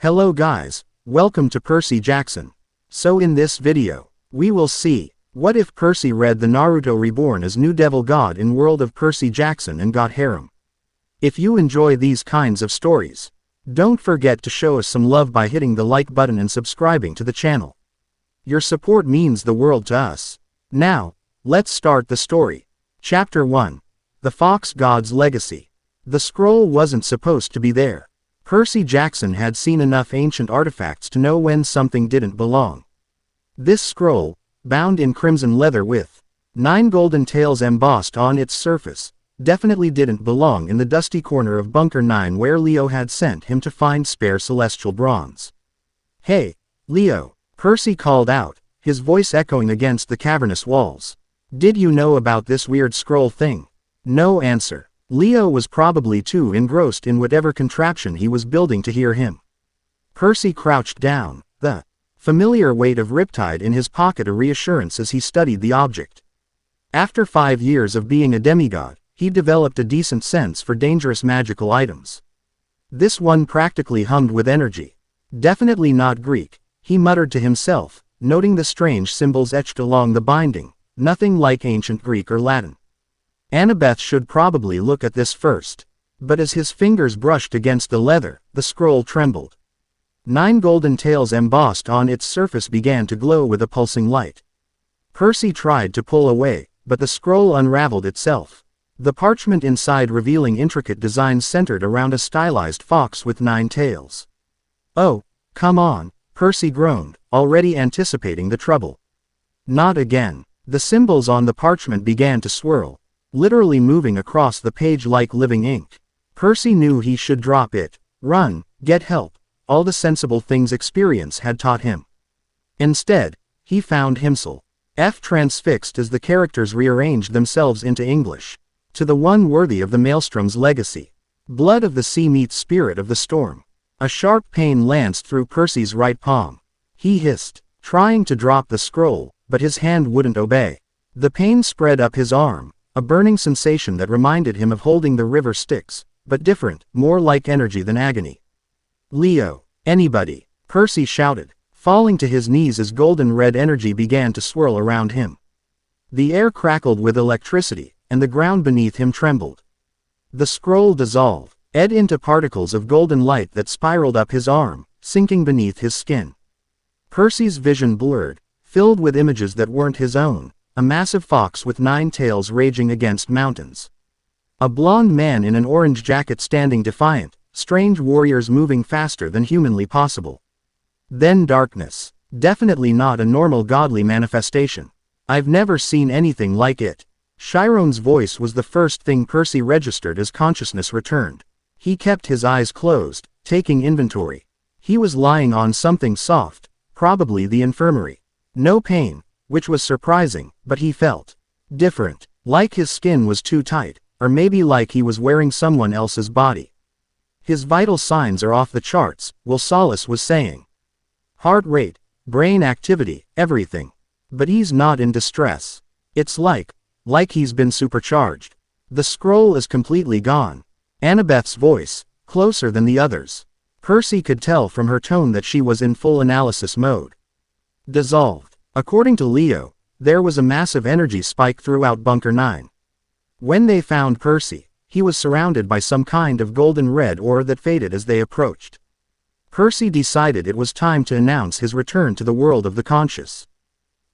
Hello guys, welcome to Percy Jackson. So in this video, we will see, what if Percy read the Naruto Reborn as New Devil God in world of Percy Jackson and got harem. If you enjoy these kinds of stories, don't forget to show us some love by hitting the like button and subscribing to the channel. Your support means the world to us. Now, let's start the story. Chapter 1. The Fox God's Legacy. The scroll wasn't supposed to be there. Percy Jackson had seen enough ancient artifacts to know when something didn't belong. This scroll, bound in crimson leather with 9 golden tails embossed on its surface, definitely didn't belong in the dusty corner of Bunker 9 where Leo had sent him to find spare celestial bronze. "Hey, Leo," Percy called out, his voice echoing against the cavernous walls. "Did you know about this weird scroll thing?" No answer. Leo was probably too engrossed in whatever contraption he was building to hear him. Percy crouched down, the familiar weight of riptide in his pocket a reassurance as he studied the object. After 5 years of being a demigod, he developed a decent sense for dangerous magical items. This one practically hummed with energy. Definitely not Greek, he muttered to himself, noting the strange symbols etched along the binding, nothing like ancient Greek or Latin. Annabeth should probably look at this first. But as his fingers brushed against the leather, the scroll trembled. 9 golden tails embossed on its surface began to glow with a pulsing light. Percy tried to pull away, but the scroll unraveled itself. The parchment inside revealing intricate designs centered around a stylized fox with 9 tails. "Oh, come on," Percy groaned, already anticipating the trouble. Not again. The symbols on the parchment began to swirl, literally moving across the page like living ink. Percy knew he should drop it, run, get help, all the sensible things experience had taught him. Instead, he found himself transfixed as the characters rearranged themselves into English. "To the one worthy of the Maelstrom's legacy. Blood of the sea meets spirit of the storm." A sharp pain lanced through Percy's right palm. He hissed, trying to drop the scroll, but his hand wouldn't obey. The pain spread up his arm, a burning sensation that reminded him of holding the river Styx, but different, more like energy than agony. "Leo, anybody!" Percy shouted, falling to his knees as golden red energy began to swirl around him. The air crackled with electricity, and the ground beneath him trembled. The scroll dissolved, into particles of golden light that spiraled up his arm, sinking beneath his skin. Percy's vision blurred, filled with images that weren't his own. A massive fox with 9 tails raging against mountains. A blond man in an orange jacket standing defiant, strange warriors moving faster than humanly possible. Then darkness. Definitely not a normal godly manifestation. "I've never seen anything like it." Chiron's voice was the first thing Percy registered as consciousness returned. He kept his eyes closed, taking inventory. He was lying on something soft, probably the infirmary. No pain, which was surprising, but he felt different. Like his skin was too tight, or maybe like he was wearing someone else's body. "His vital signs are off the charts," Will Solace was saying. "Heart rate, brain activity, everything. But he's not in distress. It's like he's been supercharged. The scroll is completely gone." Annabeth's voice, closer than the others. Percy could tell from her tone that she was in full analysis mode. "Dissolved." According to Leo, there was a massive energy spike throughout Bunker 9. When they found Percy, he was surrounded by some kind of golden red aura that faded as they approached. Percy decided it was time to announce his return to the world of the conscious.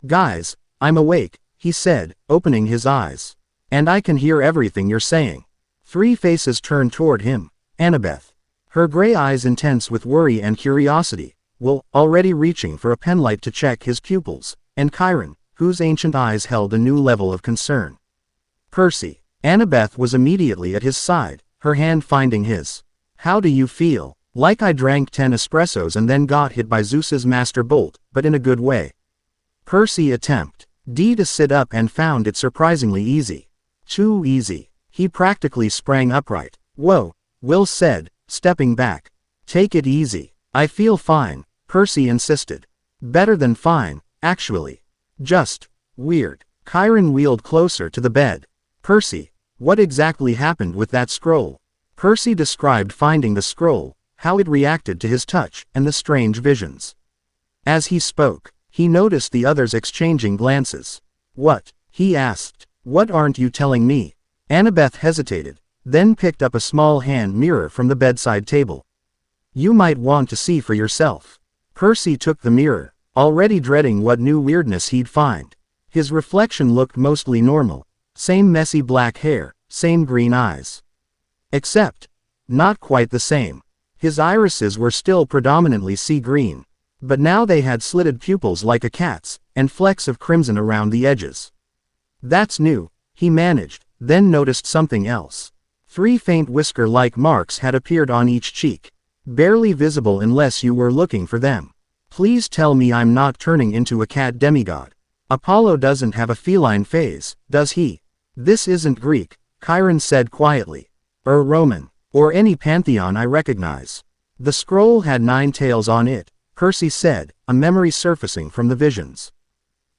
"Guys, I'm awake," he said, opening his eyes. "And I can hear everything you're saying." 3 faces turned toward him. Annabeth, her gray eyes intense with worry and curiosity, Will, already reaching for a penlight to check his pupils, and Chiron, whose ancient eyes held a new level of concern. "Percy." Annabeth was immediately at his side, her hand finding his. "How do you feel?" "Like I drank 10 espressos and then got hit by Zeus's master bolt, but in a good way." Percy attempted to sit up and found it surprisingly easy. Too easy. He practically sprang upright. "Whoa," Will said, stepping back. "Take it easy." "I feel fine," Percy insisted. "Better than fine, actually. Just weird." Chiron wheeled closer to the bed. "Percy, what exactly happened with that scroll?" Percy described finding the scroll, how it reacted to his touch and the strange visions. As he spoke, he noticed the others exchanging glances. "What?" he asked. "What aren't you telling me?" Annabeth hesitated, then picked up a small hand mirror from the bedside table. "You might want to see for yourself." Percy took the mirror, already dreading what new weirdness he'd find. His reflection looked mostly normal. Same messy black hair, same green eyes. Except, not quite the same. His irises were still predominantly sea green, but now they had slitted pupils like a cat's, and flecks of crimson around the edges. "That's new," he managed, then noticed something else. 3 faint whisker-like marks had appeared on each cheek, barely visible unless you were looking for them. "Please tell me I'm not turning into a cat demigod. Apollo doesn't have a feline phase, does he?" "This isn't Greek," Chiron said quietly. "Or Roman. Or any pantheon I recognize." "The scroll had 9 tails on it," Percy said, a memory surfacing from the visions.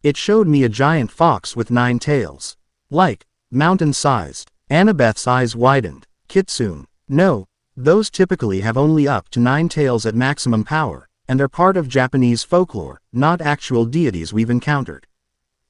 "It showed me a giant fox with 9 tails. Like, mountain-sized." Annabeth's eyes widened. "Kitsune." "No, those typically have only up to 9 tails at maximum power, and are part of Japanese folklore, not actual deities we've encountered."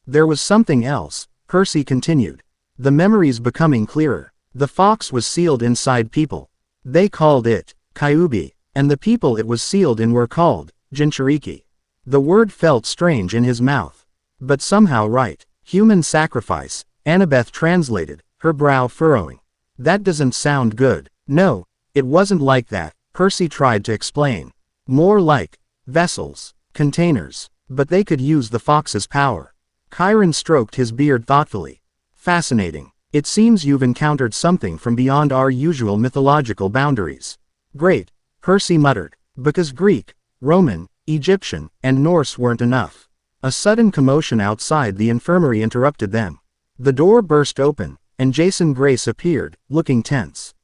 "There was something else," Percy continued. The memories becoming clearer. "The fox was sealed inside people. They called it Kyubi, and the people it was sealed in were called Jinchuriki." The word felt strange in his mouth, but somehow right. "Human sacrifice," Annabeth translated, her brow furrowing. "That doesn't sound good." "No, it wasn't like that," Percy tried to explain. "More like vessels, containers, but they could use the fox's power." Chiron stroked his beard thoughtfully. "Fascinating. It seems you've encountered something from beyond our usual mythological boundaries." "Great," Percy muttered, because Greek, Roman, Egyptian, and Norse weren't enough. A sudden commotion outside the infirmary interrupted them. The door burst open, and Jason Grace appeared, looking tense.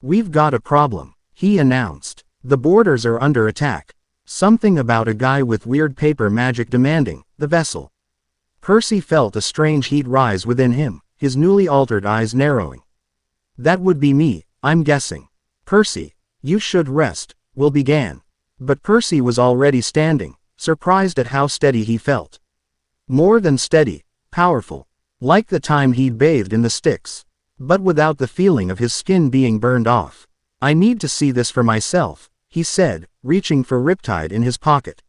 "We've got a problem," he announced. "The borders are under attack. Something about a guy with weird paper magic demanding the vessel." Percy felt a strange heat rise within him, his newly altered eyes narrowing. "That would be me, I'm guessing." "Percy, you should rest," Will began. But Percy was already standing, surprised at how steady he felt. More than steady, powerful. Like the time he'd bathed in the Styx. But without the feeling of his skin being burned off. "I need to see this for myself," he said, reaching for Riptide in his pocket.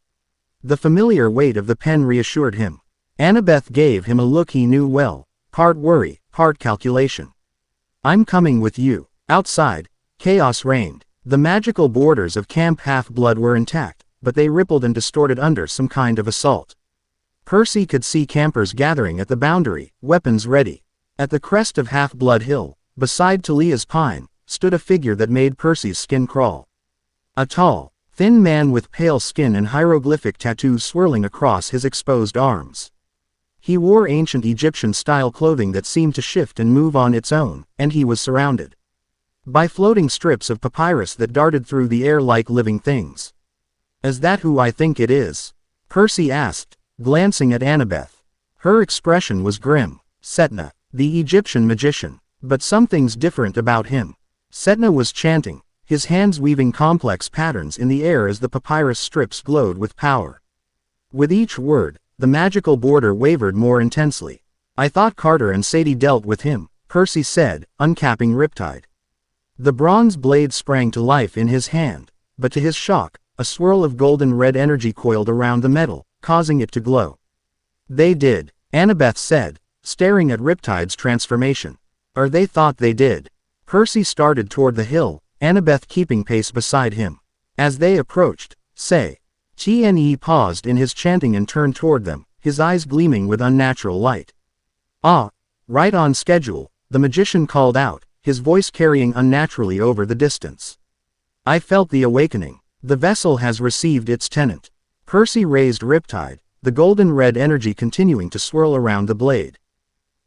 The familiar weight of the pen reassured him. Annabeth gave him a look he knew well, part worry, part calculation. "I'm coming with you." Outside, chaos reigned. The magical borders of Camp Half-Blood were intact, but they rippled and distorted under some kind of assault. Percy could see campers gathering at the boundary, weapons ready. At the crest of Half-Blood Hill, beside Talia's pine, stood a figure that made Percy's skin crawl. A tall, thin man with pale skin and hieroglyphic tattoos swirling across his exposed arms. He wore ancient Egyptian-style clothing that seemed to shift and move on its own, and he was surrounded by floating strips of papyrus that darted through the air like living things. "Is that who I think it is?" Percy asked, glancing at Annabeth. Her expression was grim. "Setna, the Egyptian magician. But something's different about him." Setna was chanting, his hands weaving complex patterns in the air as the papyrus strips glowed with power. With each word, the magical border wavered more intensely. "I thought Carter and Sadie dealt with him," Percy said, uncapping Riptide. The bronze blade sprang to life in his hand, but to his shock, a swirl of golden red energy coiled around the metal, causing it to glow. "They did," Annabeth said, staring at Riptide's transformation. "Or they thought they did." Percy started toward the hill, Annabeth keeping pace beside him. As they approached, Tne paused in his chanting and turned toward them, his eyes gleaming with unnatural light. "Ah, right on schedule," the magician called out, his voice carrying unnaturally over the distance. "I felt the awakening. The vessel has received its tenant." Percy raised Riptide, the golden red energy continuing to swirl around the blade.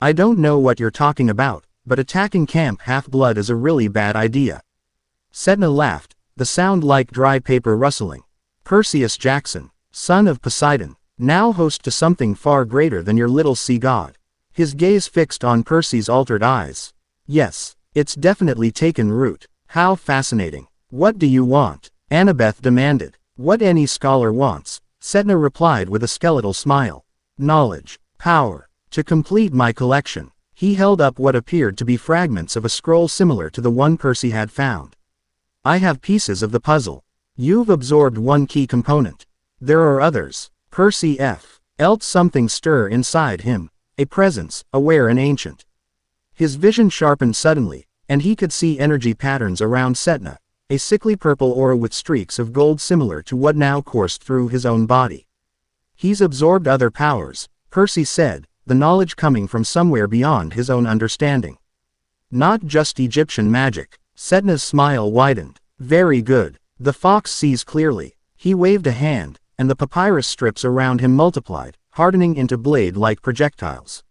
"I don't know what you're talking about, but attacking Camp Half-Blood is a really bad idea." Setna laughed, the sound like dry paper rustling. "Perseus Jackson, son of Poseidon, now host to something far greater than your little sea god." His gaze fixed on Percy's altered eyes. "Yes, it's definitely taken root. How fascinating." What do you want? Annabeth demanded. What any scholar wants, Setna replied with a skeletal smile. Knowledge. Power. To complete my collection. He held up what appeared to be fragments of a scroll similar to the one Percy had found. I have pieces of the puzzle. You've absorbed one key component. There are others. Percy felt something stir inside him, a presence, aware and ancient. His vision sharpened suddenly, and he could see energy patterns around Setna, a sickly purple aura with streaks of gold similar to what now coursed through his own body. He's absorbed other powers, Percy said, the knowledge coming from somewhere beyond his own understanding. Not just Egyptian magic. Setna's smile widened. Very good. The fox sees clearly. He waved a hand, and the papyrus strips around him multiplied, hardening into blade-like projectiles.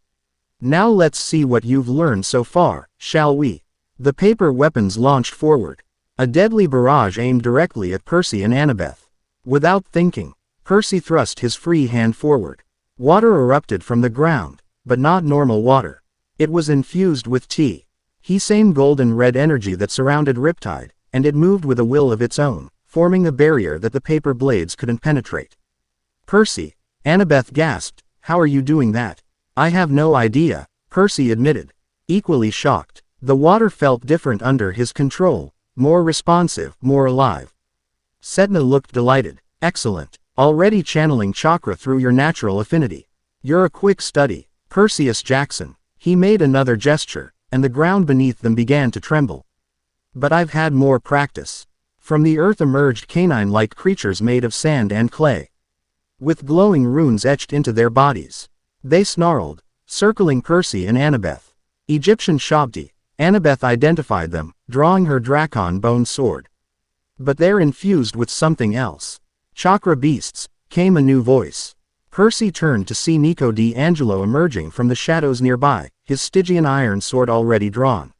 Now let's see what you've learned so far, shall we? The paper weapons launched forward. A deadly barrage aimed directly at Percy and Annabeth. Without thinking, Percy thrust his free hand forward. Water erupted from the ground, but not normal water. It was infused with same golden red energy that surrounded Riptide, and it moved with a will of its own, forming a barrier that the paper blades couldn't penetrate. Percy, Annabeth gasped, how are you doing that? I have no idea, Percy admitted. Equally shocked, the water felt different under his control, more responsive, more alive. Setna looked delighted. Excellent. Already channeling chakra through your natural affinity. You're a quick study, Perseus Jackson. He made another gesture, and the ground beneath them began to tremble. But I've had more practice. From the earth emerged canine-like creatures made of sand and clay, with glowing runes etched into their bodies. They snarled, circling Percy and Annabeth. Egyptian Shabti. Annabeth identified them, drawing her Dracon bone sword. But they're infused with something else. Chakra beasts, came a new voice. Percy turned to see Nico D'Angelo emerging from the shadows nearby, his Stygian iron sword already drawn.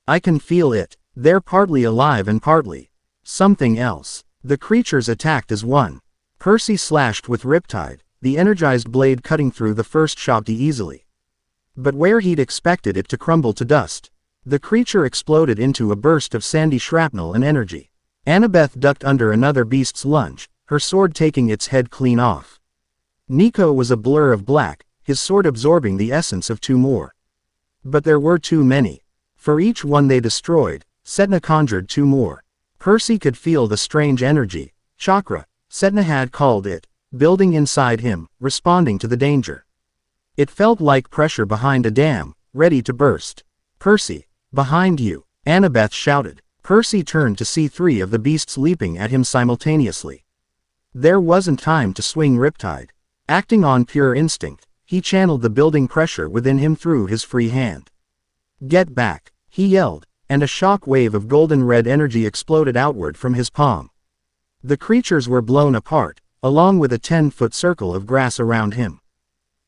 I can feel it. They're partly alive and partly something else. The creatures attacked as one. Percy slashed with Riptide, the energized blade cutting through the first Shabti easily. But where he'd expected it to crumble to dust, the creature exploded into a burst of sandy shrapnel and energy. Annabeth ducked under another beast's lunge, her sword taking its head clean off. Nico was a blur of black, his sword absorbing the essence of two more. But there were too many. For each one they destroyed, Setna conjured two more. Percy could feel the strange energy, chakra, Setna had called it, building inside him, responding to the danger. It felt like pressure behind a dam, ready to burst. Percy, behind you, Annabeth shouted. Percy turned to see three of the beasts leaping at him simultaneously. There wasn't time to swing Riptide. Acting on pure instinct, he channeled the building pressure within him through his free hand. Get back, he yelled, and a shock wave of golden red energy exploded outward from his palm. The creatures were blown apart, along with a 10-foot circle of grass around him.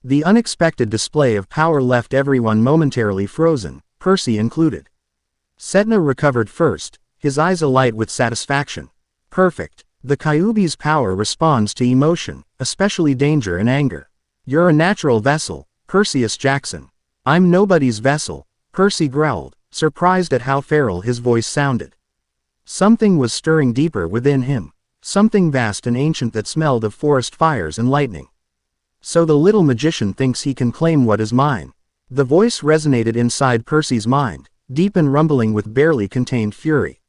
The unexpected display of power left everyone momentarily frozen, Percy included. Setna recovered first, his eyes alight with satisfaction. Perfect. The Kyuubi's power responds to emotion, especially danger and anger. You're a natural vessel, Perseus Jackson. I'm nobody's vessel, Percy growled, surprised at how feral his voice sounded. Something was stirring deeper within him, something vast and ancient that smelled of forest fires and lightning. So the little magician thinks he can claim what is mine. The voice resonated inside Percy's mind, deep and rumbling with barely contained fury.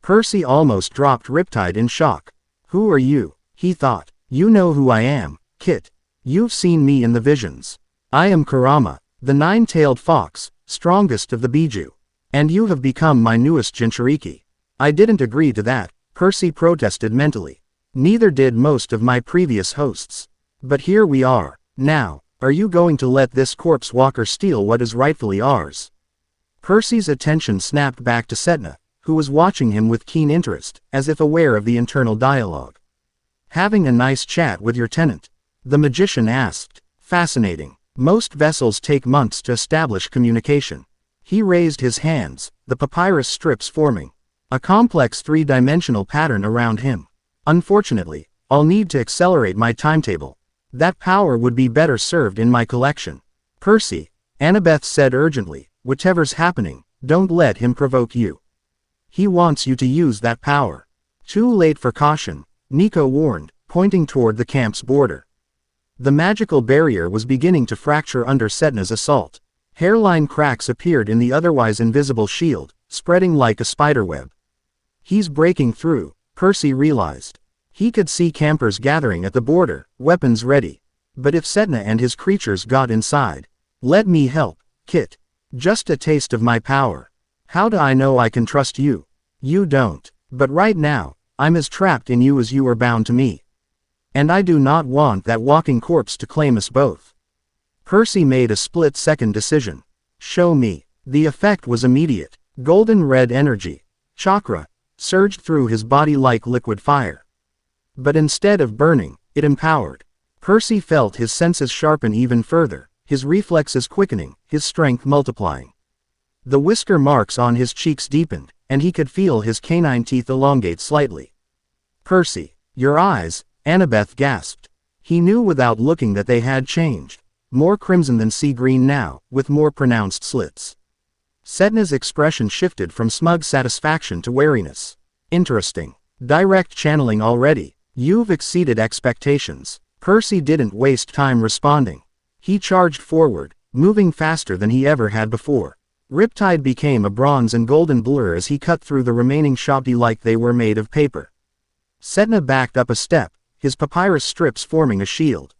Percy almost dropped Riptide in shock. Who are you? He thought. You know who I am, Kit. You've seen me in the visions. I am Kurama, the nine-tailed fox, strongest of the Biju. And you have become my newest Jinchuriki. I didn't agree to that, Percy protested mentally. Neither did most of my previous hosts. But here we are. Now, are you going to let this corpse walker steal what is rightfully ours? Percy's attention snapped back to Setna, who was watching him with keen interest, as if aware of the internal dialogue. Having a nice chat with your tenant? The magician asked. Fascinating. Most vessels take months to establish communication. He raised his hands, the papyrus strips forming a complex three-dimensional pattern around him. Unfortunately, I'll need to accelerate my timetable. That power would be better served in my collection. Percy, Annabeth said urgently, whatever's happening, don't let him provoke you. He wants you to use that power. Too late for caution, Nico warned, pointing toward the camp's border. The magical barrier was beginning to fracture under Sedna's assault. Hairline cracks appeared in the otherwise invisible shield, spreading like a spiderweb. He's breaking through, Percy realized. He could see campers gathering at the border, weapons ready. But if Sedna and his creatures got inside? Let me help, Kit. Just a taste of my power. How do I know I can trust you? You don't. But right now, I'm as trapped in you as you are bound to me. And I do not want that walking corpse to claim us both. Percy made a split-second decision. Show me. The effect was immediate. Golden red energy, chakra, surged through his body like liquid fire. But instead of burning, it empowered. Percy felt his senses sharpen even further, his reflexes quickening, his strength multiplying. The whisker marks on his cheeks deepened, and he could feel his canine teeth elongate slightly. Percy, your eyes, Annabeth gasped. He knew without looking that they had changed. More crimson than sea green now, with more pronounced slits. Sedna's expression shifted from smug satisfaction to wariness. Interesting. Direct channeling already. You've exceeded expectations. Percy didn't waste time responding. He charged forward, moving faster than he ever had before. Riptide became a bronze and golden blur as he cut through the remaining shabti like they were made of paper. Sedna backed up a step, his papyrus strips forming a shield.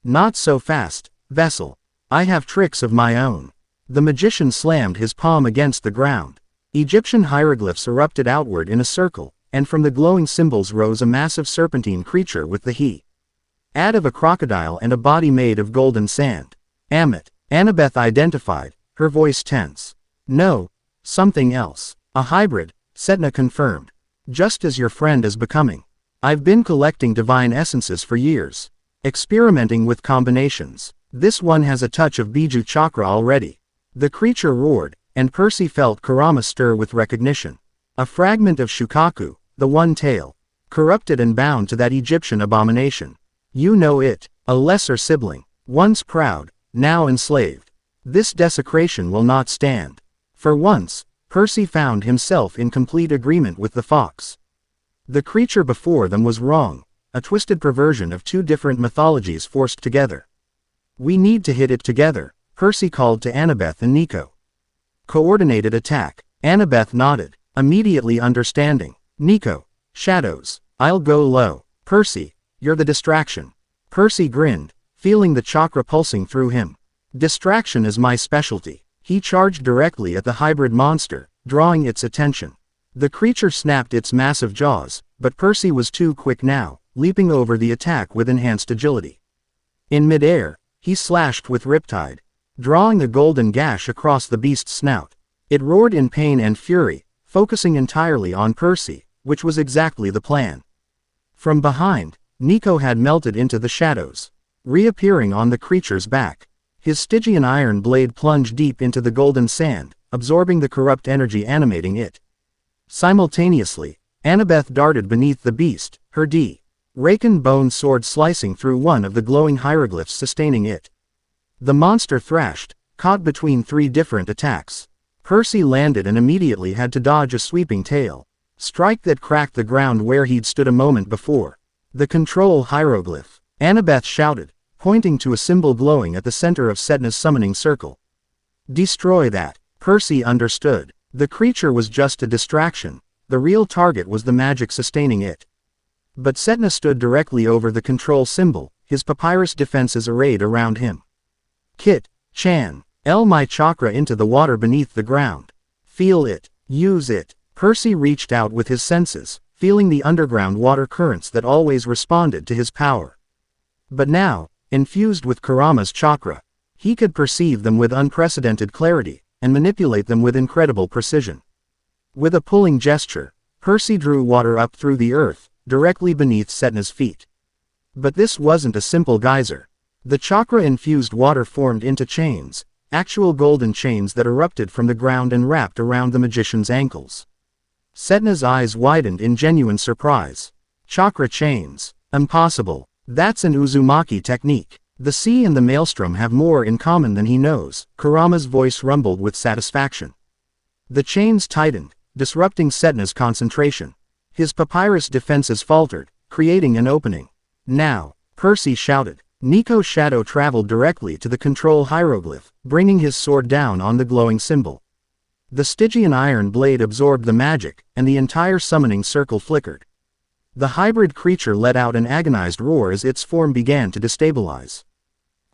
Not so fast, vessel. I have tricks of my own. The magician slammed his palm against the ground. Egyptian hieroglyphs erupted outward in a circle, and from the glowing symbols rose a massive serpentine creature with the head of a crocodile and a body made of golden sand. Amit, Annabeth identified, her voice tense. No, something else. A hybrid, Sedna confirmed. Just as your friend is becoming. I've been collecting divine essences for years. Experimenting with combinations. This one has a touch of Biju chakra already. The creature roared, and Percy felt Kurama stir with recognition. A fragment of Shukaku, the one tail. Corrupted and bound to that Egyptian abomination. You know it, a lesser sibling. Once proud, now enslaved. This desecration will not stand. For once, Percy found himself in complete agreement with the fox. The creature before them was wrong, a twisted perversion of two different mythologies forced together. We need to hit it together, Percy called to Annabeth and Nico. Coordinated attack. Annabeth nodded, immediately understanding. Nico, shadows. I'll go low. Percy, you're the distraction. Percy grinned, feeling the chakra pulsing through him. Distraction is my specialty. He charged directly at the hybrid monster, drawing its attention. The creature snapped its massive jaws, but Percy was too quick now, leaping over the attack with enhanced agility. In midair, he slashed with Riptide, drawing a golden gash across the beast's snout. It roared in pain and fury, focusing entirely on Percy, which was exactly the plan. From behind, Nico had melted into the shadows, reappearing on the creature's back. His Stygian iron blade plunged deep into the golden sand, absorbing the corrupt energy animating it. Simultaneously, Annabeth darted beneath the beast, her Raken bone sword slicing through one of the glowing hieroglyphs sustaining it. The monster thrashed, caught between three different attacks. Percy landed and immediately had to dodge a sweeping tail strike that cracked the ground where he'd stood a moment before. The control hieroglyph, Annabeth shouted, pointing to a symbol glowing at the center of Sedna's summoning circle. Destroy that. Percy understood. The creature was just a distraction. The real target was the magic sustaining it. But Sedna stood directly over the control symbol, his papyrus defenses arrayed around him. Kit, Chan, my chakra into the water beneath the ground. Feel it, use it. Percy reached out with his senses, feeling the underground water currents that always responded to his power. But now, infused with Kurama's chakra, he could perceive them with unprecedented clarity, and manipulate them with incredible precision. With a pulling gesture, Percy drew water up through the earth, directly beneath Sedna's feet. But this wasn't a simple geyser. The chakra-infused water formed into chains, actual golden chains that erupted from the ground and wrapped around the magician's ankles. Sedna's eyes widened in genuine surprise. Chakra chains. Impossible. That's an Uzumaki technique. The sea and the maelstrom have more in common than he knows, Kurama's voice rumbled with satisfaction. The chains tightened, disrupting Setna's concentration. His papyrus defenses faltered, creating an opening. Now, Percy shouted. Nico's shadow traveled directly to the control hieroglyph, bringing his sword down on the glowing symbol. The Stygian iron blade absorbed the magic, and the entire summoning circle flickered. The hybrid creature let out an agonized roar as its form began to destabilize.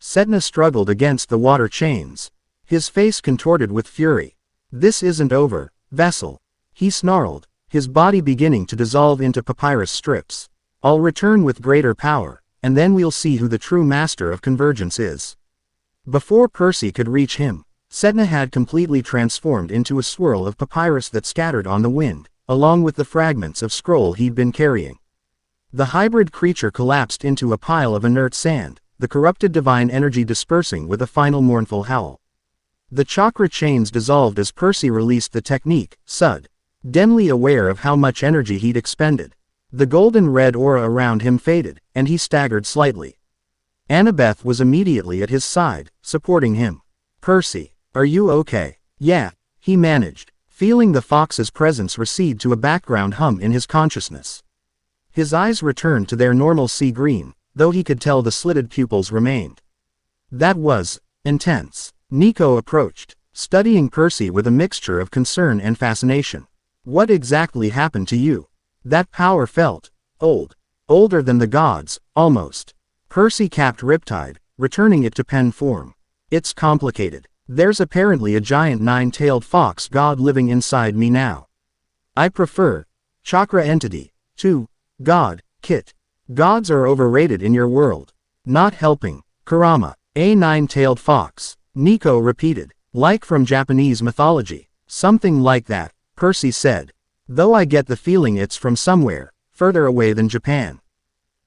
Setna struggled against the water chains. His face contorted with fury. "This isn't over, vessel," he snarled, his body beginning to dissolve into papyrus strips. "I'll return with greater power, and then we'll see who the true master of convergence is." Before Percy could reach him, Setna had completely transformed into a swirl of papyrus that scattered on the wind, along with the fragments of scroll he'd been carrying. The hybrid creature collapsed into a pile of inert sand, the corrupted divine energy dispersing with a final mournful howl. The chakra chains dissolved as Percy released the technique, Sud, dimly aware of how much energy he'd expended. The golden-red aura around him faded, and he staggered slightly. Annabeth was immediately at his side, supporting him. "Percy, are you okay?" "Yeah," he managed, feeling the fox's presence recede to a background hum in his consciousness. His eyes returned to their normal sea green, though he could tell the slitted pupils remained. "That was intense." Nico approached, studying Percy with a mixture of concern and fascination. "What exactly happened to you? That power felt old. Older than the gods, almost." Percy capped Riptide, returning it to pen form. "It's complicated. There's apparently a giant nine-tailed fox god living inside me now. I prefer chakra entity to god, Kit. Gods are overrated in your world." "Not helping, Kurama. A nine-tailed fox," Nico repeated, "like from Japanese mythology." "Something like that," Percy said. "Though I get the feeling it's from somewhere further away than Japan."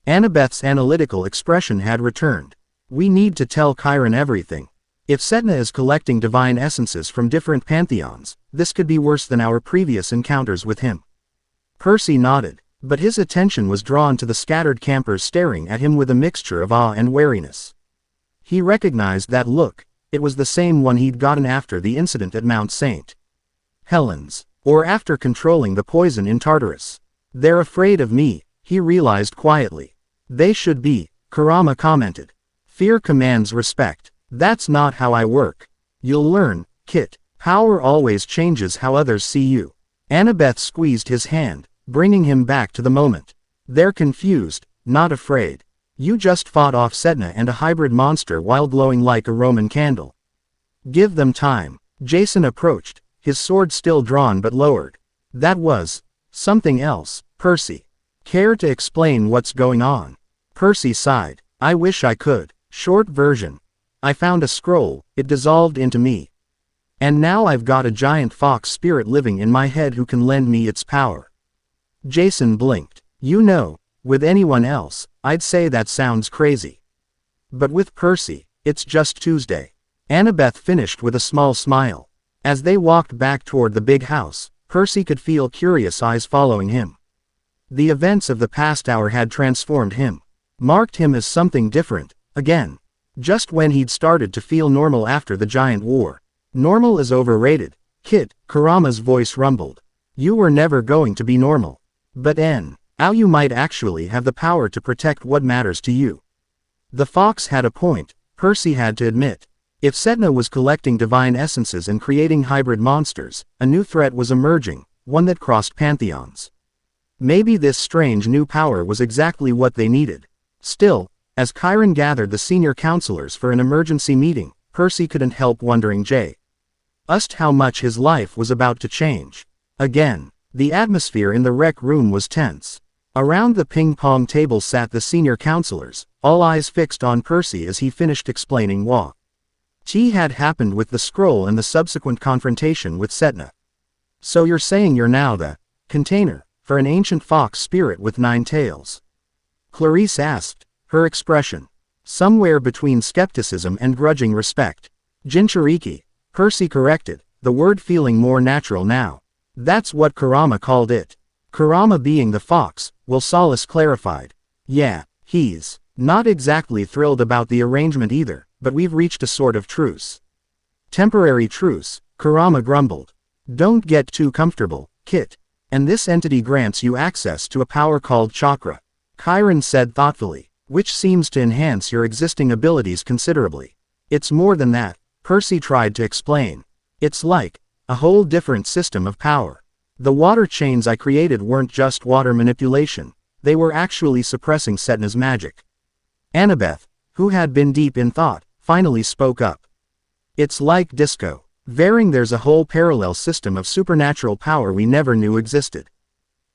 Annabeth's analytical expression had returned. "We need to tell Chiron everything. If Setna is collecting divine essences from different pantheons, this could be worse than our previous encounters with him." Percy nodded, but his attention was drawn to the scattered campers staring at him with a mixture of awe and wariness. He recognized that look. It was the same one he'd gotten after the incident at Mount St. Helens, or after controlling the poison in Tartarus. "They're afraid of me," he realized quietly. "They should be," Kurama commented. "Fear commands respect. That's not how I work. You'll learn, Kit. Power always changes how others see you." Annabeth squeezed his hand, bringing him back to the moment. "They're confused, not afraid. You just fought off Setna and a hybrid monster while glowing like a Roman candle. Give them time." Jason approached, his sword still drawn but lowered. "That was something else, Percy. Care to explain what's going on?" Percy sighed. "I wish I could. Short version. I found a scroll, it dissolved into me. And now I've got a giant fox spirit living in my head who can lend me its power." Jason blinked. "You know, with anyone else, I'd say that sounds crazy. But with Percy, it's just Tuesday." Annabeth finished with a small smile. As they walked back toward the big house, Percy could feel curious eyes following him. The events of the past hour had transformed him, marked him as something different, again. Just when he'd started to feel normal after the giant war. "Normal is overrated, Kit," Kurama's voice rumbled. "You were never going to be normal. But how you might actually have the power to protect what matters to you." The fox had a point, Percy had to admit. If Setna was collecting divine essences and creating hybrid monsters, a new threat was emerging, one that crossed pantheons. Maybe this strange new power was exactly what they needed. Still, as Chiron gathered the senior counselors for an emergency meeting, Percy couldn't help wondering just how much his life was about to change. Again, the atmosphere in the rec room was tense. Around the ping-pong table sat the senior counselors, all eyes fixed on Percy as he finished explaining what had happened with the scroll and the subsequent confrontation with Setna. "So you're saying you're now the container for an ancient fox spirit with 9 tails?" Clarice asked, her expression somewhere between skepticism and grudging respect. "Jinchuriki," Percy corrected, the word feeling more natural now. "That's what Kurama called it." Kurama being the fox, Will Solace clarified. "Yeah, he's not exactly thrilled about the arrangement either, but we've reached a sort of truce." "Temporary truce," Kurama grumbled. "Don't get too comfortable, Kit. And this entity grants you access to a power called chakra. Chiron said thoughtfully, which seems to enhance your existing abilities considerably. It's more than that, Percy tried to explain. It's like a whole different system of power. The water chains I created weren't just water manipulation, they were actually suppressing Setna's magic. Annabeth, who had been deep in thought, finally spoke up. It's like disco. There's a whole parallel system of supernatural power we never knew existed.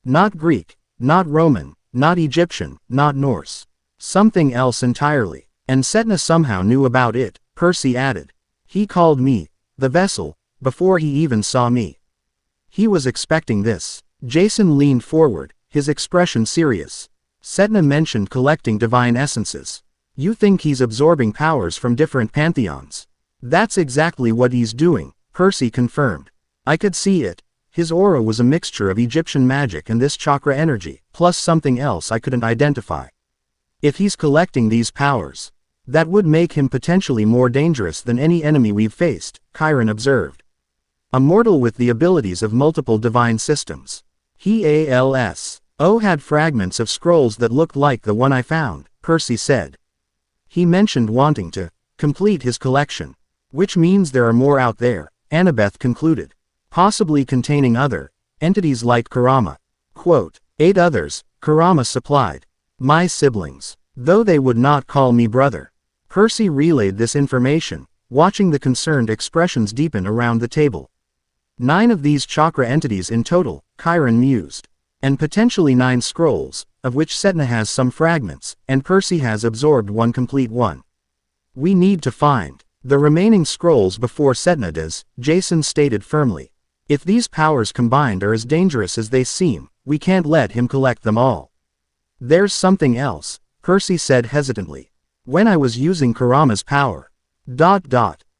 Not Greek, not Roman, not Egyptian, not Norse. Something else entirely. And Setna somehow knew about it, Percy added. He called me the vessel before he even saw me. He was expecting this. Jason leaned forward, his expression serious. Setna mentioned collecting divine essences. You think he's absorbing powers from different pantheons? That's exactly what he's doing, Percy confirmed. I could see it. His aura was a mixture of Egyptian magic and this chakra energy, plus something else I couldn't identify. If he's collecting these powers, that would make him potentially more dangerous than any enemy we've faced, Chiron observed. A mortal with the abilities of multiple divine systems. He had fragments of scrolls that looked like the one I found, Percy said. He mentioned wanting to complete his collection. Which means there are more out there, Annabeth concluded. Possibly containing other entities like Kurama. Quote, 8 others, Kurama supplied. My siblings. Though they would not call me brother. Percy relayed this information, watching the concerned expressions deepen around the table. 9 of these chakra entities in total, Chiron mused. And potentially 9 scrolls, of which Setna has some fragments, and Percy has absorbed one complete one. We need to find the remaining scrolls before Setna does, Jason stated firmly. If these powers combined are as dangerous as they seem, we can't let him collect them all. There's something else, Percy said hesitantly. When I was using Kurama's power,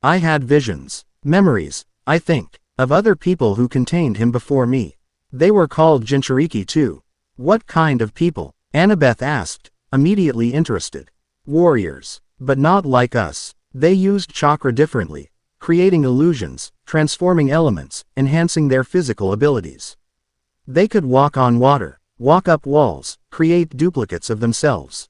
I had visions, memories, I think, of other people who contained him before me. They were called Jinchuriki too. What kind of people? Annabeth asked, immediately interested. Warriors. But not like us. They used chakra differently, creating illusions, transforming elements, enhancing their physical abilities. They could walk on water, walk up walls, create duplicates of themselves.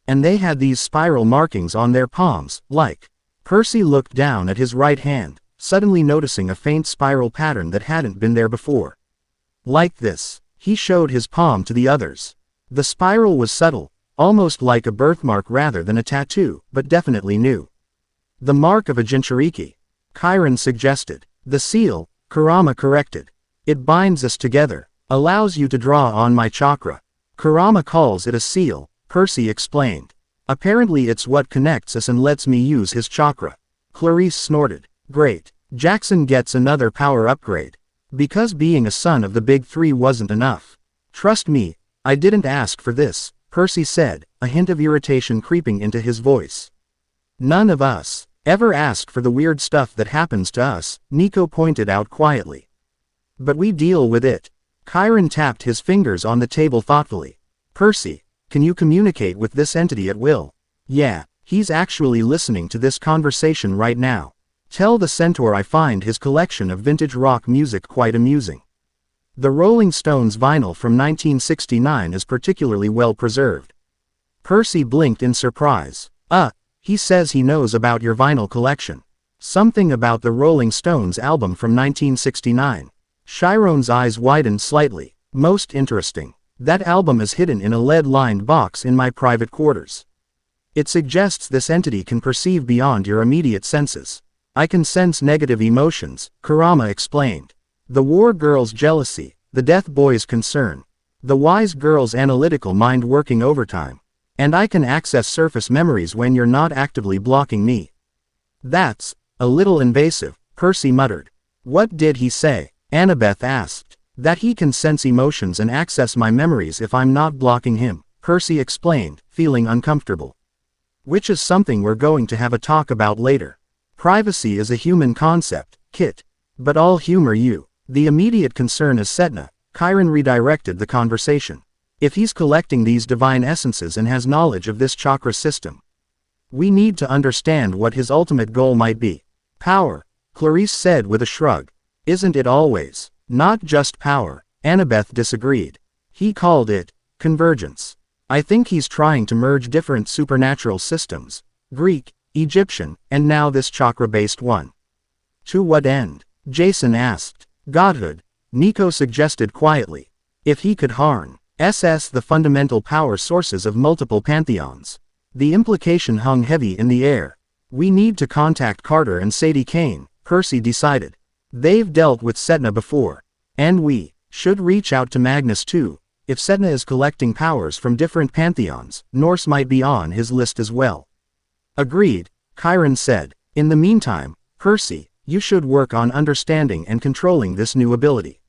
And they had these spiral markings on their palms, like. Percy looked down at his right hand, suddenly noticing a faint spiral pattern that hadn't been there before. Like this, he showed his palm to the others. The spiral was subtle, almost like a birthmark rather than a tattoo, but definitely new. The mark of a Jinchuriki, Chiron suggested. The seal, Kurama corrected. It binds us together, allows you to draw on my chakra. Kurama calls it a seal, Percy explained. Apparently it's what connects us and lets me use his chakra. Clarice snorted. Great. Jackson gets another power upgrade. Because being a son of the big 3 wasn't enough. Trust me, I didn't ask for this, Percy said, a hint of irritation creeping into his voice. None of us ever ask for the weird stuff that happens to us, Nico pointed out quietly. But we deal with it. Chiron tapped his fingers on the table thoughtfully. Percy, can you communicate with this entity at will? Yeah, he's actually listening to this conversation right now. Tell the centaur I find his collection of vintage rock music quite amusing. The Rolling Stones vinyl from 1969 is particularly well preserved. Percy blinked in surprise. He says he knows about your vinyl collection. Something about the Rolling Stones album from 1969. Chiron's eyes widened slightly. Most interesting. That album is hidden in a lead-lined box in my private quarters. It suggests this entity can perceive beyond your immediate senses. I can sense negative emotions, Kurama explained. The war girl's jealousy, the death boy's concern, the wise girl's analytical mind working overtime. And I can access surface memories when you're not actively blocking me. That's a little invasive, Percy muttered. What did he say? Annabeth asked. That he can sense emotions and access my memories if I'm not blocking him, Percy explained, feeling uncomfortable. Which is something we're going to have a talk about later. Privacy is a human concept, Kit. But I'll humor you. The immediate concern is Setna. Chiron redirected the conversation. If he's collecting these divine essences and has knowledge of this chakra system, we need to understand what his ultimate goal might be. Power, Clarice said with a shrug. Isn't it always? Not just power, Annabeth disagreed. He called it convergence. I think he's trying to merge different supernatural systems, Greek, Egyptian, and now this chakra-based one. To what end? Jason asked. Godhood, Nico suggested quietly. If he could harness the fundamental power sources of multiple pantheons. The implication hung heavy in the air. We need to contact Carter and Sadie Kane, Percy decided. They've dealt with Setna before. And we should reach out to Magnus too. If Setna is collecting powers from different pantheons, Norse might be on his list as well. Agreed, Chiron said. In the meantime, Percy, you should work on understanding and controlling this new ability.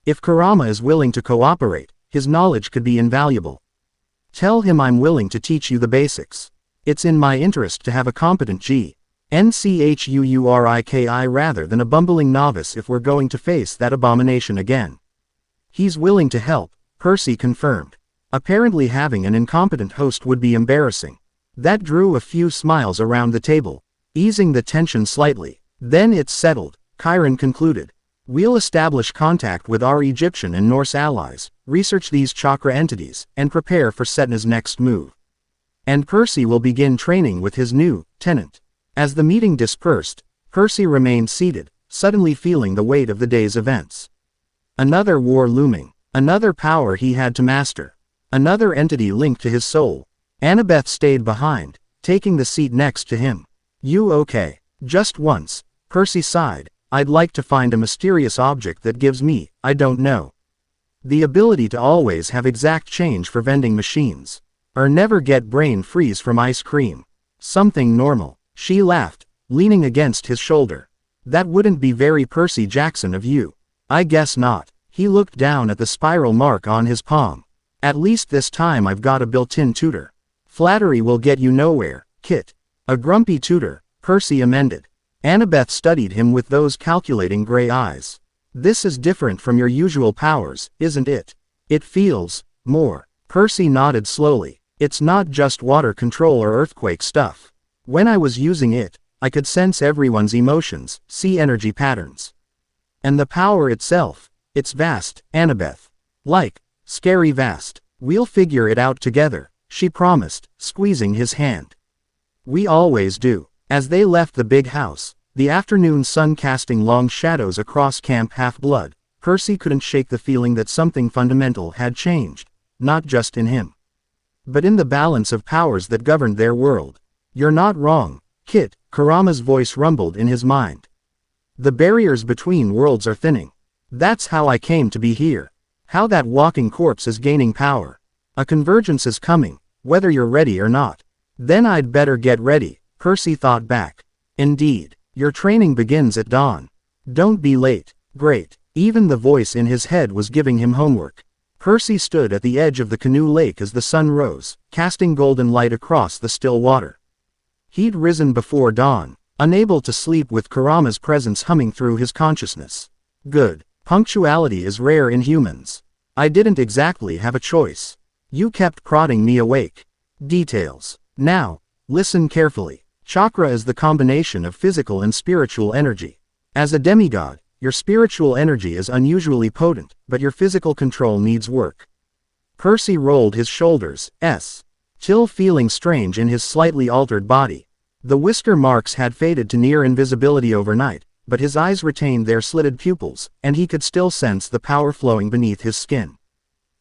If Kurama is willing to cooperate, his knowledge could be invaluable. Tell him I'm willing to teach you the basics. It's in my interest to have a competent GNCHUURIKI rather than a bumbling novice if we're going to face that abomination again. He's willing to help, Percy confirmed. Apparently having an incompetent host would be embarrassing. That drew a few smiles around the table, easing the tension slightly. Then it's settled, Chiron concluded. We'll establish contact with our Egyptian and Norse allies, research these chakra entities, and prepare for Setna's next move. And Percy will begin training with his new tenant. As the meeting dispersed, Percy remained seated, suddenly feeling the weight of the day's events. Another war looming. Another power he had to master. Another entity linked to his soul. Annabeth stayed behind, taking the seat next to him. You okay? Just once, Percy sighed. I'd like to find a mysterious object that gives me, I don't know. The ability to always have exact change for vending machines. Or never get brain freeze from ice cream. Something normal. She laughed, leaning against his shoulder. That wouldn't be very Percy Jackson of you. I guess not. He looked down at the spiral mark on his palm. At least this time I've got a built-in tutor. Flattery will get you nowhere, Kit. A grumpy tutor, Percy amended. Annabeth studied him with those calculating gray eyes. This is different from your usual powers, isn't it? It feels more. Percy nodded slowly. It's not just water control or earthquake stuff. When I was using it, I could sense everyone's emotions, see energy patterns. And the power itself. It's vast, Annabeth. Like, scary vast. We'll figure it out together, she promised, squeezing his hand. We always do. As they left the big house, the afternoon sun casting long shadows across Camp Half-Blood, Percy couldn't shake the feeling that something fundamental had changed, not just in him, but in the balance of powers that governed their world. You're not wrong, Kit, Kurama's voice rumbled in his mind. The barriers between worlds are thinning. That's how I came to be here. How that walking corpse is gaining power. A convergence is coming, whether you're ready or not. Then I'd better get ready, Percy thought back. Indeed, your training begins at dawn. Don't be late. Great. Even the voice in his head was giving him homework. Percy stood at the edge of the canoe lake as the sun rose, casting golden light across the still water. He'd risen before dawn, unable to sleep with Kurama's presence humming through his consciousness. Good. Punctuality is rare in humans. I didn't exactly have a choice. You kept prodding me awake. Details. Now, listen carefully. Chakra is the combination of physical and spiritual energy. As a demigod, your spiritual energy is unusually potent, but your physical control needs work. Percy rolled his shoulders, till feeling strange in his slightly altered body. The whisker marks had faded to near invisibility overnight, but his eyes retained their slitted pupils, and he could still sense the power flowing beneath his skin.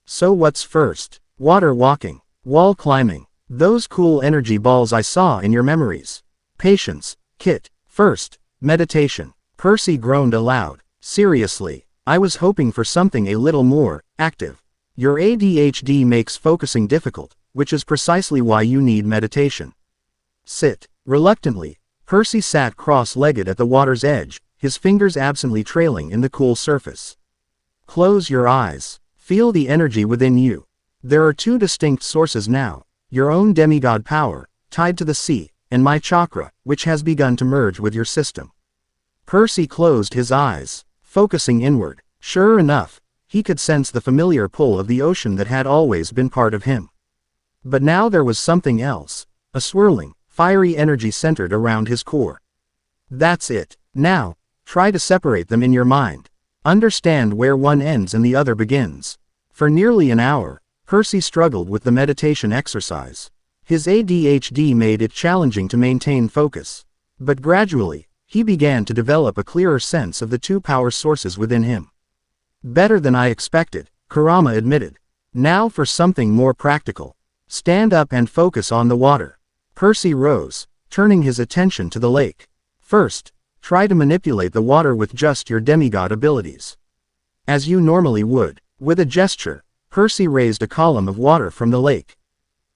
So what's first? Water walking, wall climbing, those cool energy balls I saw in your memories. Patience, Kit. First, meditation. Percy groaned aloud. Seriously, I was hoping for something a little more active. Your ADHD makes focusing difficult, which is precisely why you need meditation. Sit. Reluctantly, Percy sat cross-legged at the water's edge, his fingers absently trailing in the cool surface. Close your eyes. Feel the energy within you. There are two distinct sources now, your own demigod power, tied to the sea, and my chakra, which has begun to merge with your system. Percy closed his eyes, focusing inward. Sure enough, he could sense the familiar pull of the ocean that had always been part of him. But now there was something else, a swirling, fiery energy centered around his core. That's it. Now, try to separate them in your mind. Understand where one ends and the other begins. For nearly an hour, Percy struggled with the meditation exercise. His ADHD made it challenging to maintain focus. But gradually, he began to develop a clearer sense of the two power sources within him. Better than I expected, Kurama admitted. Now for something more practical. Stand up and focus on the water. Percy rose, turning his attention to the lake. First, try to manipulate the water with just your demigod abilities. As you normally would. With a gesture, Percy raised a column of water from the lake,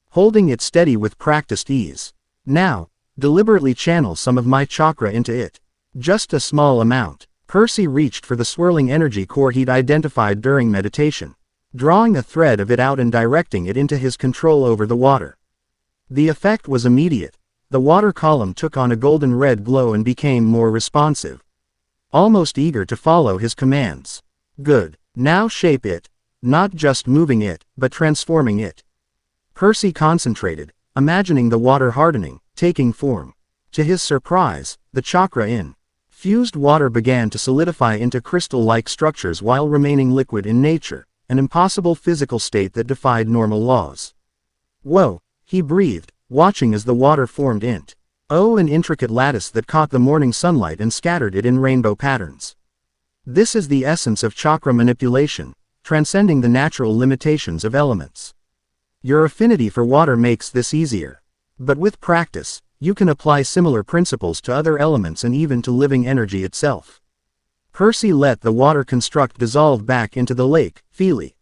holding it steady with practiced ease. Now, deliberately channel some of my chakra into it. Just a small amount. Percy reached for the swirling energy core he'd identified during meditation, drawing a thread of it out and directing it into his control over the water. The effect was immediate. The water column took on a golden red glow and became more responsive, almost eager to follow his commands. Good. Now shape it, not just moving it, but transforming it. Percy concentrated, imagining the water hardening, taking form. To his surprise, the chakra fused water began to solidify into crystal-like structures while remaining liquid in nature, an impossible physical state that defied normal laws. Whoa, he breathed, watching as the water formed an intricate lattice that caught the morning sunlight and scattered it in rainbow patterns. This is the essence of chakra manipulation, transcending the natural limitations of elements. Your affinity for water makes this easier. But with practice, you can apply similar principles to other elements and even to living energy itself. Percy let the water construct dissolve back into the lake, feeling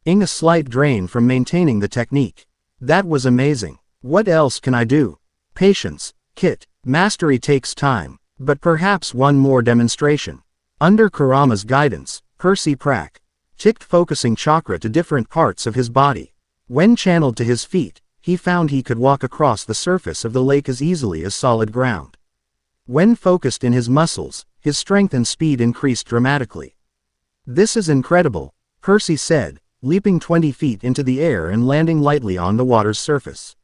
a slight drain from maintaining the technique. That was amazing. What else can I do? Patience, Kit. Mastery takes time, but perhaps one more demonstration. Under Kurama's guidance, Percy practiced focusing chakra to different parts of his body. When channeled to his feet, he found he could walk across the surface of the lake as easily as solid ground. When focused in his muscles, his strength and speed increased dramatically. This is incredible, Percy said, leaping 20 feet into the air and landing lightly on the water's surface.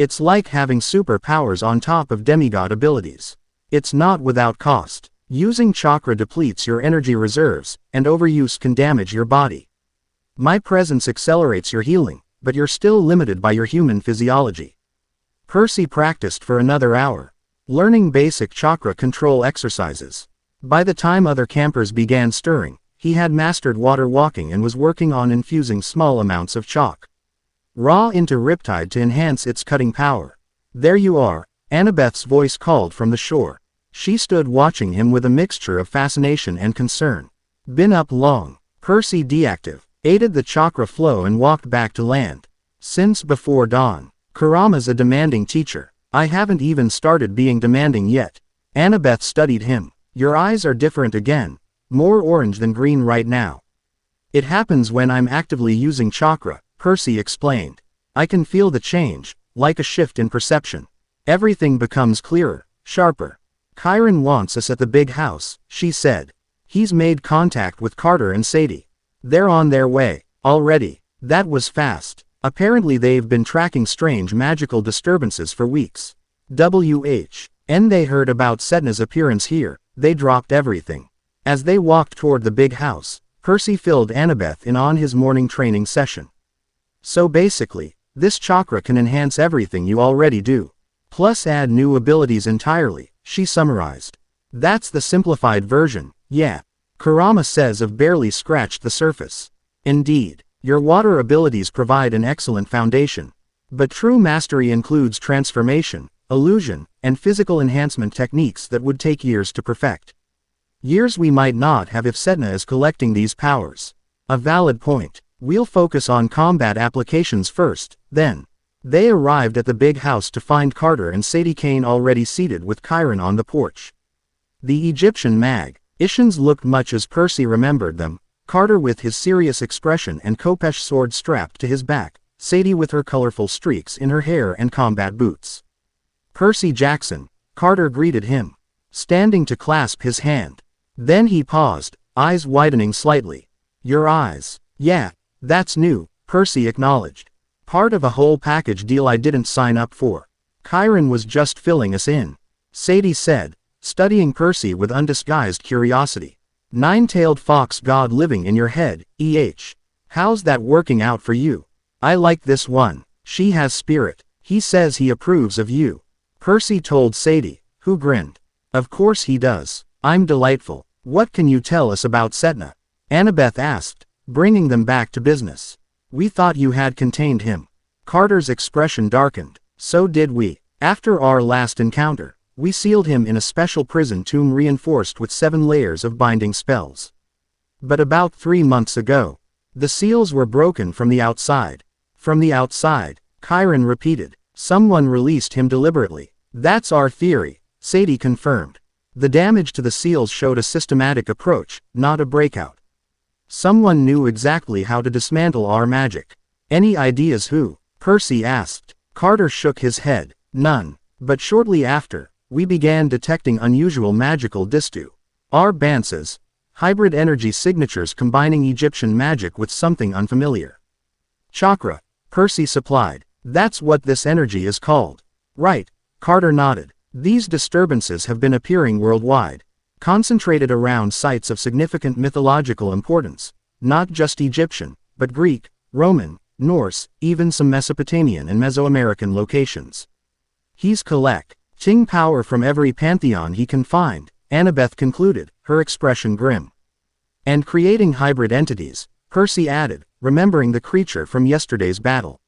It's like having superpowers on top of demigod abilities. It's not without cost. Using chakra depletes your energy reserves, and overuse can damage your body. My presence accelerates your healing, but you're still limited by your human physiology. Percy practiced for another hour, learning basic chakra control exercises. By the time other campers began stirring, he had mastered water walking and was working on infusing small amounts of chalk raw into Riptide to enhance its cutting power. There you are, Annabeth's voice called from the shore. She stood watching him with a mixture of fascination and concern. Been up long? Percy deactivated the chakra flow and walked back to land. Since before dawn. Kurama's a demanding teacher. I haven't even started being demanding yet. Annabeth studied him. Your eyes are different again. More orange than green right now. It happens when I'm actively using chakra, Percy explained. I can feel the change, like a shift in perception. Everything becomes clearer, sharper. Chiron wants us at the big house, she said. He's made contact with Carter and Sadie. They're on their way, already. That was fast. Apparently they've been tracking strange magical disturbances for weeks. And they heard about Sedna's appearance here. They dropped everything. As they walked toward the big house, Percy filled Annabeth in on his morning training session. So basically, this chakra can enhance everything you already do. Plus add new abilities entirely, she summarized. That's the simplified version, yeah. Kurama says I've barely scratched the surface. Indeed, your water abilities provide an excellent foundation. But true mastery includes transformation, illusion, and physical enhancement techniques that would take years to perfect. Years we might not have if Sedna is collecting these powers. A valid point. We'll focus on combat applications first, then. They arrived at the big house to find Carter and Sadie Kane already seated with Chiron on the porch. The Egyptian magicians looked much as Percy remembered them, Carter with his serious expression and Kopesh sword strapped to his back, Sadie with her colorful streaks in her hair and combat boots. Percy Jackson, Carter greeted him, standing to clasp his hand. Then he paused, eyes widening slightly. Your eyes. Yeah. That's new, Percy acknowledged. Part of a whole package deal I didn't sign up for. Chiron was just filling us in. Sadie said, studying Percy with undisguised curiosity. Nine-tailed fox god living in your head, How's that working out for you? I like this one. She has spirit. He says he approves of you. Percy told Sadie, who grinned. Of course he does. I'm delightful. What can you tell us about Setna? Annabeth asked, bringing them back to business. We thought you had contained him. Carter's expression darkened. So did we. After our last encounter, we sealed him in a special prison tomb reinforced with 7 layers of binding spells. But about 3 months ago, the seals were broken from the outside. From the outside, Chiron repeated. Someone released him deliberately. That's our theory, Sadie confirmed. The damage to the seals showed a systematic approach, not a breakout. Someone knew exactly how to dismantle our magic. Any ideas who? Percy asked. Carter shook his head. None. But shortly after, we began detecting unusual magical distu. Our bances. Hybrid energy signatures combining Egyptian magic with something unfamiliar. Chakra. Percy supplied. That's what this energy is called. Right. Carter nodded. These disturbances have been appearing worldwide, concentrated around sites of significant mythological importance, not just Egyptian, but Greek, Roman, Norse, even some Mesopotamian and Mesoamerican locations. He's collecting power from every pantheon he can find, Annabeth concluded, her expression grim. And creating hybrid entities, Percy added, remembering the creature from yesterday's battle.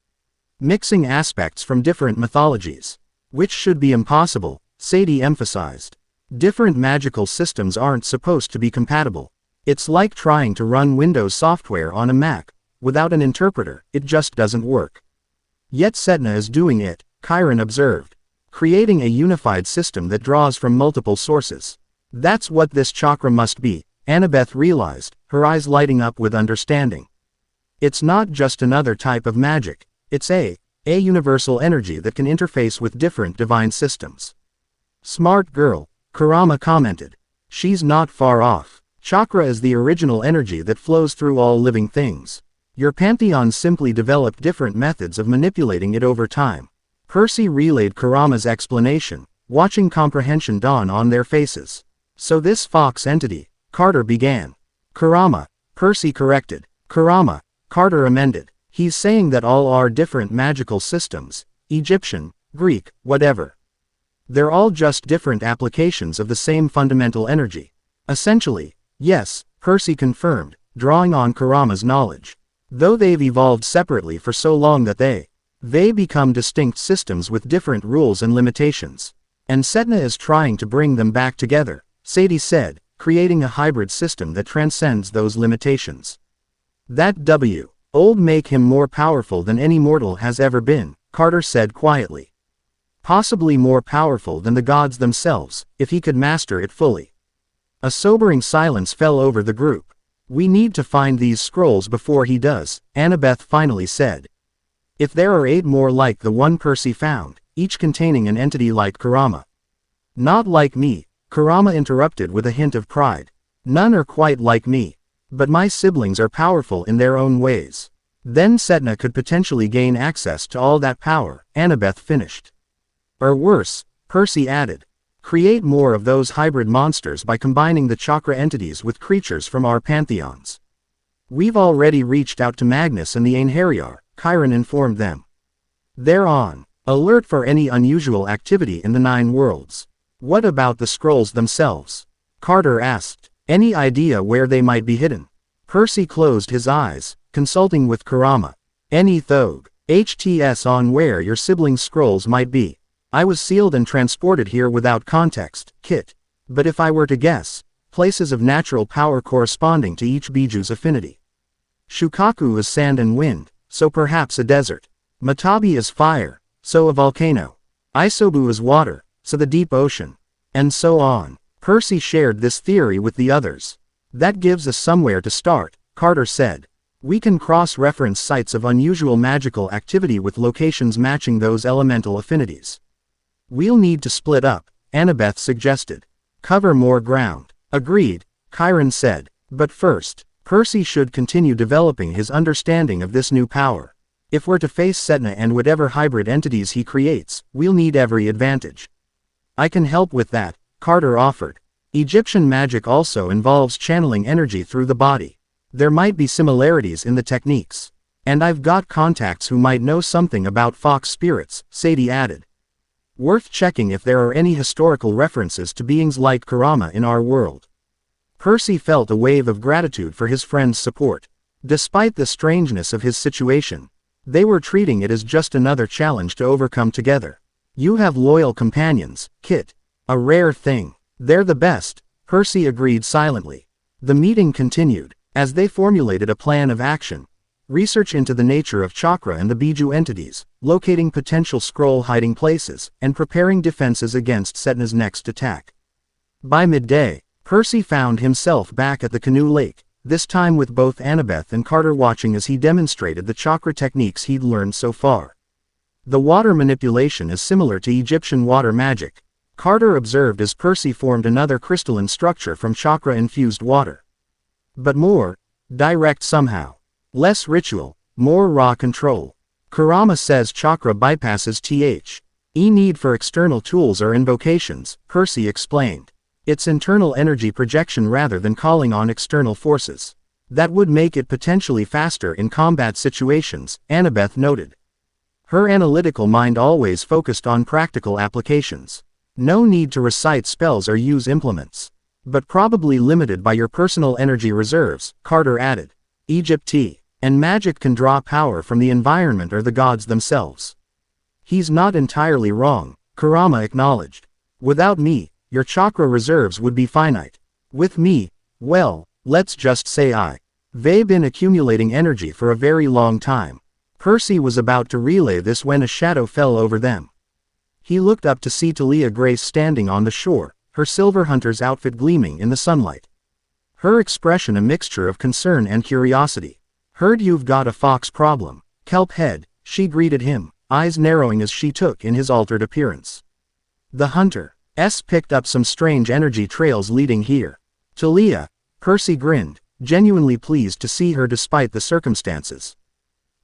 Mixing aspects from different mythologies. Which should be impossible, Sadie emphasized. Different magical systems aren't supposed to be compatible. It's like trying to run Windows software on a Mac. Without an interpreter, it just doesn't work. Yet Setna is doing it, Chiron observed. Creating a unified system that draws from multiple sources. That's what this chakra must be, Annabeth realized, her eyes lighting up with understanding. It's not just another type of magic, it's a universal energy that can interface with different divine systems. Smart girl, Kurama commented. She's not far off. Chakra is the original energy that flows through all living things. Your pantheon simply developed different methods of manipulating it over time. Percy relayed Kurama's explanation, watching comprehension dawn on their faces. So this fox entity, Carter began. Kurama, Percy corrected. Kurama, Carter amended. He's saying that all are different magical systems, Egyptian, Greek, whatever. They're all just different applications of the same fundamental energy. Essentially, yes, Percy confirmed, drawing on Kurama's knowledge. Though they've evolved separately for so long that they become distinct systems with different rules and limitations. And Setna is trying to bring them back together, Sadie said, creating a hybrid system that transcends those limitations. That old make him more powerful than any mortal has ever been, Carter said quietly. Possibly more powerful than the gods themselves, if he could master it fully. A sobering silence fell over the group. We need to find these scrolls before he does, Annabeth finally said. If there are 8 more like the one Percy found, each containing an entity like Kurama. Not like me, Kurama interrupted with a hint of pride. None are quite like me. But my siblings are powerful in their own ways. Then Setna could potentially gain access to all that power, Annabeth finished. Or worse, Percy added. Create more of those hybrid monsters by combining the chakra entities with creatures from our pantheons. We've already reached out to Magnus and the Einherjar, Chiron informed them. They're on alert for any unusual activity in the 9 worlds. What about the scrolls themselves? Carter asked. Any idea where they might be hidden? Percy closed his eyes, consulting with Kurama. Any thog. HTS on where your siblings' scrolls might be. I was sealed and transported here without context, Kit. But if I were to guess, places of natural power corresponding to each Biju's affinity. Shukaku is sand and wind, so perhaps a desert. Matabi is fire, so a volcano. Isobu is water, so the deep ocean. And so on. Percy shared this theory with the others. That gives us somewhere to start, Carter said. We can cross-reference sites of unusual magical activity with locations matching those elemental affinities. We'll need to split up, Annabeth suggested. Cover more ground. Agreed, Chiron said. But first, Percy should continue developing his understanding of this new power. If we're to face Setna and whatever hybrid entities he creates, we'll need every advantage. I can help with that, Carter offered. Egyptian magic also involves channeling energy through the body. There might be similarities in the techniques. And I've got contacts who might know something about fox spirits, Sadie added. Worth checking if there are any historical references to beings like Kurama in our world. Percy felt a wave of gratitude for his friend's support. Despite the strangeness of his situation, they were treating it as just another challenge to overcome together. You have loyal companions, Kit. A rare thing. They're the best, Percy agreed silently. The meeting continued. As they formulated a plan of action, research into the nature of chakra and the Biju entities, locating potential scroll hiding places, and preparing defenses against Setna's next attack. By midday, Percy found himself back at the canoe lake, this time with both Annabeth and Carter watching as he demonstrated the chakra techniques he'd learned so far. The water manipulation is similar to Egyptian water magic, Carter observed as Percy formed another crystalline structure from chakra-infused water. But more direct somehow. Less ritual, more raw control. Kurama says chakra bypasses the need for external tools or invocations, Percy explained. It's internal energy projection rather than calling on external forces. That would make it potentially faster in combat situations, Annabeth noted. Her analytical mind always focused on practical applications. No need to recite spells or use implements. But probably limited by your personal energy reserves, Carter added. Egypt and magic can draw power from the environment or the gods themselves. He's not entirely wrong, Kurama acknowledged. Without me, your chakra reserves would be finite. With me, well, let's just say they've been accumulating energy for a very long time. Percy was about to relay this when a shadow fell over them. He looked up to see Talia Grace standing on the shore, her silver hunter's outfit gleaming in the sunlight. Her expression a mixture of concern and curiosity. Heard you've got a fox problem, kelp head, she greeted him, eyes narrowing as she took in his altered appearance. The hunter picked up some strange energy trails leading here. Talia, Percy grinned, genuinely pleased to see her despite the circumstances.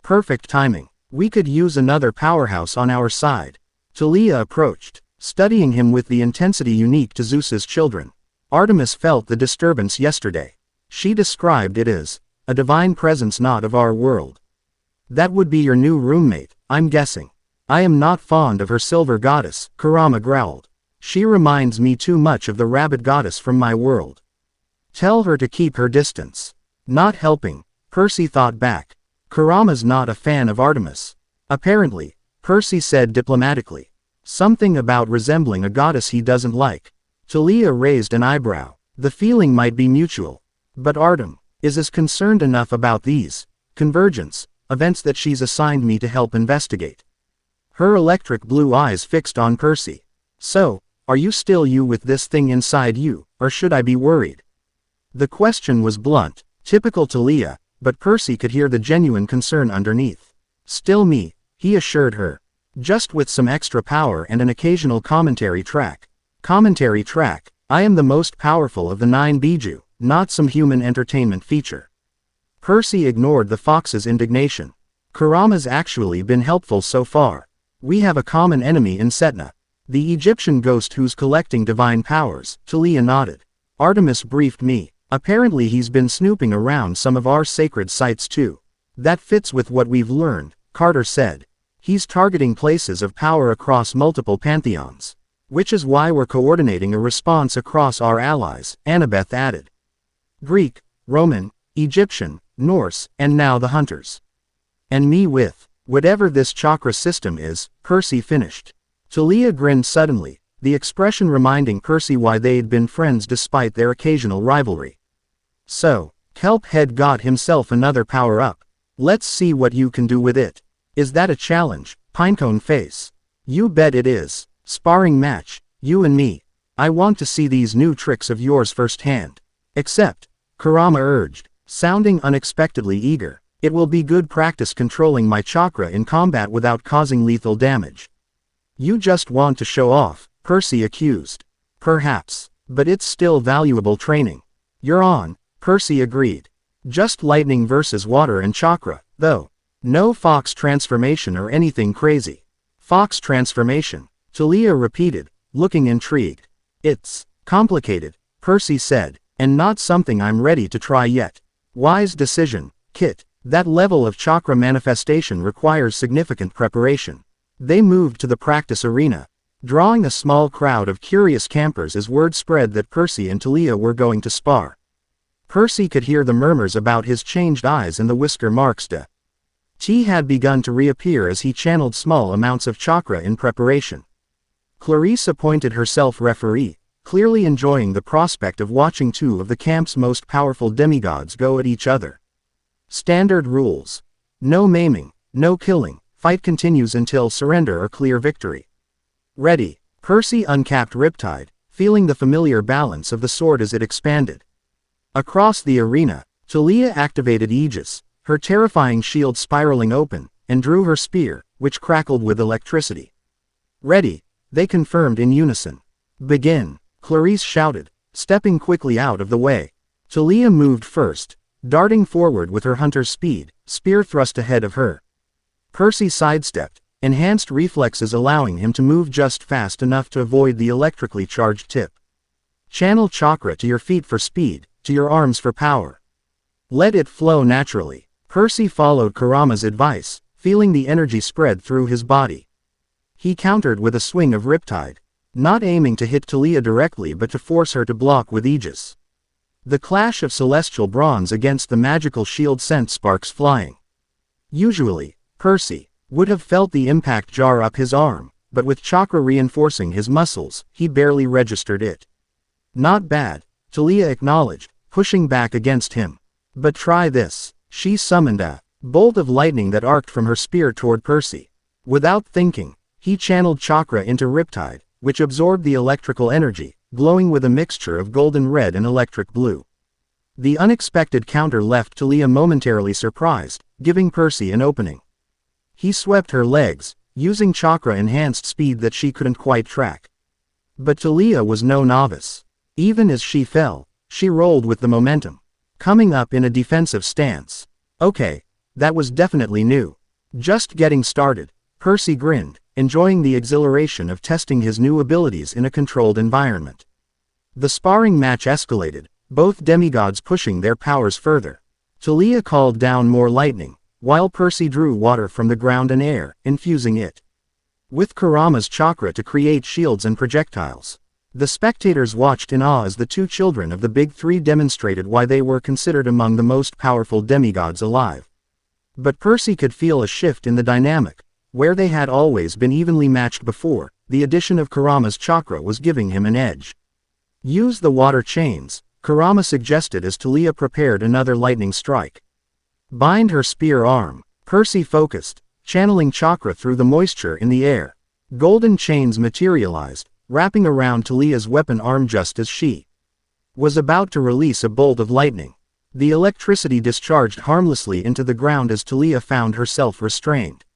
Perfect timing. We could use another powerhouse on our side. Talia approached, studying him with the intensity unique to Zeus's children. Artemis felt the disturbance yesterday. She described it as a divine presence not of our world. That would be your new roommate, I'm guessing. I am not fond of her silver goddess, Kurama growled. She reminds me too much of the rabbit goddess from my world. Tell her to keep her distance. Not helping, Percy thought back. Kurama's not a fan of Artemis. Apparently, Percy said diplomatically. Something about resembling a goddess he doesn't like. Talia raised an eyebrow. The feeling might be mutual. But Artem is as concerned enough about these convergence events that she's assigned me to help investigate. Her electric blue eyes fixed on Percy. So, are you still you with this thing inside you, or should I be worried? The question was blunt, typical Talia, but Percy could hear the genuine concern underneath. Still me, he assured her. Just with some extra power and an occasional commentary track. Commentary track, I am the most powerful of the 9 Biju, not some human entertainment feature. Percy ignored the fox's indignation. Kurama's actually been helpful so far. We have a common enemy in Setna. The Egyptian ghost who's collecting divine powers, Talia nodded. Artemis briefed me. Apparently he's been snooping around some of our sacred sites too. That fits with what we've learned, Carter said. He's targeting places of power across multiple pantheons. Which is why we're coordinating a response across our allies, Annabeth added. Greek, Roman, Egyptian, Norse, and now the hunters. And me with whatever this chakra system is, Percy finished. Talia grinned suddenly, the expression reminding Percy why they'd been friends despite their occasional rivalry. So, Kelp had got himself another power-up. Let's see what you can do with it. Is that a challenge, Pinecone face? You bet it is. Sparring match, you and me. I want to see these new tricks of yours firsthand. Except, Kurama urged, sounding unexpectedly eager, it will be good practice controlling my chakra in combat without causing lethal damage. You just want to show off, Percy accused. Perhaps, but it's still valuable training. You're on, Percy agreed. Just lightning versus water and chakra, though. No fox transformation or anything crazy. Fox transformation, Talia repeated, looking intrigued. It's complicated, Percy said, and not something I'm ready to try yet. Wise decision, Kit. That level of chakra manifestation requires significant preparation. They moved to the practice arena, drawing a small crowd of curious campers as word spread that Percy and Talia were going to spar. Percy could hear the murmurs about his changed eyes and the whisker marks. T had begun to reappear as he channeled small amounts of chakra in preparation. Clarice appointed herself referee, clearly enjoying the prospect of watching two of the camp's most powerful demigods go at each other. Standard rules. No maiming, no killing, fight continues until surrender or clear victory. Ready. Percy uncapped Riptide, feeling the familiar balance of the sword as it expanded. Across the arena, Talia activated Aegis, her terrifying shield spiraling open, and drew her spear, which crackled with electricity. Ready, they confirmed in unison. Begin, Clarice shouted, stepping quickly out of the way. Talia moved first, darting forward with her hunter's speed, spear thrust ahead of her. Percy sidestepped, enhanced reflexes allowing him to move just fast enough to avoid the electrically charged tip. Channel chakra to your feet for speed, to your arms for power. Let it flow naturally. Percy followed Kurama's advice, feeling the energy spread through his body. He countered with a swing of Riptide, not aiming to hit Talia directly but to force her to block with Aegis. The clash of celestial bronze against the magical shield sent sparks flying. Usually, Percy would have felt the impact jar up his arm, but with chakra reinforcing his muscles, he barely registered it. Not bad, Talia acknowledged, pushing back against him. But try this. She summoned a bolt of lightning that arced from her spear toward Percy. Without thinking, he channeled chakra into Riptide, which absorbed the electrical energy, glowing with a mixture of golden red and electric blue. The unexpected counter left Talia momentarily surprised, giving Percy an opening. He swept her legs, using chakra-enhanced speed that she couldn't quite track. But Talia was no novice. Even as she fell, she rolled with the momentum, coming up in a defensive stance. Okay, that was definitely new. Just getting started, Percy grinned, enjoying the exhilaration of testing his new abilities in a controlled environment. The sparring match escalated, both demigods pushing their powers further. Talia called down more lightning, while Percy drew water from the ground and air, infusing it with Kurama's chakra to create shields and projectiles. The spectators watched in awe as the two children of the Big Three demonstrated why they were considered among the most powerful demigods alive. But Percy could feel a shift in the dynamic. Where they had always been evenly matched before, the addition of Kurama's chakra was giving him an edge. Use the water chains, Kurama suggested as Talia prepared another lightning strike. Bind her spear arm. Percy focused, channeling chakra through the moisture in the air. Golden chains materialized, wrapping around Talia's weapon arm just as she was about to release a bolt of lightning. The electricity discharged harmlessly into the ground as Talia found herself restrained.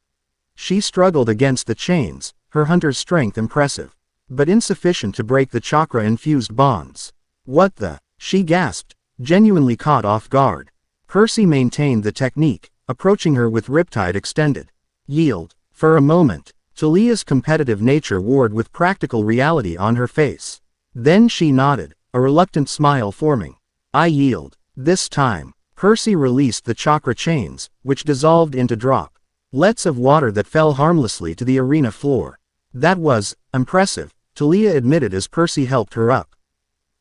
She struggled against the chains, her hunter's strength impressive, but insufficient to break the chakra-infused bonds. What the? She gasped, genuinely caught off guard. Percy maintained the technique, approaching her with Riptide extended. Yield. For a moment, Talia's competitive nature warred with practical reality on her face. Then she nodded, a reluctant smile forming. I yield. This time, Percy released the chakra chains, which dissolved into droplets of water that fell harmlessly to the arena floor. That was impressive, Talia admitted as Percy helped her up.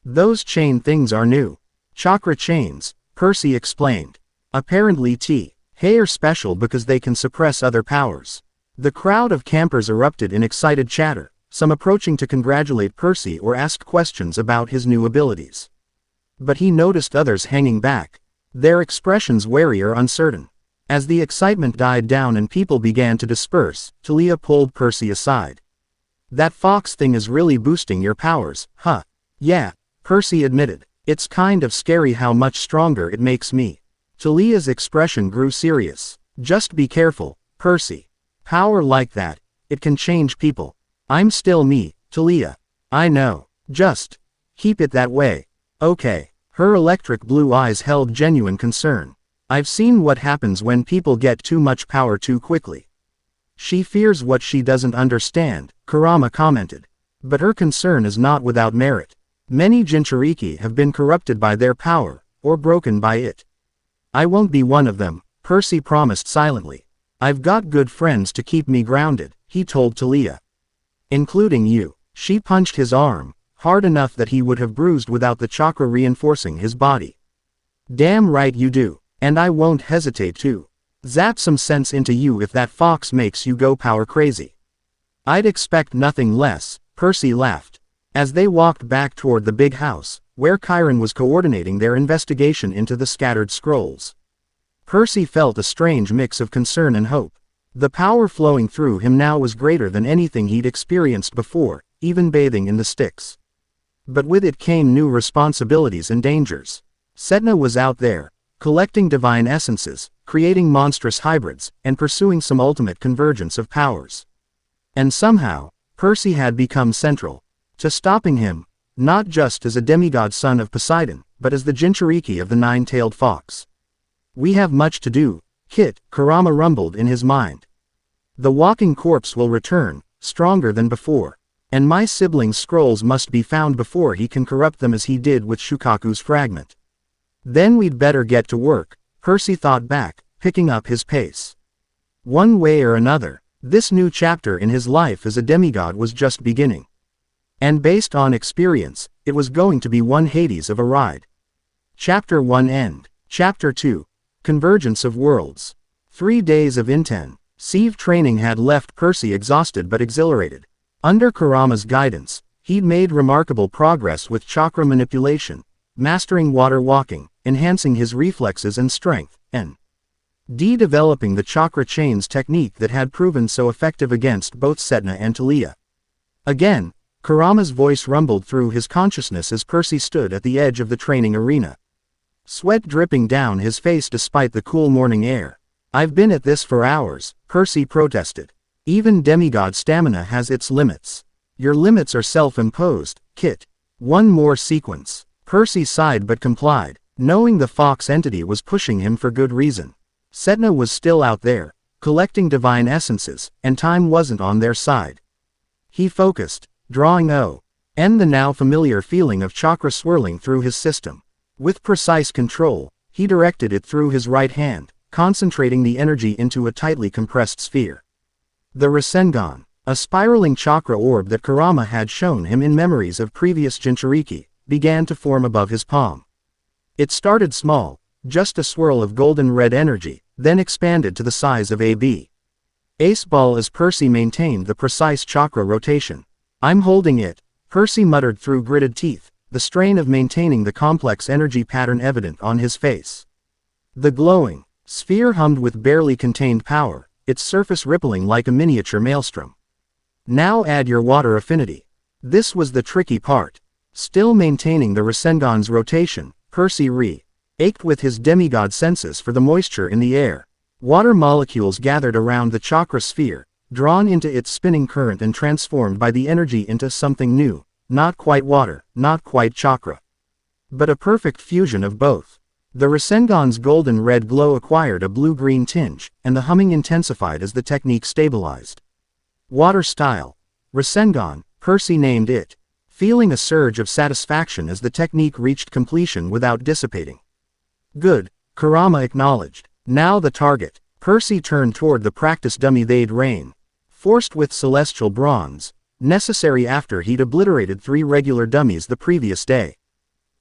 Those chain things are new. Chakra chains, Percy explained. Apparently they are special because they can suppress other powers. The crowd of campers erupted in excited chatter, some approaching to congratulate Percy or ask questions about his new abilities. But he noticed others hanging back, their expressions wary or uncertain. As the excitement died down and people began to disperse, Talia pulled Percy aside. That fox thing is really boosting your powers, huh? Yeah, Percy admitted. It's kind of scary how much stronger it makes me. Talia's expression grew serious. Just be careful, Percy. Power like that, it can change people. I'm still me, Talia. I know. Just keep it that way. Okay. Her electric blue eyes held genuine concern. I've seen what happens when people get too much power too quickly. She fears what she doesn't understand, Kurama commented. But her concern is not without merit. Many Jinchuriki have been corrupted by their power, or broken by it. I won't be one of them, Percy promised silently. I've got good friends to keep me grounded, he told Talia. Including you. She punched his arm, hard enough that he would have bruised without the chakra reinforcing his body. Damn right you do, and I won't hesitate to zap some sense into you if that fox makes you go power crazy. I'd expect nothing less, Percy laughed. As they walked back toward the big house, where Chiron was coordinating their investigation into the scattered scrolls. Percy felt a strange mix of concern and hope. The power flowing through him now was greater than anything he'd experienced before, even bathing in the Styx. But with it came new responsibilities and dangers. Setna was out there, collecting divine essences, creating monstrous hybrids, and pursuing some ultimate convergence of powers. And somehow, Percy had become central to stopping him, not just as a demigod son of Poseidon, but as the Jinchuriki of the nine-tailed fox. We have much to do, Kit, Kurama rumbled in his mind. The walking corpse will return, stronger than before. And my sibling's scrolls must be found before he can corrupt them as he did with Shukaku's fragment. Then we'd better get to work, Percy thought back, picking up his pace. One way or another, this new chapter in his life as a demigod was just beginning. And based on experience, it was going to be one Hades of a ride. Chapter 1 End. Chapter 2. Convergence of Worlds. 3 days of intensive training had left Percy exhausted but exhilarated. Under Kurama's guidance, he'd made remarkable progress with chakra manipulation, mastering water walking, enhancing his reflexes and strength, and developing the chakra chains technique that had proven so effective against both Setna and Talia. Again, Kurama's voice rumbled through his consciousness as Percy stood at the edge of the training arena. Sweat dripping down his face despite the cool morning air. I've been at this for hours, Percy protested. Even demigod stamina has its limits. Your limits are self-imposed, Kit. One more sequence. Percy sighed but complied, knowing the fox entity was pushing him for good reason. Setna was still out there, collecting divine essences, and time wasn't on their side. He focused, drawing the now familiar feeling of chakra swirling through his system. With precise control, he directed it through his right hand, concentrating the energy into a tightly compressed sphere. The Rasengan, a spiraling chakra orb that Kurama had shown him in memories of previous Jinchuriki, began to form above his palm. It started small, just a swirl of golden-red energy, then expanded to the size of a ace ball as Percy maintained the precise chakra rotation. I'm holding it, Percy muttered through gritted teeth, the strain of maintaining the complex energy pattern evident on his face. The glowing sphere hummed with barely contained power, its surface rippling like a miniature maelstrom. Now add your water affinity. This was the tricky part. Still maintaining the Rasengan's rotation, Percy ached with his demigod senses for the moisture in the air. Water molecules gathered around the chakra sphere, drawn into its spinning current and transformed by the energy into something new, not quite water, not quite chakra, but a perfect fusion of both. The Rasengan's golden red glow acquired a blue-green tinge, and the humming intensified as the technique stabilized. Water style. Rasengan, Percy named it, feeling a surge of satisfaction as the technique reached completion without dissipating. Good, Kurama acknowledged. Now the target. Percy turned toward the practice dummy they'd forced with celestial bronze, necessary after he'd obliterated 3 regular dummies the previous day.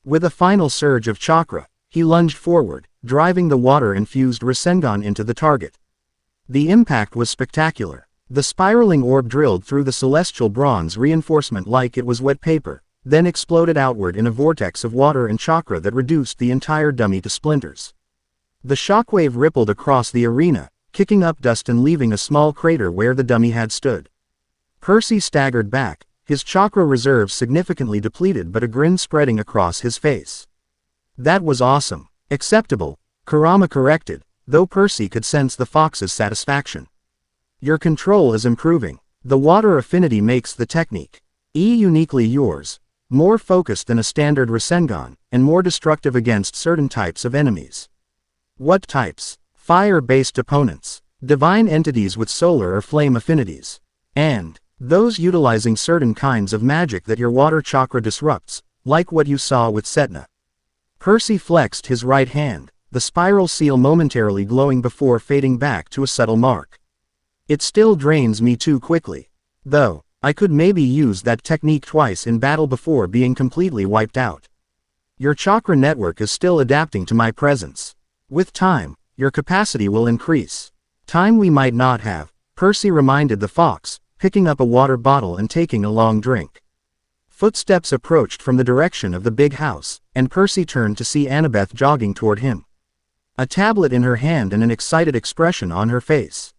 With a final surge of chakra, he lunged forward, driving the water-infused Rasengan into the target. The impact was spectacular. The spiraling orb drilled through the celestial bronze reinforcement like it was wet paper, then exploded outward in a vortex of water and chakra that reduced the entire dummy to splinters. The shockwave rippled across the arena, kicking up dust and leaving a small crater where the dummy had stood. Percy staggered back, his chakra reserves significantly depleted but a grin spreading across his face. That was awesome. Acceptable, Kurama corrected, though Percy could sense the fox's satisfaction. Your control is improving. The water affinity makes the technique uniquely yours, more focused than a standard Rasengan, and more destructive against certain types of enemies. What types? Fire-based opponents, divine entities with solar or flame affinities, and those utilizing certain kinds of magic that your water chakra disrupts, like what you saw with Setna. Percy flexed his right hand, the spiral seal momentarily glowing before fading back to a subtle mark. It still drains me too quickly. Though, I could maybe use that technique twice in battle before being completely wiped out. Your chakra network is still adapting to my presence. With time, your capacity will increase. Time we might not have, Percy reminded the fox, picking up a water bottle and taking a long drink. Footsteps approached from the direction of the big house, and Percy turned to see Annabeth jogging toward him. A tablet in her hand and an excited expression on her face.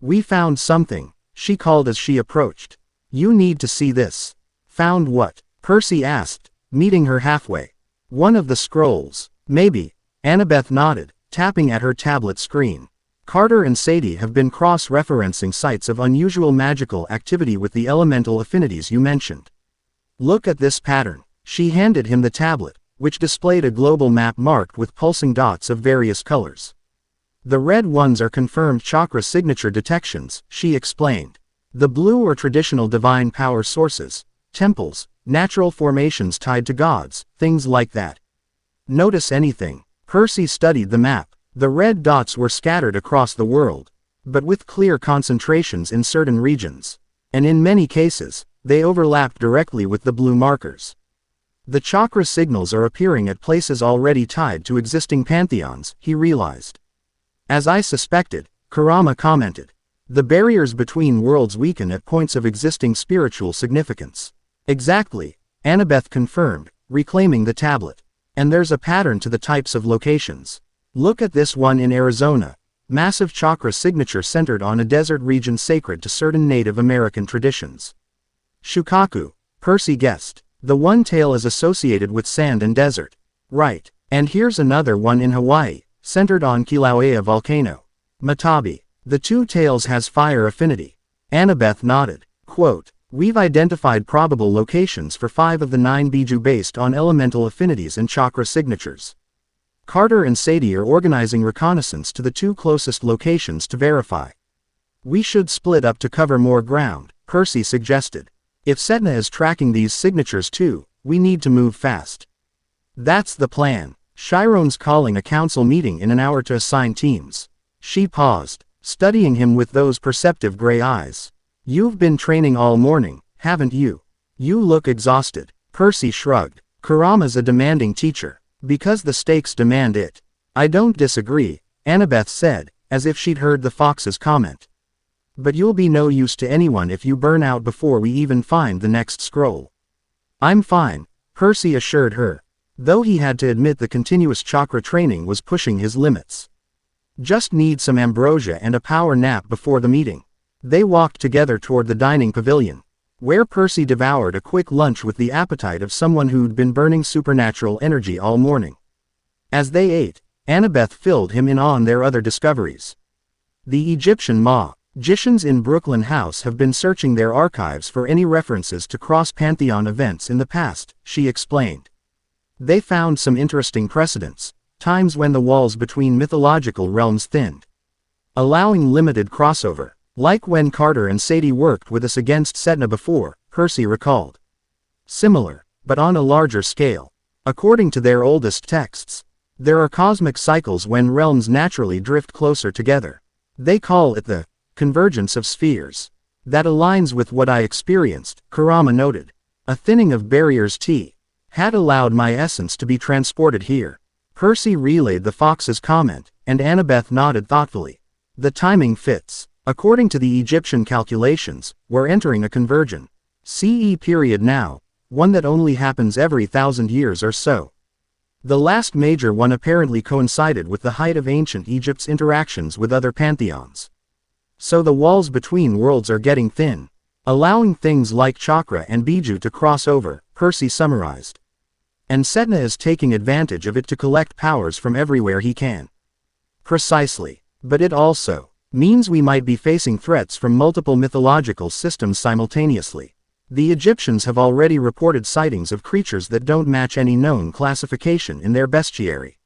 "We found something," she called as she approached. "You need to see this." "Found what?" Percy asked, meeting her halfway. "One of the scrolls." "Maybe." Annabeth nodded, tapping at her tablet screen. "Carter and Sadie have been cross-referencing sites of unusual magical activity with the elemental affinities you mentioned. Look at this pattern." She handed him the tablet, which displayed a global map marked with pulsing dots of various colors. "The red ones are confirmed chakra signature detections," she explained. "The blue are traditional divine power sources, temples, natural formations tied to gods, things like that." "Notice anything?" Percy studied the map. The red dots were scattered across the world, but with clear concentrations in certain regions. And in many cases, they overlapped directly with the blue markers. The chakra signals are appearing at places already tied to existing pantheons, he realized. "As I suspected," Kurama commented. "The barriers between worlds weaken at points of existing spiritual significance." "Exactly," Annabeth confirmed, reclaiming the tablet. "And there's a pattern to the types of locations. Look at this one in Arizona. Massive chakra signature centered on a desert region sacred to certain Native American traditions." "Shukaku," Percy guessed. "The one tail is associated with sand and desert." "Right. And here's another one in Hawaii, centered on Kilauea volcano. Matabi. The two tails has fire affinity." Annabeth nodded. Quote, "We've identified probable locations for 5 of the 9 Biju based on elemental affinities and chakra signatures. Carter and Sadie are organizing reconnaissance to the 2 closest locations to verify." "We should split up to cover more ground," Percy suggested. "If Setna is tracking these signatures too, we need to move fast." "That's the plan. Chiron's calling a council meeting in an hour to assign teams." She paused, studying him with those perceptive gray eyes. "You've been training all morning, haven't you? You look exhausted." Percy shrugged. "Kurama's a demanding teacher. Because the stakes demand it." "I don't disagree," Annabeth said, as if she'd heard the fox's comment. "But you'll be no use to anyone if you burn out before we even find the next scroll." "I'm fine," Percy assured her, though he had to admit the continuous chakra training was pushing his limits. "Just need some ambrosia and a power nap before the meeting." They walked together toward the dining pavilion, where Percy devoured a quick lunch with the appetite of someone who'd been burning supernatural energy all morning. As they ate, Annabeth filled him in on their other discoveries. The Egyptian magicians in Brooklyn House have been searching their archives for any references to cross-pantheon events in the past, she explained. They found some interesting precedents, times when the walls between mythological realms thinned, allowing limited crossover. "Like when Carter and Sadie worked with us against Setna before," Percy recalled. "Similar, but on a larger scale. According to their oldest texts, there are cosmic cycles when realms naturally drift closer together. They call it the convergence of spheres. That aligns with what I experienced," Kurama noted. "A thinning of barriers had allowed my essence to be transported here." Percy relayed the fox's comment, and Annabeth nodded thoughtfully. "The timing fits. According to the Egyptian calculations, we're entering a convergence CE period now, one that only happens every 1,000 years or so. The last major one apparently coincided with the height of ancient Egypt's interactions with other pantheons. So the walls between worlds are getting thin, allowing things like chakra and Biju to cross over," Percy summarized. "And Setna is taking advantage of it to collect powers from everywhere he can." "Precisely. But it also means we might be facing threats from multiple mythological systems simultaneously. The Egyptians have already reported sightings of creatures that don't match any known classification in their bestiary."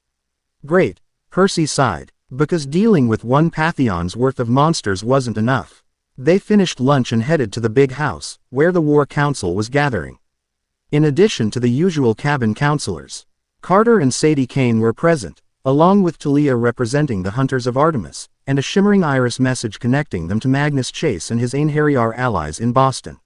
"Great," Percy sighed, because dealing with one pantheon's worth of monsters wasn't enough. They finished lunch and headed to the big house, where the war council was gathering. in addition to the usual cabin counselors. Carter and Sadie Kane were present, along with Talia representing the Hunters of Artemis, and a shimmering iris message connecting them to Magnus Chase and his Einherjar allies in Boston.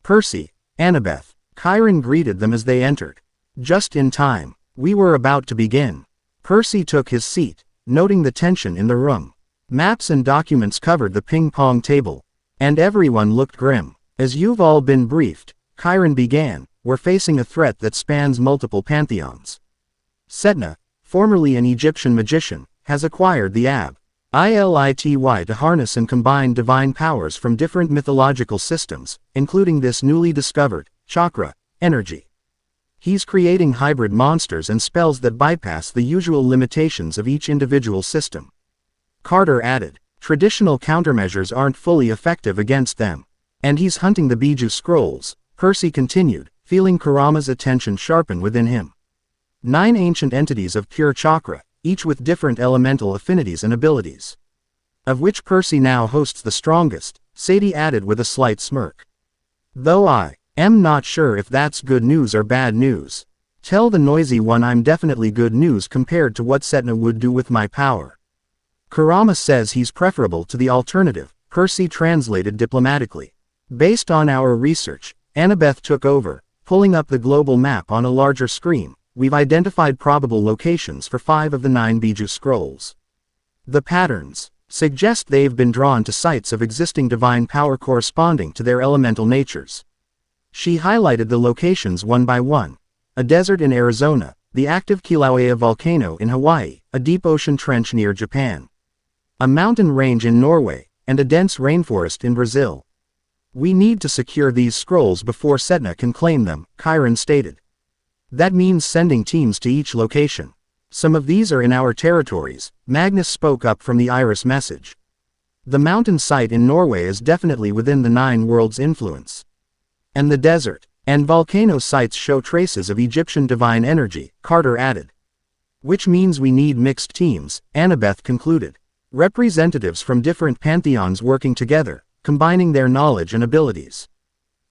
Percy, Annabeth, Chiron greeted them as they entered. Just in time. We were about to begin. Percy took his seat, noting the tension in the room. Maps and documents covered the ping-pong table, and everyone looked grim. As you've all been briefed, Chiron began, we're facing a threat that spans multiple pantheons. Setna, formerly an Egyptian magician, has acquired the ability to harness and combine divine powers from different mythological systems, including this newly discovered chakra energy. He's creating hybrid monsters and spells that bypass the usual limitations of each individual system. Carter added, traditional countermeasures aren't fully effective against them. And he's hunting the Biju scrolls, Percy continued, feeling Kurama's attention sharpen within him. 9 ancient entities of pure chakra, each with different elemental affinities and abilities. Of which Percy now hosts the strongest, Sadie added with a slight smirk. Though I am not sure if that's good news or bad news. Tell the noisy one I'm definitely good news compared to what Setna would do with my power. Kurama says he's preferable to the alternative, Percy translated diplomatically. Based on our research, Annabeth took over, pulling up the global map on a larger screen. We've identified probable locations for 5 of the 9 Biju scrolls. The patterns suggest they've been drawn to sites of existing divine power corresponding to their elemental natures. She highlighted the locations one by one. A desert in Arizona, the active Kilauea volcano in Hawaii, a deep ocean trench near Japan, a mountain range in Norway, and a dense rainforest in Brazil. We need to secure these scrolls before Setna can claim them, Chiron stated. That means sending teams to each location. Some of these are in our territories, Magnus spoke up from the Iris message. The mountain site in Norway is definitely within the 9 worlds' influence. And the desert and volcano sites show traces of Egyptian divine energy, Carter added. Which means we need mixed teams, Annabeth concluded. Representatives from different pantheons working together, combining their knowledge and abilities.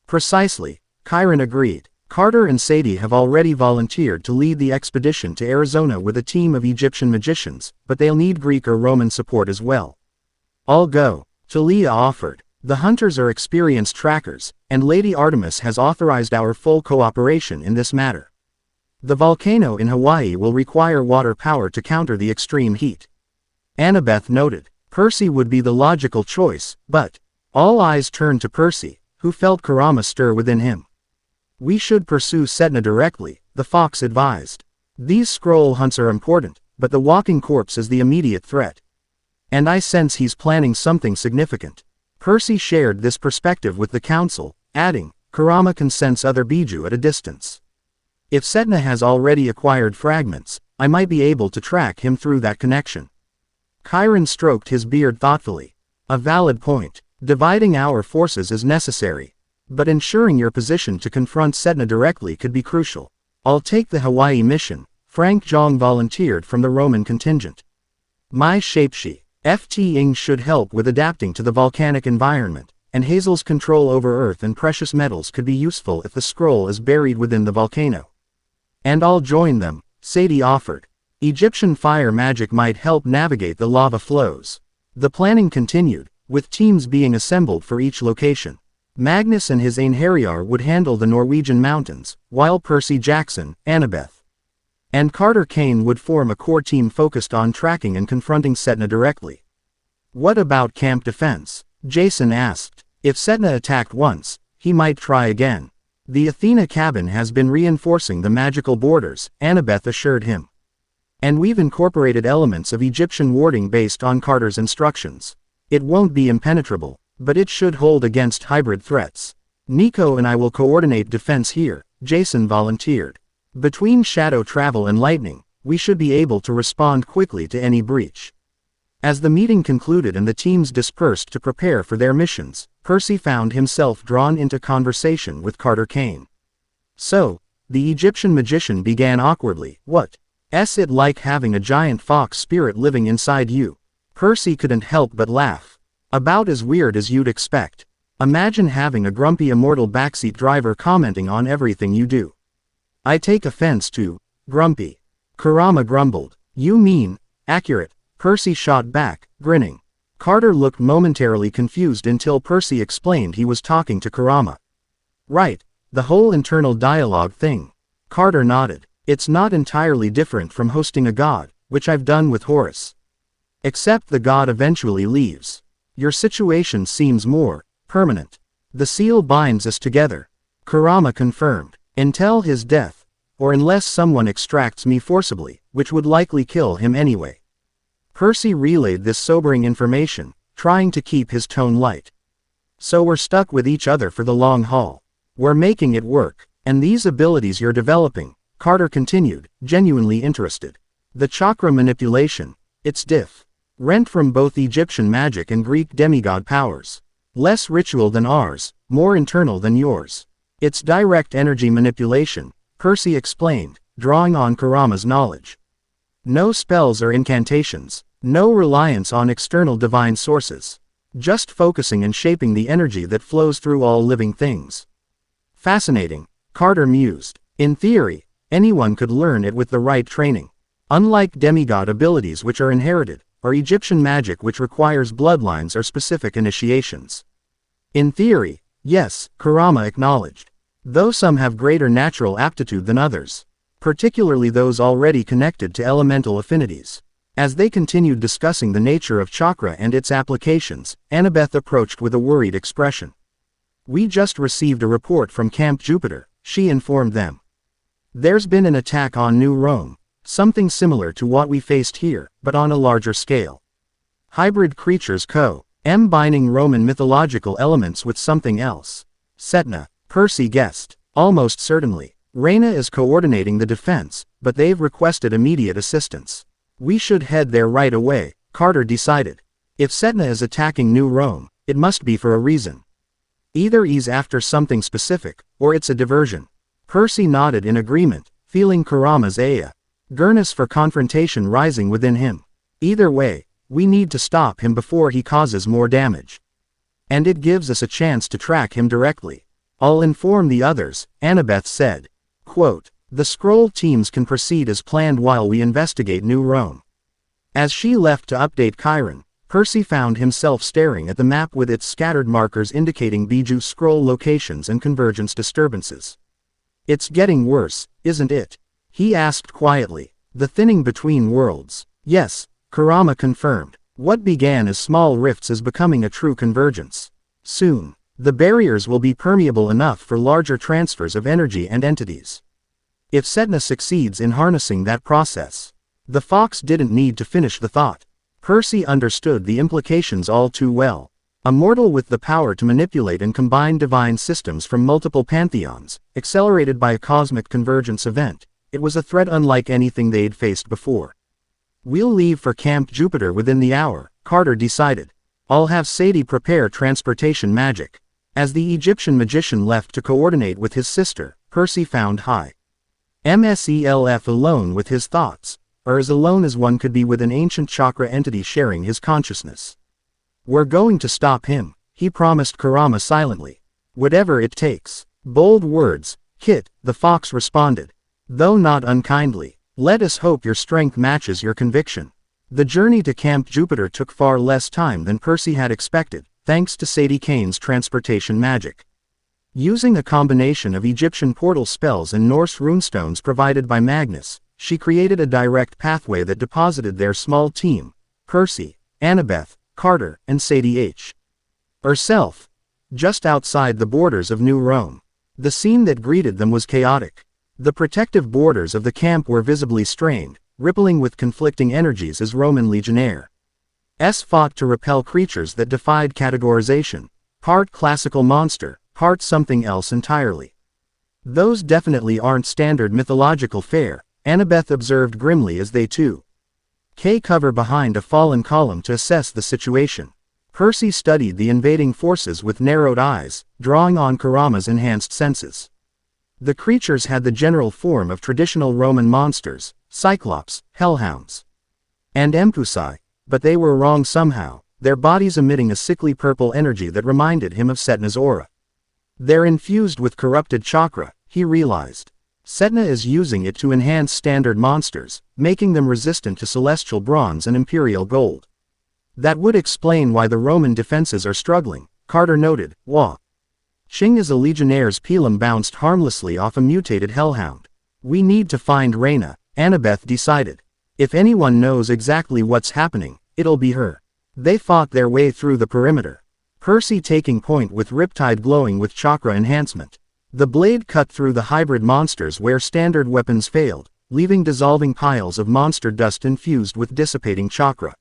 Precisely, Chiron agreed. Carter and Sadie have already volunteered to lead the expedition to Arizona with a team of Egyptian magicians, but they'll need Greek or Roman support as well. I'll go, Talia offered. The hunters are experienced trackers, and Lady Artemis has authorized our full cooperation in this matter. The volcano in Hawaii will require water power to counter the extreme heat. Annabeth noted. Percy would be the logical choice, but all eyes turned to Percy, who felt Kurama stir within him. We should pursue Setna directly, the fox advised. These scroll hunts are important, but the walking corpse is the immediate threat. And I sense he's planning something significant. Percy shared this perspective with the council, adding, Kurama can sense other Biju at a distance. If Setna has already acquired fragments, I might be able to track him through that connection. Chiron stroked his beard thoughtfully. A valid point. Dividing our forces is necessary. But ensuring your position to confront Setna directly could be crucial. I'll take the Hawaii mission, Frank Jong volunteered from the Roman contingent. My Shapshi, Ft. Ing should help with adapting to the volcanic environment, and Hazel's control over earth and precious metals could be useful if the scroll is buried within the volcano. And I'll join them, Sadie offered. Egyptian fire magic might help navigate the lava flows. The planning continued, with teams being assembled for each location. Magnus and his Einherjar would handle the Norwegian mountains, while Percy Jackson, Annabeth, and Carter Kane would form a core team focused on tracking and confronting Setna directly. What about camp defense? Jason asked. If Setna attacked once, he might try again. The Athena cabin has been reinforcing the magical borders, Annabeth assured him. And we've incorporated elements of Egyptian warding based on Carter's instructions. It won't be impenetrable, but it should hold against hybrid threats. Nico and I will coordinate defense here, Jason volunteered. Between shadow travel and lightning, we should be able to respond quickly to any breach. As the meeting concluded and the teams dispersed to prepare for their missions, Percy found himself drawn into conversation with Carter Kane. So, the Egyptian magician began awkwardly, what's it like having a giant fox spirit living inside you? Percy couldn't help but laugh. About as weird as you'd expect. Imagine having a grumpy immortal backseat driver commenting on everything you do. I take offense to grumpy. Kurama grumbled. You mean accurate, Percy shot back, grinning. Carter looked momentarily confused until Percy explained he was talking to Kurama. Right, the whole internal dialogue thing. Carter nodded. It's not entirely different from hosting a god, which I've done with Horus. Except the god eventually leaves. Your situation seems more permanent. The seal binds us together. Kurama confirmed. Until his death. Or unless someone extracts me forcibly, which would likely kill him anyway. Percy relayed this sobering information, trying to keep his tone light. So we're stuck with each other for the long haul. We're making it work. And these abilities you're developing, Carter continued, genuinely interested. The chakra manipulation, it's different from both Egyptian magic and Greek demigod powers. Less ritual than ours, more internal than yours. It's direct energy manipulation, Percy explained, drawing on Kurama's knowledge. No spells or incantations, no reliance on external divine sources. Just focusing and shaping the energy that flows through all living things. Fascinating, Carter mused. In theory, anyone could learn it with the right training. Unlike demigod abilities which are inherited, or Egyptian magic which requires bloodlines or specific initiations. In theory, yes, Kurama acknowledged. Though some have greater natural aptitude than others. Particularly those already connected to elemental affinities. As they continued discussing the nature of chakra and its applications, Annabeth approached with a worried expression. We just received a report from Camp Jupiter, she informed them. There's been an attack on New Rome, something similar to what we faced here, but on a larger scale. Hybrid creatures combining Roman mythological elements with something else. Setna, Percy guessed. Almost certainly. Reyna is coordinating the defense, but they've requested immediate assistance. We should head there right away, Carter decided. If Setna is attacking New Rome, it must be for a reason. Either he's after something specific, or it's a diversion. Percy nodded in agreement, feeling Kurama's eagerness for confrontation rising within him. Either way, we need to stop him before he causes more damage. And it gives us a chance to track him directly. I'll inform the others, Annabeth said. Quote, the scroll teams can proceed as planned while we investigate New Rome. As she left to update Chiron, Percy found himself staring at the map with its scattered markers indicating Bijou scroll locations and convergence disturbances. It's getting worse, isn't it? He asked quietly. The thinning between worlds. Yes, Kurama confirmed. What began as small rifts is becoming a true convergence. Soon, the barriers will be permeable enough for larger transfers of energy and entities. If Setna succeeds in harnessing that process. The fox didn't need to finish the thought. Percy understood the implications all too well. A mortal with the power to manipulate and combine divine systems from multiple pantheons, accelerated by a cosmic convergence event, it was a threat unlike anything they'd faced before. We'll leave for Camp Jupiter within the hour, Carter decided. I'll have Sadie prepare transportation magic. As the Egyptian magician left to coordinate with his sister, Percy found himself alone with his thoughts, or as alone as one could be with an ancient chakra entity sharing his consciousness. We're going to stop him, he promised Kurama silently. Whatever it takes. Bold words, Kit, the fox responded. Though not unkindly. Let us hope your strength matches your conviction. The journey to Camp Jupiter took far less time than Percy had expected, thanks to Sadie Kane's transportation magic. Using a combination of Egyptian portal spells and Norse runestones provided by Magnus, she created a direct pathway that deposited their small team, Percy, Annabeth, Carter, and Sadie herself, just outside the borders of New Rome. The scene that greeted them was chaotic. The protective borders of the camp were visibly strained, rippling with conflicting energies as Roman legionnaires fought to repel creatures that defied categorization, part classical monster, part something else entirely. Those definitely aren't standard mythological fare, Annabeth observed grimly as they too cover behind a fallen column to assess the situation. Percy studied the invading forces with narrowed eyes, drawing on Kurama's enhanced senses. The creatures had the general form of traditional Roman monsters, cyclops, hellhounds, and empusi, but they were wrong somehow. their bodies emitting a sickly purple energy that reminded him of Setna's aura. They're infused with corrupted chakra, he realized. Setna is using it to enhance standard monsters, making them resistant to celestial bronze and imperial gold. That would explain why the Roman defenses are struggling, Carter noted. Wah. Ching is a Legionnaire's Pelham bounced harmlessly off a mutated hellhound. We need to find Reyna, Annabeth decided. If anyone knows exactly what's happening, it'll be her. They fought their way through the perimeter. Percy taking point with Riptide glowing with chakra enhancement. The blade cut through the hybrid monsters where standard weapons failed, leaving dissolving piles of monster dust infused with dissipating chakra.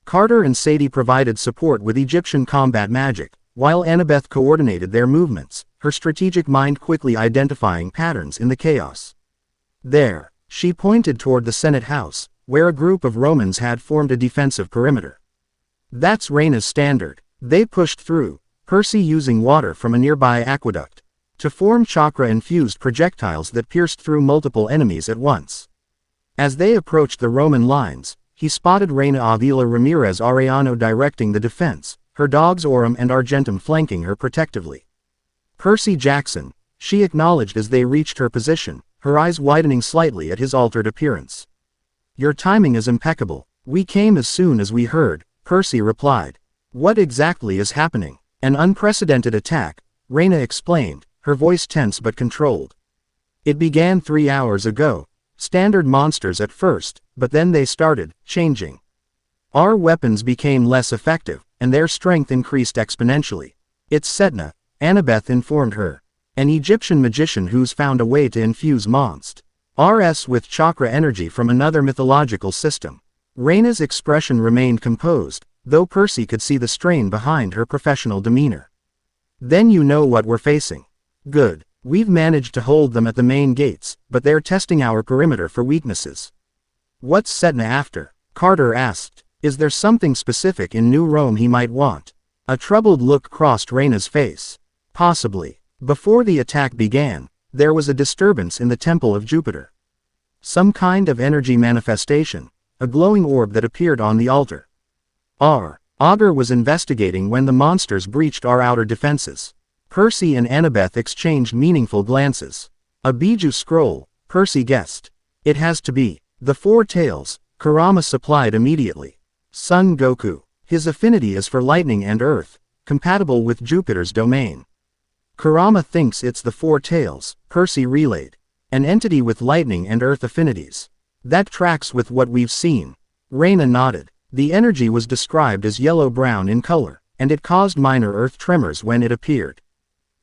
Carter and Sadie provided support with Egyptian combat magic, while Annabeth coordinated their movements, her strategic mind quickly identifying patterns in the chaos. There, she pointed toward the Senate House, where a group of Romans had formed a defensive perimeter. That's Reyna's standard. They pushed through, Percy using water from a nearby aqueduct to form chakra-infused projectiles that pierced through multiple enemies at once. As they approached the Roman lines, he spotted Reyna Avila Ramirez Arellano directing the defense, her dogs Aurum and Argentum flanking her protectively. Percy Jackson, she acknowledged as they reached her position, her eyes widening slightly at his altered appearance. Your timing is impeccable. We came as soon as we heard, Percy replied. What exactly is happening? An unprecedented attack, Reyna explained, her voice tense but controlled. It began 3 hours ago. Standard monsters at first, but then they started changing. Our weapons became less effective, and their strength increased exponentially. It's Setna, Annabeth informed her. An Egyptian magician who's found a way to infuse monsters with chakra energy from another mythological system. Reyna's expression remained composed, though Percy could see the strain behind her professional demeanor. Then you know what we're facing. Good. We've managed to hold them at the main gates, but they're testing our perimeter for weaknesses. What's Setna after? Carter asked. Is there something specific in New Rome he might want? A troubled look crossed Reyna's face. Possibly. Before the attack began, there was a disturbance in the Temple of Jupiter. Some kind of energy manifestation, a glowing orb that appeared on the altar. Augur was investigating when the monsters breached our outer defenses. Percy and Annabeth exchanged meaningful glances. A Biju scroll, Percy guessed. It has to be. The Four Tails, Kurama supplied immediately. Son Goku. His affinity is for lightning and earth, compatible with Jupiter's domain. Kurama thinks it's the Four Tails, Percy relayed. An entity with lightning and earth affinities. That tracks with what we've seen. Reyna nodded. The energy was described as yellow-brown in color, and it caused minor earth tremors when it appeared.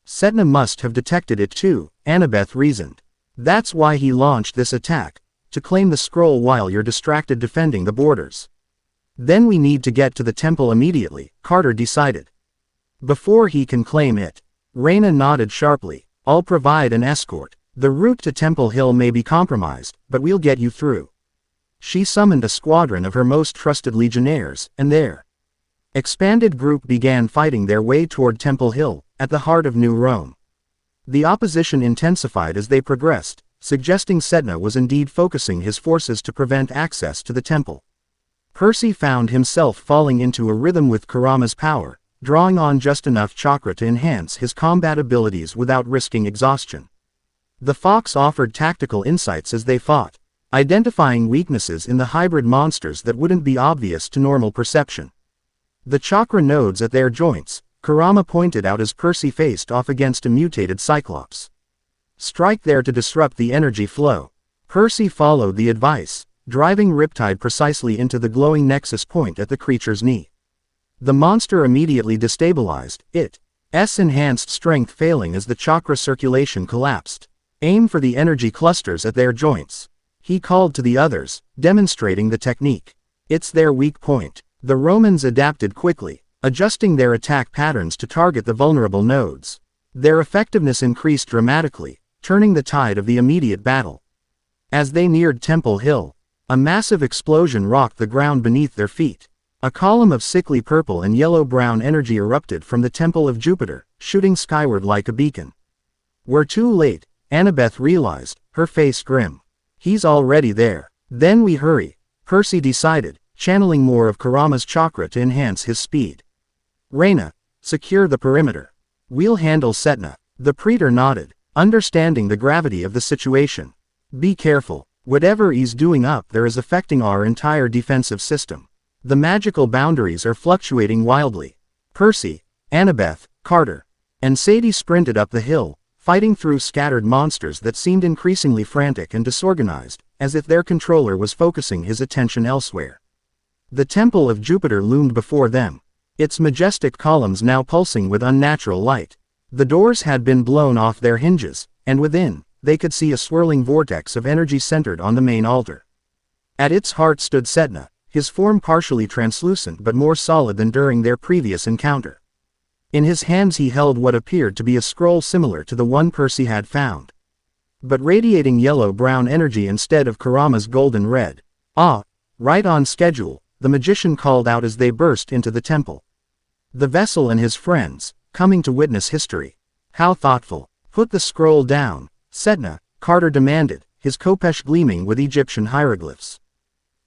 Setna must have detected it too, Annabeth reasoned. That's why he launched this attack, to claim the scroll while you're distracted defending the borders. Then we need to get to the temple immediately, Carter decided. Before he can claim it. Reyna nodded sharply. I'll provide an escort. The route to Temple Hill may be compromised, but we'll get you through. She summoned a squadron of her most trusted legionnaires, and their expanded group began fighting their way toward Temple Hill, at the heart of New Rome. The opposition intensified as they progressed, suggesting Setna was indeed focusing his forces to prevent access to the temple. Percy found himself falling into a rhythm with Kurama's power, drawing on just enough chakra to enhance his combat abilities without risking exhaustion. The Fox offered tactical insights as they fought, identifying weaknesses in the hybrid monsters that wouldn't be obvious to normal perception. The chakra nodes at their joints, Kurama pointed out as Percy faced off against a mutated Cyclops. Strike there to disrupt the energy flow. Percy followed the advice, driving Riptide precisely into the glowing nexus point at the creature's knee. The monster immediately destabilized, its enhanced strength failing as the chakra circulation collapsed. Aim for the energy clusters at their joints. He called to the others, demonstrating the technique. It's their weak point. The Romans adapted quickly, adjusting their attack patterns to target the vulnerable nodes. Their effectiveness increased dramatically, turning the tide of the immediate battle. As they neared Temple Hill, a massive explosion rocked the ground beneath their feet. A column of sickly purple and yellow-brown energy erupted from the Temple of Jupiter, shooting skyward like a beacon. We're too late, Annabeth realized, her face grim. He's already there. Then we hurry, Percy decided, channeling more of Kurama's chakra to enhance his speed. Reina, secure the perimeter. We'll handle Setna. The praetor nodded, understanding the gravity of the situation. Be careful. Whatever he's doing up there is affecting our entire defensive system. The magical boundaries are fluctuating wildly. Percy, Annabeth, Carter, and Sadie sprinted up the hill, fighting through scattered monsters that seemed increasingly frantic and disorganized, as if their controller was focusing his attention elsewhere. The Temple of Jupiter loomed before them, its majestic columns now pulsing with unnatural light. The doors had been blown off their hinges, and within, they could see a swirling vortex of energy centered on the main altar. At its heart stood Setna, his form partially translucent but more solid than during their previous encounter. In his hands he held what appeared to be a scroll similar to the one Percy had found, but radiating yellow-brown energy instead of Kurama's golden red. "Ah, right on schedule," the magician called out as they burst into the temple. The vessel and his friends, coming to witness history. How thoughtful. Put the scroll down, Setna, Carter demanded, his khopesh gleaming with Egyptian hieroglyphs.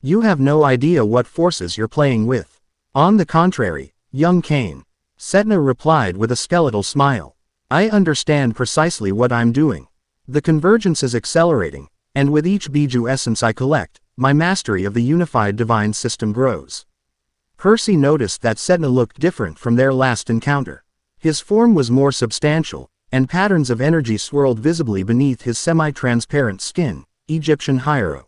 You have no idea what forces you're playing with. On the contrary, young Kane, Setna replied with a skeletal smile. I understand precisely what I'm doing. The convergence is accelerating, and with each Biju essence I collect, my mastery of the unified divine system grows. Percy noticed that Setna looked different from their last encounter. His form was more substantial, and patterns of energy swirled visibly beneath his semi-transparent skin, Egyptian hiero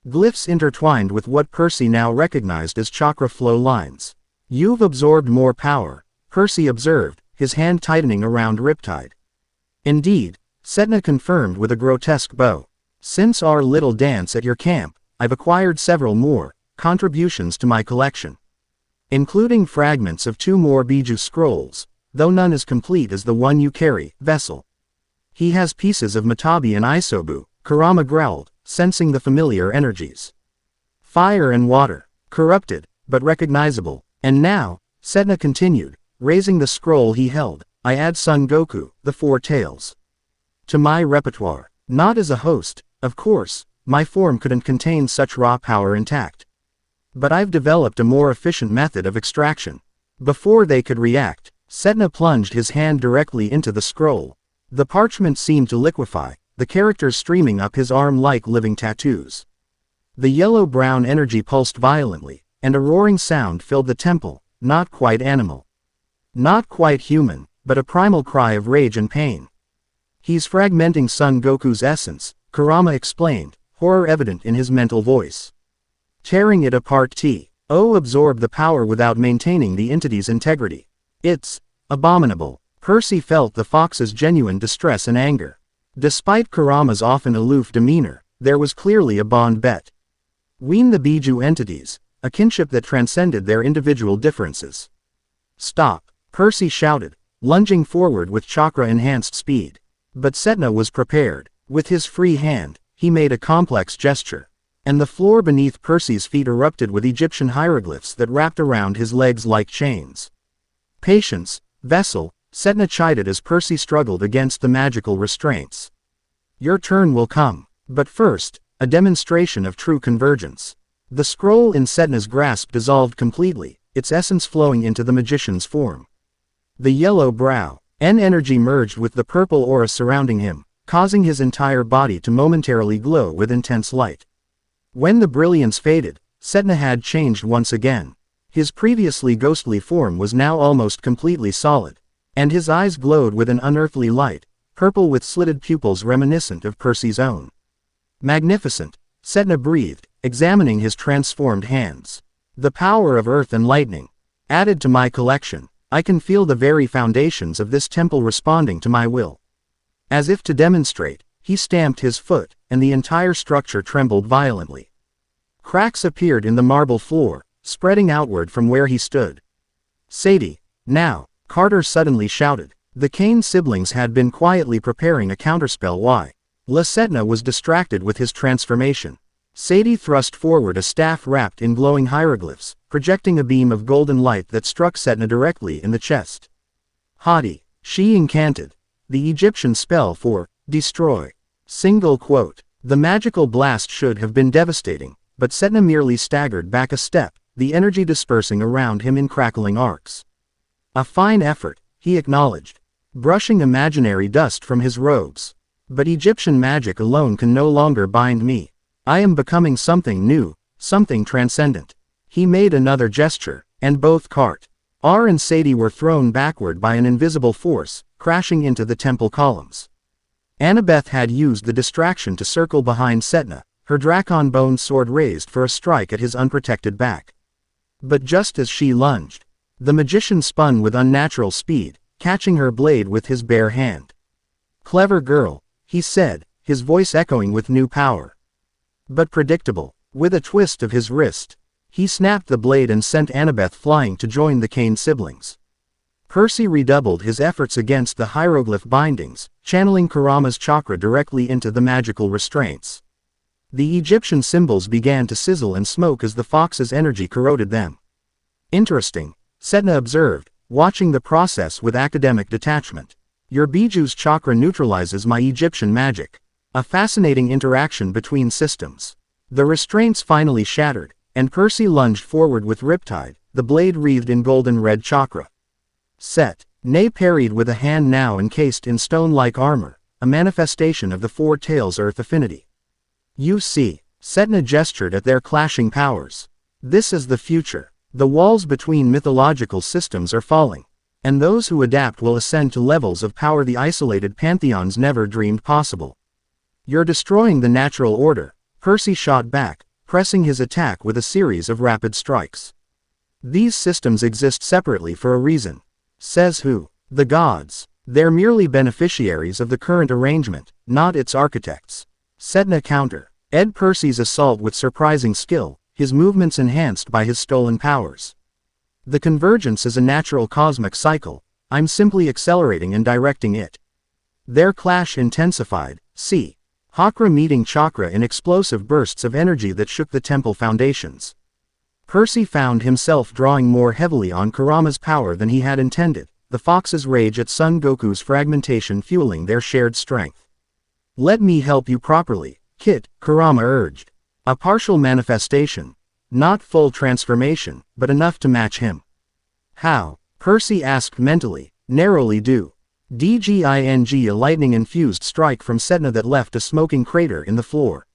glyphs intertwined with what Percy now recognized as chakra flow lines. You've absorbed more power, Percy observed, his hand tightening around Riptide. Indeed, Setna confirmed with a grotesque bow. Since our little dance at your camp, I've acquired several more contributions to my collection, including fragments of 2 more Biju scrolls, though none as complete as the one you carry, Vessel. He has pieces of Matabi and Isobu, Kurama growled, sensing the familiar energies. Fire and water, corrupted, but recognizable. And now, Setna continued, raising the scroll he held, I add Son Goku, the 4 tails, to my repertoire. Not as a host, of course, my form couldn't contain such raw power intact. But I've developed a more efficient method of extraction. Before they could react, Setna plunged his hand directly into the scroll. The parchment seemed to liquefy, the characters streaming up his arm like living tattoos. The yellow-brown energy pulsed violently, and a roaring sound filled the temple, not quite animal, not quite human, but a primal cry of rage and pain. He's fragmenting Son Goku's essence, Kurama explained, horror evident in his mental voice. Tearing it apart to absorb the power without maintaining the entity's integrity. It's abominable. Percy felt the fox's genuine distress and anger. Despite Kurama's often aloof demeanor, there was clearly a bond bet. Between the Biju entities, a kinship that transcended their individual differences. Stop, Percy shouted, lunging forward with chakra-enhanced speed. But Setna was prepared. With his free hand, he made a complex gesture, and the floor beneath Percy's feet erupted with Egyptian hieroglyphs that wrapped around his legs like chains. Patience, Vessel, Setna chided as Percy struggled against the magical restraints. Your turn will come. But first, a demonstration of true convergence. The scroll in Setna's grasp dissolved completely, its essence flowing into the magician's form. The yellow brow and energy merged with the purple aura surrounding him, causing his entire body to momentarily glow with intense light. When the brilliance faded, Setna had changed once again. His previously ghostly form was now almost completely solid, and his eyes glowed with an unearthly light, purple with slitted pupils reminiscent of Percy's own. Magnificent, Setna breathed, examining his transformed hands. The power of earth and lightning. Added to my collection, I can feel the very foundations of this temple responding to my will. As if to demonstrate, he stamped his foot, and the entire structure trembled violently. Cracks appeared in the marble floor, spreading outward from where he stood. Sadie, now, Carter suddenly shouted. The Kane siblings had been quietly preparing a counterspell while Setna was distracted with his transformation. Sadie thrust forward a staff wrapped in glowing hieroglyphs, projecting a beam of golden light that struck Setna directly in the chest. Haughty, she incanted the Egyptian spell for destroy. Single quote. The magical blast should have been devastating, but Setna merely staggered back a step, the energy dispersing around him in crackling arcs. A fine effort, he acknowledged, brushing imaginary dust from his robes. But Egyptian magic alone can no longer bind me. I am becoming something new, something transcendent. He made another gesture, and both Kart, R and Sadie were thrown backward by an invisible force, crashing into the temple columns. Annabeth had used the distraction to circle behind Setna, her Dracon bone sword raised for a strike at his unprotected back. But just as she lunged, the magician spun with unnatural speed, catching her blade with his bare hand. "Clever girl," he said, his voice echoing with new power. But predictable, with a twist of his wrist, he snapped the blade and sent Annabeth flying to join the Cain siblings. Percy redoubled his efforts against the hieroglyph bindings, channeling Kurama's chakra directly into the magical restraints. The Egyptian symbols began to sizzle and smoke as the fox's energy corroded them. "Interesting," Setna observed, watching the process with academic detachment. "Your Biju's chakra neutralizes my Egyptian magic. A fascinating interaction between systems." The restraints finally shattered, and Percy lunged forward with Riptide, the blade wreathed in golden red chakra. Setna parried with a hand now encased in stone-like armor, a manifestation of the Four Tails Earth affinity. "You see," Setna gestured at their clashing powers. "This is the future. The walls between mythological systems are falling, and those who adapt will ascend to levels of power the isolated pantheons never dreamed possible." "You're destroying the natural order," Percy shot back, pressing his attack with a series of rapid strikes. "These systems exist separately for a reason." "Says who?" "The gods. They're merely beneficiaries of the current arrangement, not its architects." Setna counter. Ed Percy's assault with surprising skill, his movements enhanced by his stolen powers. "The convergence is a natural cosmic cycle, I'm simply accelerating and directing it." Their clash intensified, Chakra meeting chakra in explosive bursts of energy that shook the temple foundations. Percy found himself drawing more heavily on Kurama's power than he had intended, the fox's rage at Son Goku's fragmentation fueling their shared strength. "Let me help you properly, Kit," Kurama urged. "A partial manifestation. Not full transformation, but enough to match him." "How?" Percy asked mentally, narrowly do. DGING a lightning-infused strike from Setna that left a smoking crater in the floor.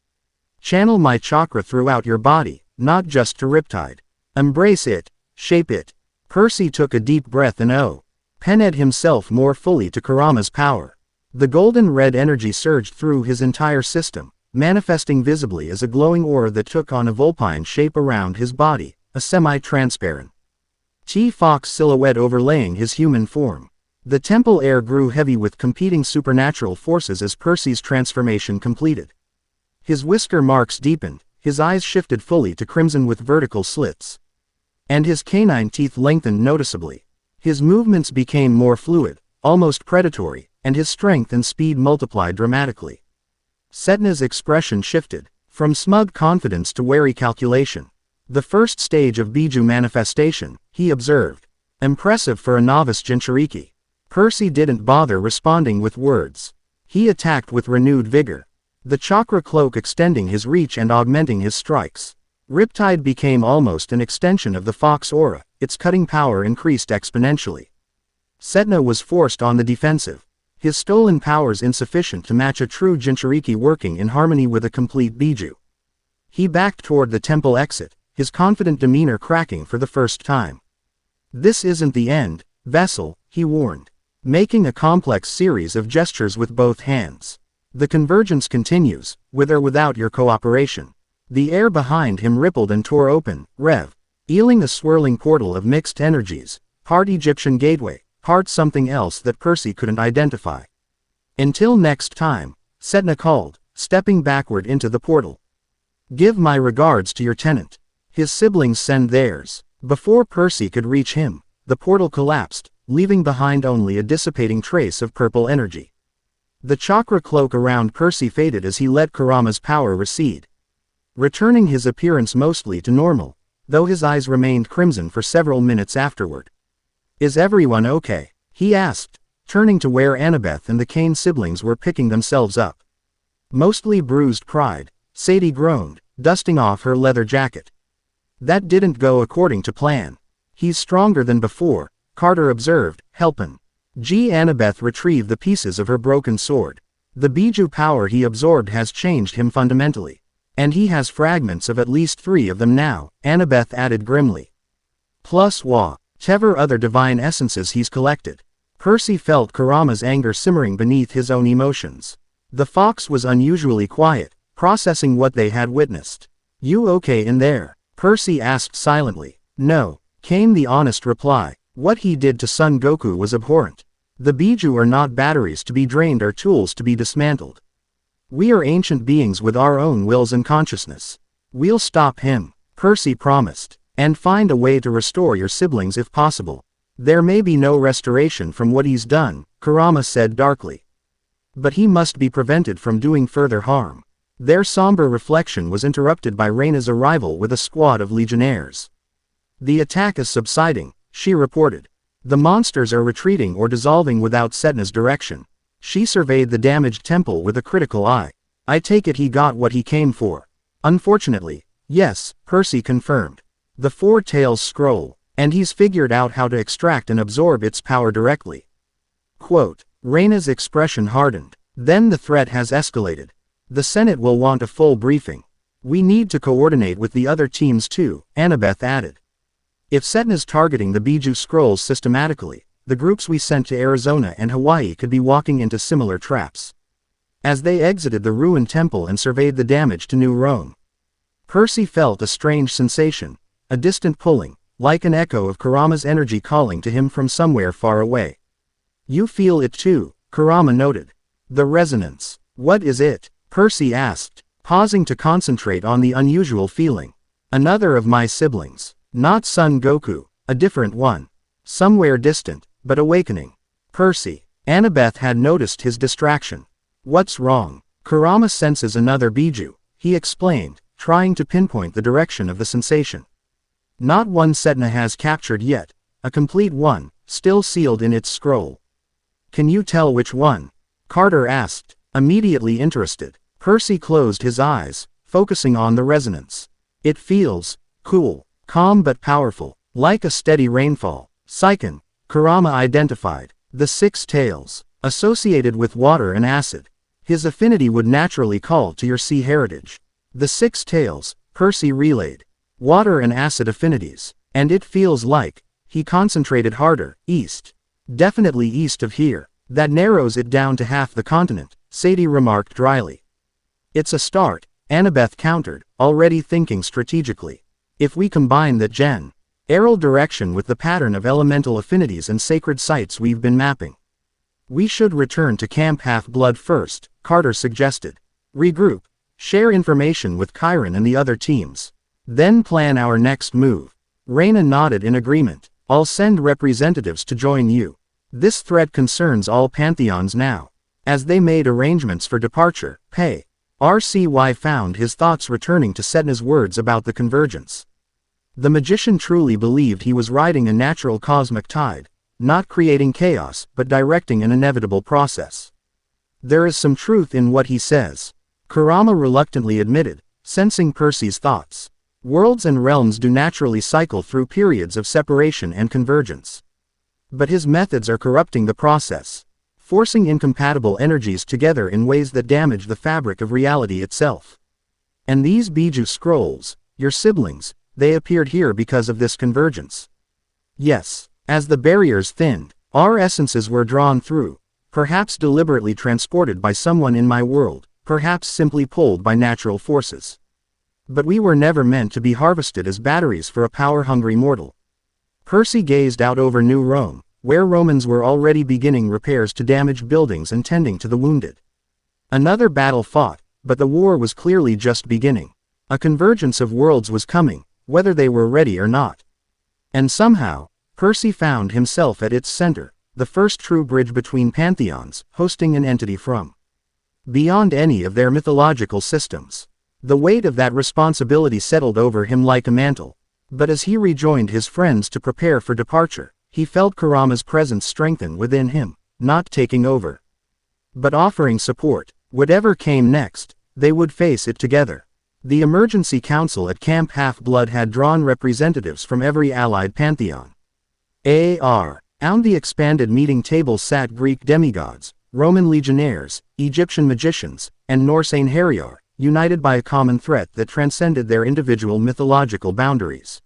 "Channel my chakra throughout your body, not just to Riptide. Embrace it, shape it." Percy took a deep breath and penned himself more fully to Kurama's power. The golden red energy surged through his entire system, manifesting visibly as a glowing aura that took on a vulpine shape around his body, a semi-transparent T-Fox silhouette overlaying his human form. The temple air grew heavy with competing supernatural forces as Percy's transformation completed. His whisker marks deepened, his eyes shifted fully to crimson with vertical slits. And his canine teeth lengthened noticeably. His movements became more fluid, almost predatory, and his strength and speed multiplied dramatically. Setna's expression shifted, from smug confidence to wary calculation. "The first stage of Biju manifestation," he observed. "Impressive for a novice Jinchuriki." Percy didn't bother responding with words. He attacked with renewed vigor, the chakra cloak extending his reach and augmenting his strikes. Riptide became almost an extension of the fox aura, its cutting power increased exponentially. Setna was forced on the defensive, his stolen powers insufficient to match a true Jinchuriki working in harmony with a complete Biju. He backed toward the temple exit, his confident demeanor cracking for the first time. "This isn't the end, vessel," he warned, making a complex series of gestures with both hands. "The convergence continues, with or without your cooperation." The air behind him rippled and tore open, revealing a swirling portal of mixed energies, part Egyptian gateway, part something else that Percy couldn't identify. "Until next time," Setna called, stepping backward into the portal. "Give my regards to your tenant." His siblings send theirs. Before Percy could reach him, the portal collapsed, leaving behind only a dissipating trace of purple energy. The chakra cloak around Percy faded as he let Kurama's power recede, returning his appearance mostly to normal, though his eyes remained crimson for several minutes afterward. "Is everyone okay?" he asked, turning to where Annabeth and the Cain siblings were picking themselves up. "Mostly bruised pride," Sadie groaned, dusting off her leather jacket. That didn't go according to plan. He's stronger than before, Carter observed, helpin'. Annabeth retrieved the pieces of her broken sword. The Bijou power he absorbed has changed him fundamentally. And he has fragments of at least 3 of them now, Annabeth added grimly. Plus whatever other divine essences he's collected. Percy felt Kurama's anger simmering beneath his own emotions. The fox was unusually quiet, processing what they had witnessed. You okay in there? Percy asked silently. No, came the honest reply. What he did to Son Goku was abhorrent. The Bijou are not batteries to be drained or tools to be dismantled. We are ancient beings with our own wills and consciousness. We'll stop him, Percy promised, and find a way to restore your siblings if possible. There may be no restoration from what he's done, Kurama said darkly. But he must be prevented from doing further harm. Their somber reflection was interrupted by Reina's arrival with a squad of legionnaires. The attack is subsiding, she reported. The monsters are retreating or dissolving without Setna's direction. She surveyed the damaged temple with a critical eye. I take it he got what he came for. Unfortunately, yes, Percy confirmed. The 4 Tails scroll, and he's figured out how to extract and absorb its power directly. Quote, Reina's expression hardened. Then the threat has escalated. The Senate will want a full briefing. We need to coordinate with the other teams too, Annabeth added. If Setna's targeting the Bijou scrolls systematically, the groups we sent to Arizona and Hawaii could be walking into similar traps. As they exited the ruined temple and surveyed the damage to New Rome, Percy felt a strange sensation, a distant pulling, like an echo of Kurama's energy calling to him from somewhere far away. You feel it too, Kurama noted. The resonance. What is it? Percy asked, pausing to concentrate on the unusual feeling. Another of my siblings. Not Son Goku, a different one. Somewhere distant, but awakening. Percy. Annabeth had noticed his distraction. What's wrong? Kurama senses another Bijou, he explained, trying to pinpoint the direction of the sensation. Not one Setna has captured yet, a complete one, still sealed in its scroll. Can you tell which one? Carter asked, immediately interested. Percy closed his eyes, focusing on the resonance. It feels cool, calm but powerful, like a steady rainfall. Seiken, Kurama identified, the 6 Tails, associated with water and acid. His affinity would naturally call to your sea heritage. The 6 Tails, Percy relayed. Water and acid affinities, and it feels like, he concentrated harder, east. Definitely east of here. That narrows it down to half the continent, Sadie remarked dryly. It's a start, Annabeth countered, already thinking strategically. If we combine that general direction with the pattern of elemental affinities and sacred sites we've been mapping. We should return to Camp Half-Blood first, Carter suggested. Regroup, share information with Chiron and the other teams. Then plan our next move. Reina nodded in agreement. I'll send representatives to join you. This threat concerns all pantheons now. As they made arrangements for departure, RCY found his thoughts returning to Setna's words about the convergence. The magician truly believed he was riding a natural cosmic tide, not creating chaos but directing an inevitable process. There is some truth in what he says, Kurama reluctantly admitted, sensing Percy's thoughts. Worlds and realms do naturally cycle through periods of separation and convergence. But his methods are corrupting the process, forcing incompatible energies together in ways that damage the fabric of reality itself. And these Bijou scrolls, your siblings, they appeared here because of this convergence. Yes, as the barriers thinned, our essences were drawn through, perhaps deliberately transported by someone in my world, perhaps simply pulled by natural forces. But we were never meant to be harvested as batteries for a power-hungry mortal. Percy gazed out over New Rome, where Romans were already beginning repairs to damaged buildings and tending to the wounded. Another battle fought, but the war was clearly just beginning. A convergence of worlds was coming, whether they were ready or not. And somehow, Percy found himself at its center, the first true bridge between pantheons, hosting an entity from beyond any of their mythological systems. The weight of that responsibility settled over him like a mantle. But as he rejoined his friends to prepare for departure, he felt Kurama's presence strengthen within him, not taking over, but offering support. Whatever came next, they would face it together. The emergency council at Camp Half-Blood had drawn representatives from every allied pantheon. On the expanded meeting table sat Greek demigods, Roman legionnaires, Egyptian magicians, and Norse Einherjar, united by a common threat that transcended their individual mythological boundaries.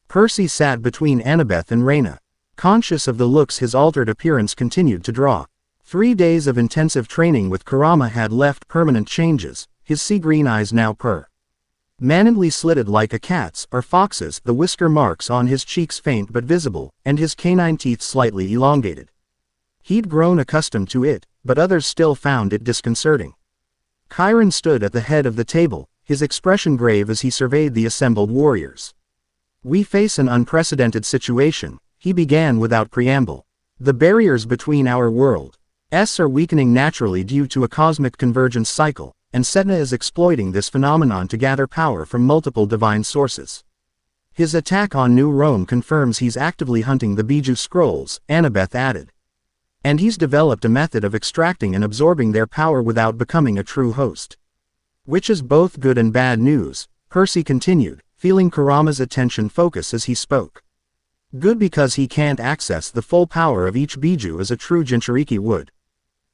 Percy sat between Annabeth and Reyna. Conscious of the looks his altered appearance continued to draw. 3 days of intensive training with Kurama had left permanent changes, his sea-green eyes now permanently slitted like a cat's or fox's, the whisker marks on his cheeks faint but visible, and his canine teeth slightly elongated. He'd grown accustomed to it, but others still found it disconcerting. Chiron stood at the head of the table, his expression grave as he surveyed the assembled warriors. "We face an unprecedented situation," he began without preamble. "The barriers between our worlds are weakening naturally due to a cosmic convergence cycle, and Setna is exploiting this phenomenon to gather power from multiple divine sources. His attack on New Rome confirms he's actively hunting the Biju scrolls," Annabeth added. "And he's developed a method of extracting and absorbing their power without becoming a true host. Which is both good and bad news," Percy continued, feeling Kurama's attention focus as he spoke. "Good because he can't access the full power of each Biju as a true Jinchuriki would.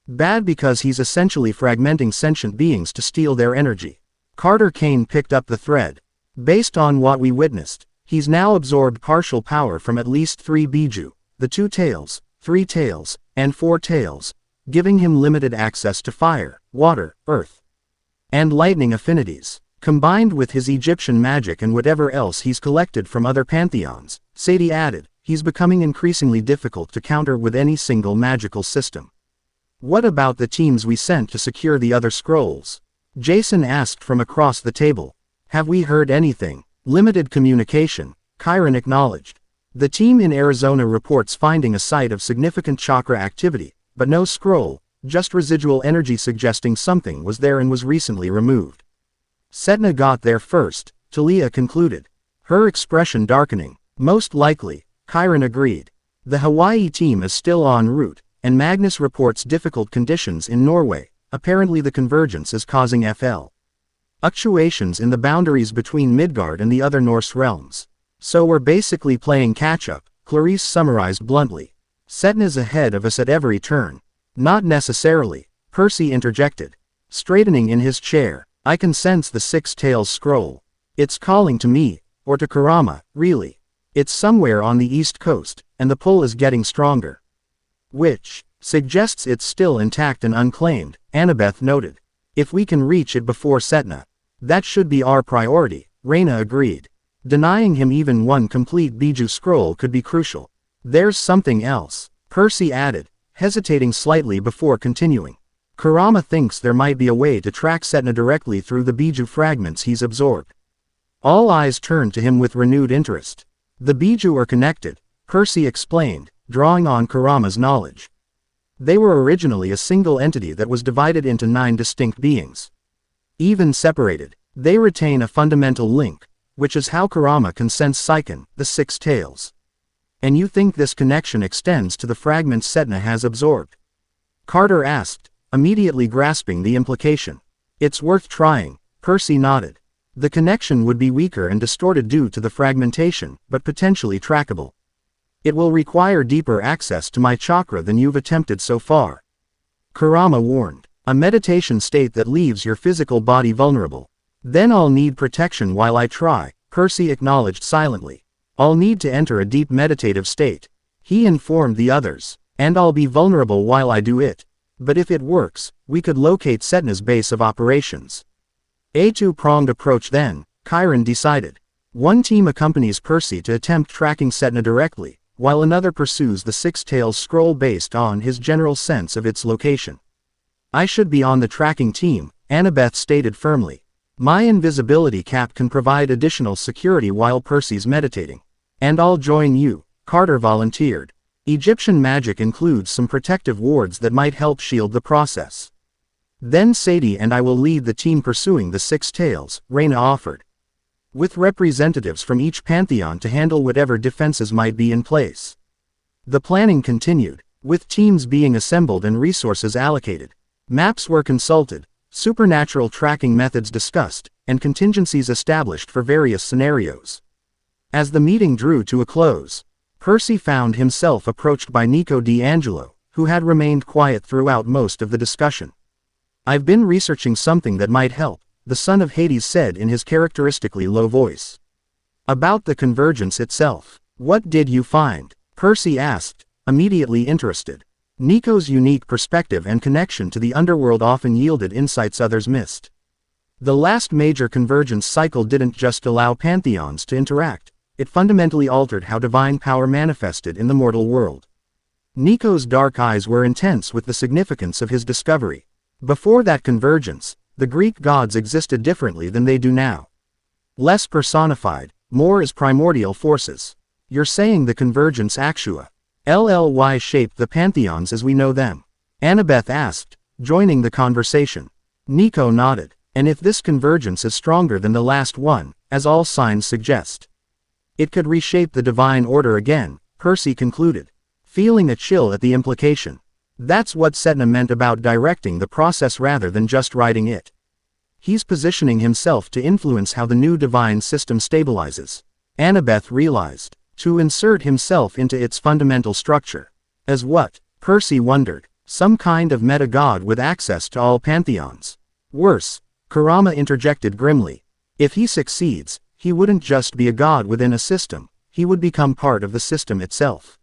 Bad because he's essentially fragmenting sentient beings to steal their energy." Carter Kane picked up the thread. "Based on what we witnessed, he's now absorbed partial power from at least 3 Biju, the 2 tails, 3 tails, and 4 tails, giving him limited access to fire, water, earth, and lightning affinities. Combined with his Egyptian magic and whatever else he's collected from other pantheons," Sadie added, "he's becoming increasingly difficult to counter with any single magical system." "What about the teams we sent to secure the other scrolls?" Jason asked from across the table. "Have we heard anything?" "Limited communication," Chiron acknowledged. "The team in Arizona reports finding a site of significant chakra activity, but no scroll, just residual energy suggesting something was there and was recently removed." "Setna got there first," Talia concluded, her expression darkening. "Most likely," Chiron agreed. "The Hawaii team is still en route, and Magnus reports difficult conditions in Norway. Apparently the convergence is causing fluctuations in the boundaries between Midgard and the other Norse realms. So we're basically playing catch-up," Clarice summarized bluntly. "Setna's ahead of us at every turn." "Not necessarily," Percy interjected. Straightening in his chair, "I can sense the 6 tails scroll. It's calling to me, or to Kurama, really. It's somewhere on the east coast, and the pull is getting stronger." "Which suggests it's still intact and unclaimed," Annabeth noted. "If we can reach it before Setna, that should be our priority," Reyna agreed. "Denying him even one complete Biju scroll could be crucial." "There's something else," Percy added, hesitating slightly before continuing. "Kurama thinks there might be a way to track Setna directly through the Biju fragments he's absorbed." All eyes turned to him with renewed interest. "The Biju are connected," Percy explained, drawing on Kurama's knowledge. "They were originally a single entity that was divided into 9 distinct beings. Even separated, they retain a fundamental link, which is how Kurama can sense Seiken, the 6 tails." "And you think this connection extends to the fragments Setna has absorbed?" Carter asked, immediately grasping the implication. "It's worth trying," Percy nodded. "The connection would be weaker and distorted due to the fragmentation, but potentially trackable. It will require deeper access to my chakra than you've attempted so far," Kurama warned. "A meditation state that leaves your physical body vulnerable. Then I'll need protection while I try," Percy acknowledged silently. "I'll need to enter a deep meditative state," he informed the others, "and I'll be vulnerable while I do it. But if it works, we could locate Setna's base of operations." A 2-pronged approach then, Chiron decided. One team accompanies Percy to attempt tracking Setna directly, while another pursues the 6 tails scroll based on his general sense of its location. "I should be on the tracking team," Annabeth stated firmly. "My invisibility cap can provide additional security while Percy's meditating." "And I'll join you," Carter volunteered. "Egyptian magic includes some protective wards that might help shield the process." "Then Sadie and I will lead the team pursuing the 6 tails," Reyna offered. "With representatives from each pantheon to handle whatever defenses might be in place." The planning continued, with teams being assembled and resources allocated. Maps were consulted, supernatural tracking methods discussed, and contingencies established for various scenarios. As the meeting drew to a close, Percy found himself approached by Nico D'Angelo, who had remained quiet throughout most of the discussion. "I've been researching something that might help," the son of Hades said in his characteristically low voice. "About the convergence itself. What did you find?" Percy asked, immediately interested. Nico's unique perspective and connection to the underworld often yielded insights others missed. The last major convergence cycle didn't just allow pantheons to interact, it fundamentally altered how divine power manifested in the mortal world. Nico's dark eyes were intense with the significance of his discovery. Before that convergence, the Greek gods existed differently than they do now. Less personified, more as primordial forces. "You're saying the convergence actua shaped the pantheons as we know them?" Annabeth asked, joining the conversation. Nico nodded. "And if this convergence is stronger than the last one, as all signs suggest, it could reshape the divine order again," Percy concluded, feeling a chill at the implication. That's what Setna meant about directing the process rather than just writing it. He's positioning himself to influence how the new divine system stabilizes. Annabeth realized. To insert himself into its fundamental structure. As what? Percy wondered. Some kind of meta-god with access to all pantheons. Worse, Kurama interjected grimly. If he succeeds, he wouldn't just be a god within a system, he would become part of the system itself.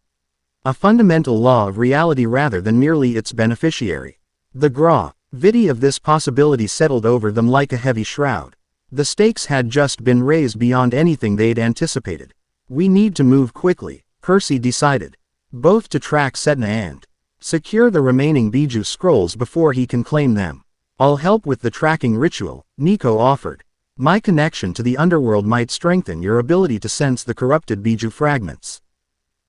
A fundamental law of reality rather than merely its beneficiary. The gravity of this possibility settled over them like a heavy shroud. The stakes had just been raised beyond anything they'd anticipated. "We need to move quickly," Percy decided. "Both to track Setna and secure the remaining Biju scrolls before he can claim them. I'll help with the tracking ritual," Nico offered. "My connection to the underworld might strengthen your ability to sense the corrupted Biju fragments."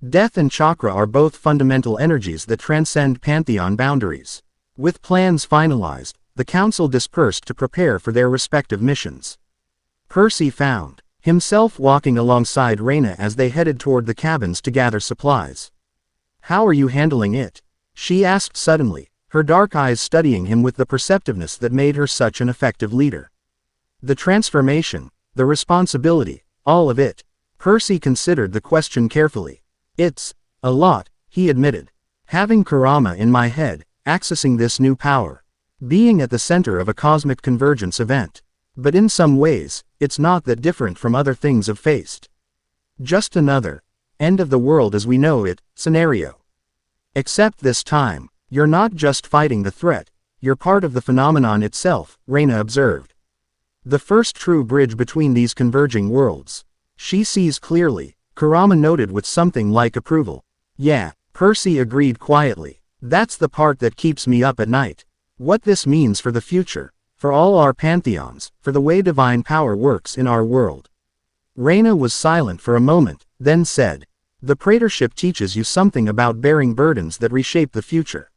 Death and chakra are both fundamental energies that transcend pantheon boundaries. With plans finalized, the council dispersed to prepare for their respective missions. Percy found himself walking alongside Reyna as they headed toward the cabins to gather supplies. "How are you handling it?" she asked suddenly, her dark eyes studying him with the perceptiveness that made her such an effective leader. "The transformation, the responsibility, all of it." Percy considered the question carefully. "It's a lot," he admitted. "Having Kurama in my head, accessing this new power, being at the center of a cosmic convergence event. But in some ways, it's not that different from other things I've faced. Just another end of the world as we know it scenario. Except this time, you're not just fighting the threat, you're part of the phenomenon itself," Reyna observed. "The first true bridge between these converging worlds. She sees clearly," Kurama noted with something like approval. "Yeah," Percy agreed quietly. "That's the part that keeps me up at night. What this means for the future. For all our pantheons, for the way divine power works in our world." Reyna was silent for a moment, then said, "The praetorship teaches you something about bearing burdens that reshape the future.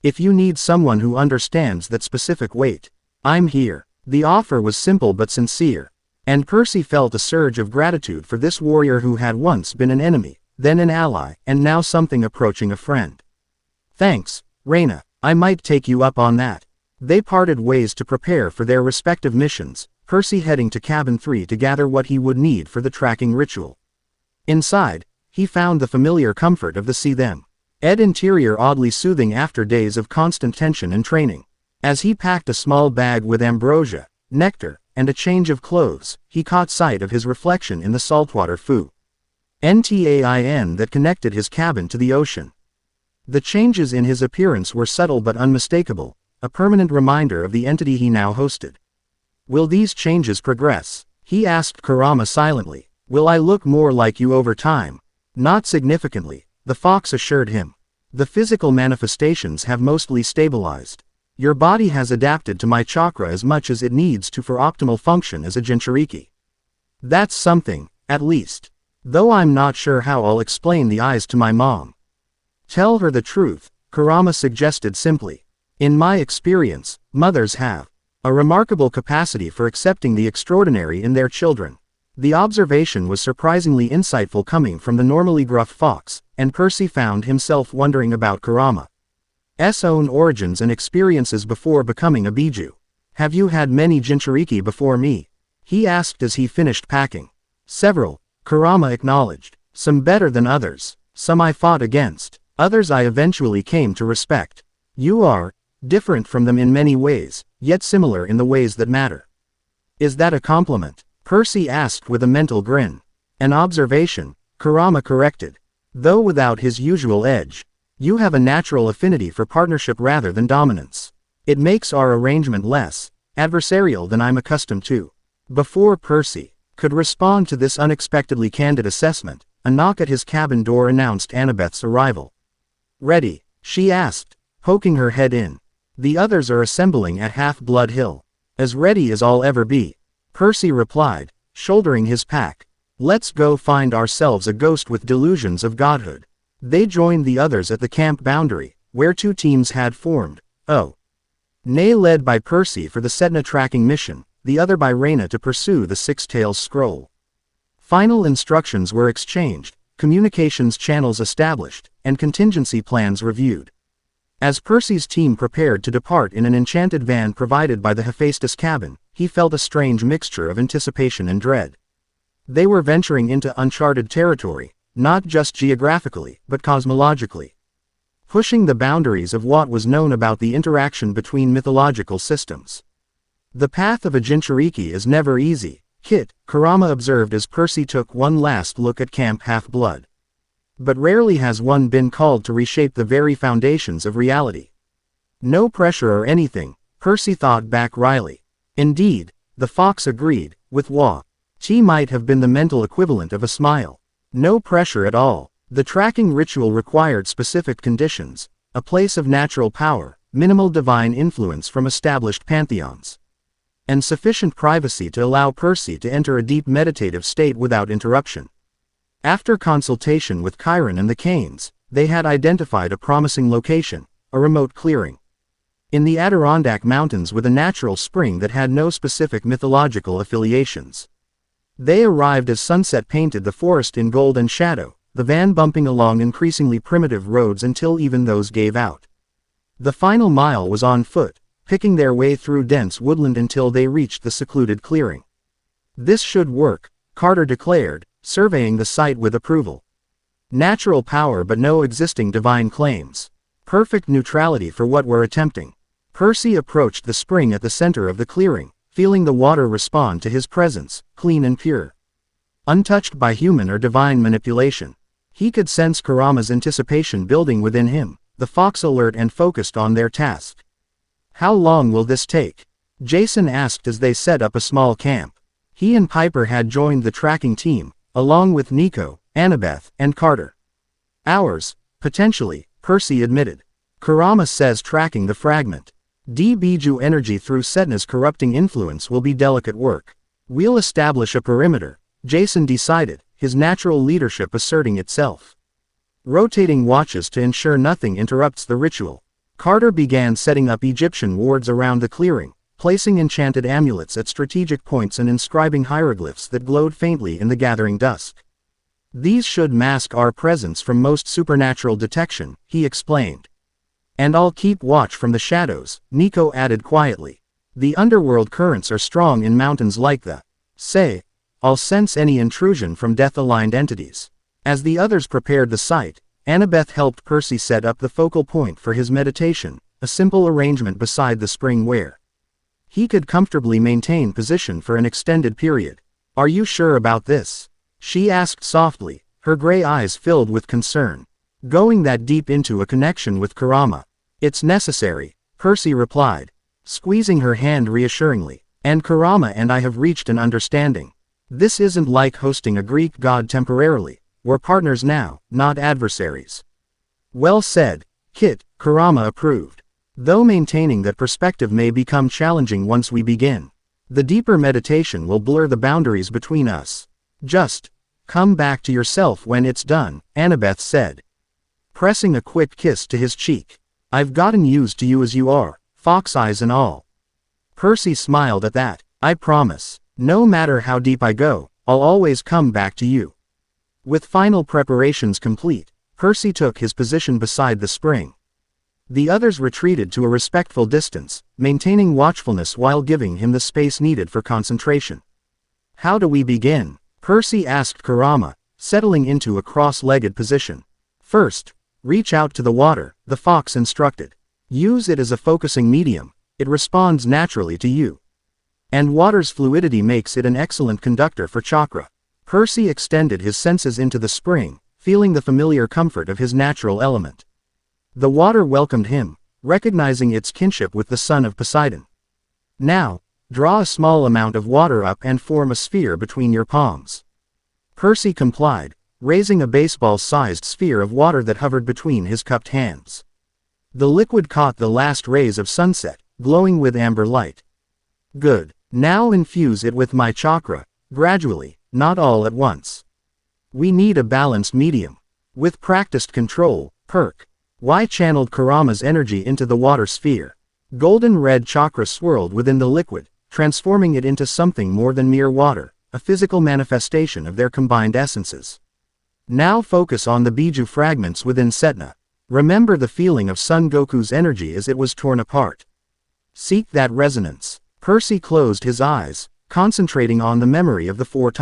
If you need someone who understands that specific weight, I'm here." The offer was simple but sincere, and Percy felt a surge of gratitude for this warrior who had once been an enemy, then an ally, and now something approaching a friend. "Thanks, Reyna, I might take you up on that." They parted ways to prepare for their respective missions, Percy heading to Cabin 3 to gather what he would need for the tracking ritual. Inside, he found the familiar comfort of the see them. Ed interior oddly soothing after days of constant tension and training. As he packed a small bag with ambrosia, nectar, and a change of clothes, he caught sight of his reflection in the saltwater fontaine that connected his cabin to the ocean. The changes in his appearance were subtle but unmistakable, a permanent reminder of the entity he now hosted. "Will these changes progress?" he asked Kurama silently. "Will I look more like you over time?" "Not significantly," the fox assured him. "The physical manifestations have mostly stabilized. Your body has adapted to my chakra as much as it needs to for optimal function as a Jinchuriki. That's something, at least. Though I'm not sure how I'll explain the eyes to my mom." "Tell her the truth," Kurama suggested simply. "In my experience, mothers have a remarkable capacity for accepting the extraordinary in their children." The observation was surprisingly insightful coming from the normally gruff fox, and Percy found himself wondering about Kurama's own origins and experiences before becoming a Biju. Have you had many Jinchuriki before me? He asked as he finished packing. Several, Kurama acknowledged. Some better than others. Some I fought against. Others I eventually came to respect. You are different from them in many ways, yet similar in the ways that matter. Is that a compliment? Percy asked with a mental grin. An observation, Kurama corrected. Though without his usual edge. You have a natural affinity for partnership rather than dominance. It makes our arrangement less adversarial than I'm accustomed to. Before Percy could respond to this unexpectedly candid assessment, a knock at his cabin door announced Annabeth's arrival. Ready? She asked, poking her head in. The others are assembling at Half-Blood Hill. As ready as I'll ever be. Percy replied, shouldering his pack. Let's go find ourselves a ghost with delusions of godhood. They joined the others at the camp boundary, where two teams had formed. Nay led by Percy for the Setna tracking mission, the other by Reyna to pursue the Six-Tails Scroll. Final instructions were exchanged, communications channels established, and contingency plans reviewed. As Percy's team prepared to depart in an enchanted van provided by the Hephaestus cabin, he felt a strange mixture of anticipation and dread. They were venturing into uncharted territory, not just geographically, but cosmologically. Pushing the boundaries of what was known about the interaction between mythological systems. The path of a Jinchuriki is never easy, Kurama observed as Percy took one last look at Camp Half-Blood. But rarely has one been called to reshape the very foundations of reality. No pressure or anything, Percy thought back wryly. Indeed, the fox agreed, with Wa. Chi might have been the mental equivalent of a smile. No pressure at all. The tracking ritual required specific conditions, a place of natural power, minimal divine influence from established pantheons, and sufficient privacy to allow Percy to enter a deep meditative state without interruption. After consultation with Chiron and the Canes, they had identified a promising location, a remote clearing in the Adirondack Mountains with a natural spring that had no specific mythological affiliations. They arrived as sunset painted the forest in gold and shadow, the van bumping along increasingly primitive roads until even those gave out. The final mile was on foot, picking their way through dense woodland until they reached the secluded clearing. This should work, Carter declared, surveying the site with approval. Natural power but no existing divine claims. Perfect neutrality for what we're attempting. Percy approached the spring at the center of the clearing, feeling the water respond to his presence, clean and pure. Untouched by human or divine manipulation. He could sense Kurama's anticipation building within him, the fox alert and focused on their task. How long will this take? Jason asked as they set up a small camp. He and Piper had joined the tracking team, along with Nico, Annabeth, and Carter. Hours, potentially, Percy admitted. Kurama says tracking the fragment Biju energy through Setna's corrupting influence will be delicate work. We'll establish a perimeter, Jason decided, his natural leadership asserting itself. Rotating watches to ensure nothing interrupts the ritual. Carter began setting up Egyptian wards around the clearing, placing enchanted amulets at strategic points and inscribing hieroglyphs that glowed faintly in the gathering dusk. These should mask our presence from most supernatural detection, he explained. And I'll keep watch from the shadows, Nico added quietly. The underworld currents are strong in mountains like the Say. I'll sense any intrusion from death-aligned entities. As the others prepared the site, Annabeth helped Percy set up the focal point for his meditation, a simple arrangement beside the spring where he could comfortably maintain position for an extended period. Are you sure about this? She asked softly, her gray eyes filled with concern. Going that deep into a connection with Kurama. It's necessary, Percy replied, squeezing her hand reassuringly. And Kurama and I have reached an understanding. This isn't like hosting a Greek god temporarily. We're partners now, not adversaries. Well said, Kurama approved. Though maintaining that perspective may become challenging once we begin. The deeper meditation will blur the boundaries between us. Just come back to yourself when it's done, Annabeth said, pressing a quick kiss to his cheek. I've gotten used to you as you are, fox eyes and all. Percy smiled at that. I promise, no matter how deep I go, I'll always come back to you. With final preparations complete, Percy took his position beside the spring. The others retreated to a respectful distance, maintaining watchfulness while giving him the space needed for concentration. "How do we begin?" Percy asked Kurama, settling into a cross-legged position. "First, reach out to the water," the fox instructed. "Use it as a focusing medium, it responds naturally to you. And water's fluidity makes it an excellent conductor for chakra." Percy extended his senses into the spring, feeling the familiar comfort of his natural element. The water welcomed him, recognizing its kinship with the son of Poseidon. "Now, draw a small amount of water up and form a sphere between your palms." Percy complied, raising a baseball-sized sphere of water that hovered between his cupped hands. The liquid caught the last rays of sunset, glowing with amber light. "Good. Now infuse it with my chakra, gradually, not all at once. We need a balanced medium." With practiced control, Y channeled Kurama's energy into the water sphere. Golden red chakra swirled within the liquid, transforming it into something more than mere water, a physical manifestation of their combined essences. "Now focus on the Biju fragments within Setna. Remember the feeling of Son Goku's energy as it was torn apart. Seek that resonance." Percy closed his eyes, concentrating on the memory of the four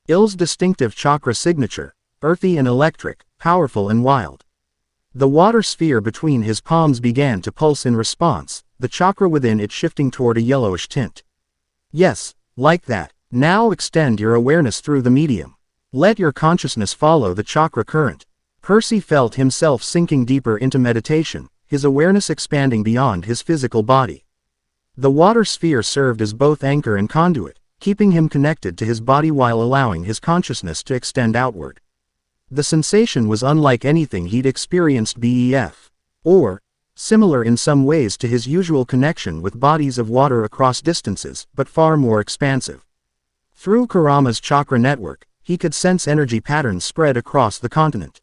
Il's distinctive chakra signature, earthy and electric, powerful and wild. The water sphere between his palms began to pulse in response, the chakra within it shifting toward a yellowish tint. "Yes, like that. Now extend your awareness through the medium. Let your consciousness follow the chakra current." Percy felt himself sinking deeper into meditation, his awareness expanding beyond his physical body. The water sphere served as both anchor and conduit, keeping him connected to his body while allowing his consciousness to extend outward. The sensation was unlike anything he'd experienced or similar in some ways to his usual connection with bodies of water across distances, but far more expansive. Through Kurama's chakra network, he could sense energy patterns spread across the continent,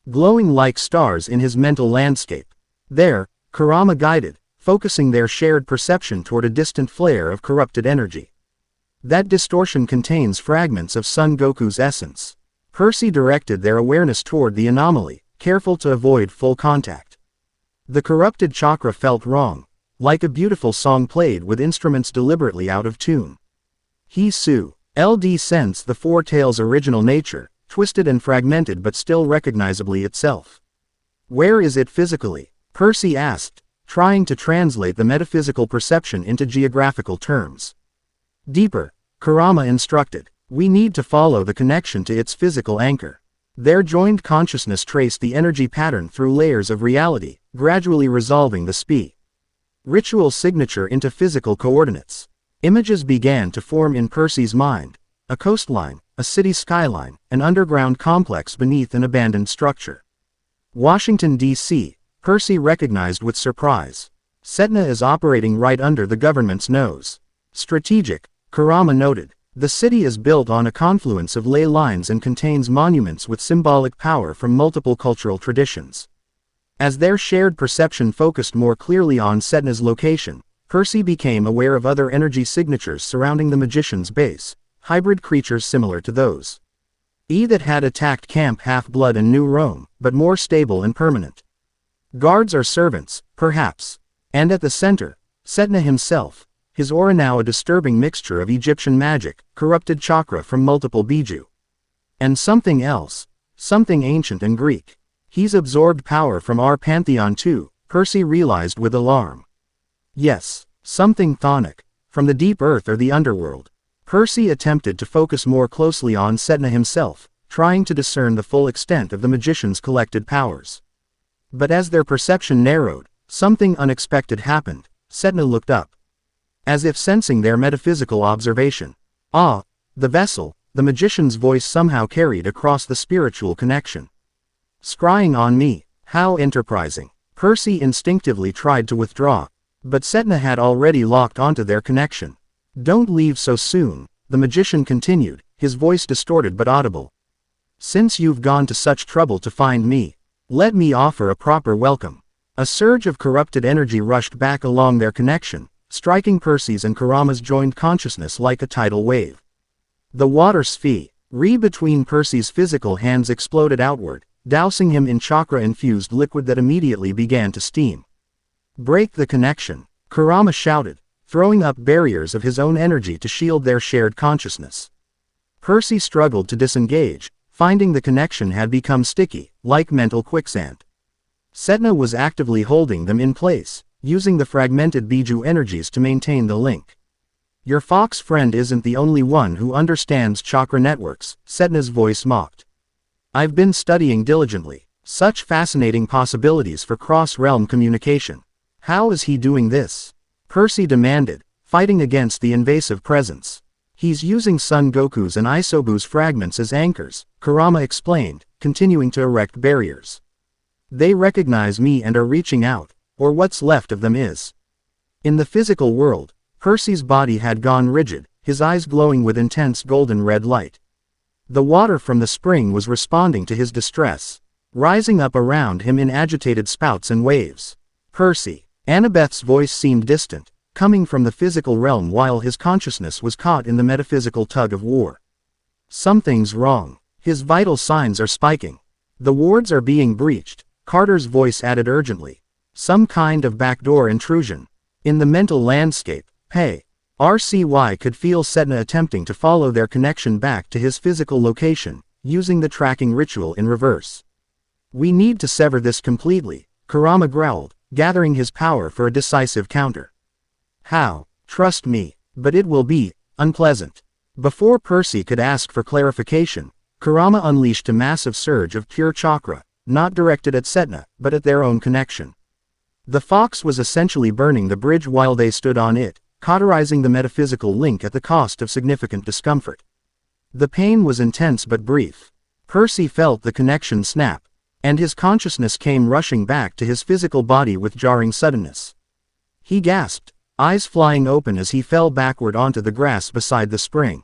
glowing like stars in his mental landscape. There, Kurama guided, focusing their shared perception toward a distant flare of corrupted energy. That distortion contains fragments of Son Goku's essence. Percy directed their awareness toward the anomaly, careful to avoid full contact. The corrupted chakra felt wrong, like a beautiful song played with instruments deliberately out of tune. LD sensed the Four Tails' original nature, twisted and fragmented but still recognizably itself. "Where is it physically?" Percy asked, trying to translate the metaphysical perception into geographical terms. "Deeper," Kurama instructed. "We need to follow the connection to its physical anchor." Their joined consciousness traced the energy pattern through layers of reality, gradually resolving the ritual signature into physical coordinates. Images began to form in Percy's mind: a coastline, a city skyline, an underground complex beneath an abandoned structure. Washington, D.C., Percy recognized with surprise. Setna is operating right under the government's nose. Strategic, Kurama noted. The city is built on a confluence of ley lines and contains monuments with symbolic power from multiple cultural traditions. As their shared perception focused more clearly on Setna's location, Percy became aware of other energy signatures surrounding the magician's base, hybrid creatures similar to those that had attacked Camp Half-Blood and New Rome, but more stable and permanent. Guards or servants, perhaps. And at the center, Setna himself, his aura now a disturbing mixture of Egyptian magic, corrupted chakra from multiple Biju. And something else, something ancient and Greek. He's absorbed power from our pantheon too, Percy realized with alarm. Yes, something chthonic, from the deep earth or the underworld. Percy attempted to focus more closely on Setna himself, trying to discern the full extent of the magician's collected powers. But as their perception narrowed, something unexpected happened. Setna looked up, as if sensing their metaphysical observation. "Ah, the vessel," the magician's voice somehow carried across the spiritual connection. "Scrying on me, how enterprising." Percy instinctively tried to withdraw, but Setna had already locked onto their connection. "Don't leave so soon," the magician continued, his voice distorted but audible. "Since you've gone to such trouble to find me, let me offer a proper welcome." A surge of corrupted energy rushed back along their connection, striking Percy's and Kurama's joined consciousness like a tidal wave. The water sphere between Percy's physical hands exploded outward, dousing him in chakra-infused liquid that immediately began to steam. "Break the connection," Kurama shouted, throwing up barriers of his own energy to shield their shared consciousness. Percy struggled to disengage, finding the connection had become sticky, like mental quicksand. Setna was actively holding them in place, using the fragmented Biju energies to maintain the link. "Your fox friend isn't the only one who understands chakra networks," Setna's voice mocked. "I've been studying diligently. Such fascinating possibilities for cross-realm communication. How is he doing this?" Percy demanded, fighting against the invasive presence. "He's using Son Goku's and Isobu's fragments as anchors," Kurama explained, continuing to erect barriers. "They recognize me and are reaching out, or what's left of them is." In the physical world, Percy's body had gone rigid, his eyes glowing with intense golden red light. The water from the spring was responding to his distress, rising up around him in agitated spouts and waves. "Percy." Annabeth's voice seemed distant, coming from the physical realm while his consciousness was caught in the metaphysical tug-of-war. "Something's wrong. His vital signs are spiking. The wards are being breached," Carter's voice added urgently. "Some kind of backdoor intrusion. In the mental landscape, RCY could feel Setna attempting to follow their connection back to his physical location, using the tracking ritual in reverse. "We need to sever this completely," Kurama growled, gathering his power for a decisive counter. "How?" "Trust me, but it will be unpleasant." Before Percy could ask for clarification, Kurama unleashed a massive surge of pure chakra, not directed at Setna, but at their own connection. The fox was essentially burning the bridge while they stood on it, cauterizing the metaphysical link at the cost of significant discomfort. The pain was intense but brief. Percy felt the connection snap, and his consciousness came rushing back to his physical body with jarring suddenness. He gasped, eyes flying open as he fell backward onto the grass beside the spring.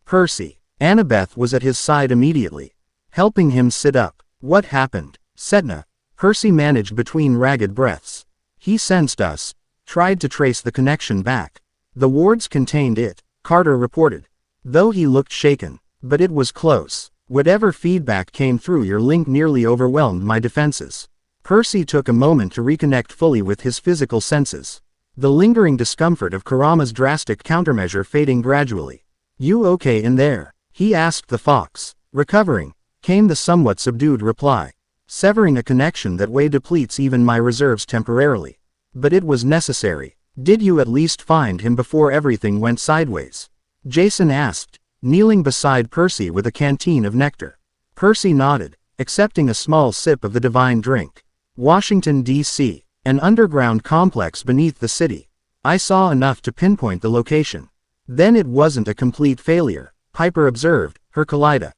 "Percy." Annabeth was at his side immediately, helping him sit up. "What happened?" "Setna," Percy managed between ragged breaths. "He sensed us, tried to trace the connection back. The wards contained it," Carter reported. "Though he looked shaken, but it was close. Whatever feedback came through your link nearly overwhelmed my defenses." Percy took a moment to reconnect fully with his physical senses, the lingering discomfort of Kurama's drastic countermeasure fading gradually. "You okay in there?" he asked the fox. "Recovering," came the somewhat subdued reply. "Severing a connection that way depletes even my reserves temporarily. But it was necessary." "Did you at least find him before everything went sideways?" Jason asked, kneeling beside Percy with a canteen of nectar. Percy nodded, accepting a small sip of the divine drink. "Washington, D.C., an underground complex beneath the city. I saw enough to pinpoint the location." "Then it wasn't a complete failure," Piper observed, her Kaleida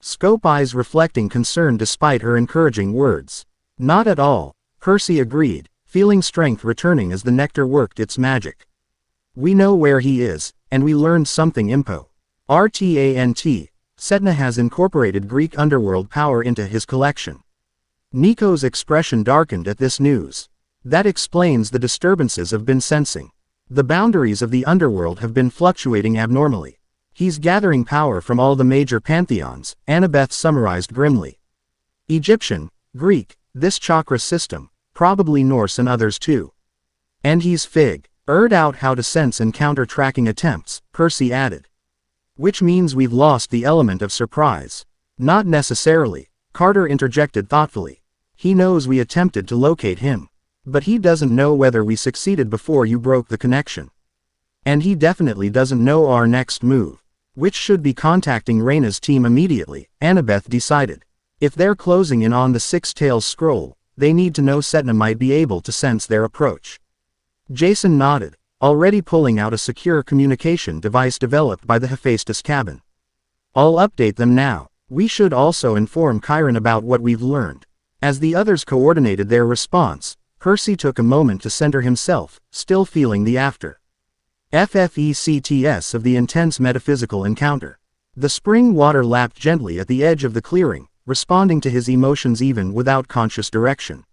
scope eyes reflecting concern despite her encouraging words. "Not at all," Percy agreed, feeling strength returning as the nectar worked its magic. "We know where he is, and we learned something important. Setna has incorporated Greek underworld power into his collection." Nico's expression darkened at this news. "That explains the disturbances I've been sensing. The boundaries of the underworld have been fluctuating abnormally. He's gathering power from all the major pantheons," Annabeth summarized grimly. "Egyptian, Greek, this chakra system, probably Norse and others too. And he's figured out how to sense and counter tracking attempts," Percy added. "Which means we've lost the element of surprise." "Not necessarily," Carter interjected thoughtfully. "He knows we attempted to locate him. But he doesn't know whether we succeeded before you broke the connection. And he definitely doesn't know our next move, which should be contacting Reina's team immediately," Annabeth decided. "If they're closing in on the Six-Tails Scroll, they need to know Setna might be able to sense their approach." Jason nodded, already pulling out a secure communication device developed by the Hephaestus cabin. "I'll update them now. We should also inform Chiron about what we've learned." As the others coordinated their response, Percy took a moment to center himself, still feeling the effects of the intense metaphysical encounter. The spring water lapped gently at the edge of the clearing, responding to his emotions even without conscious direction.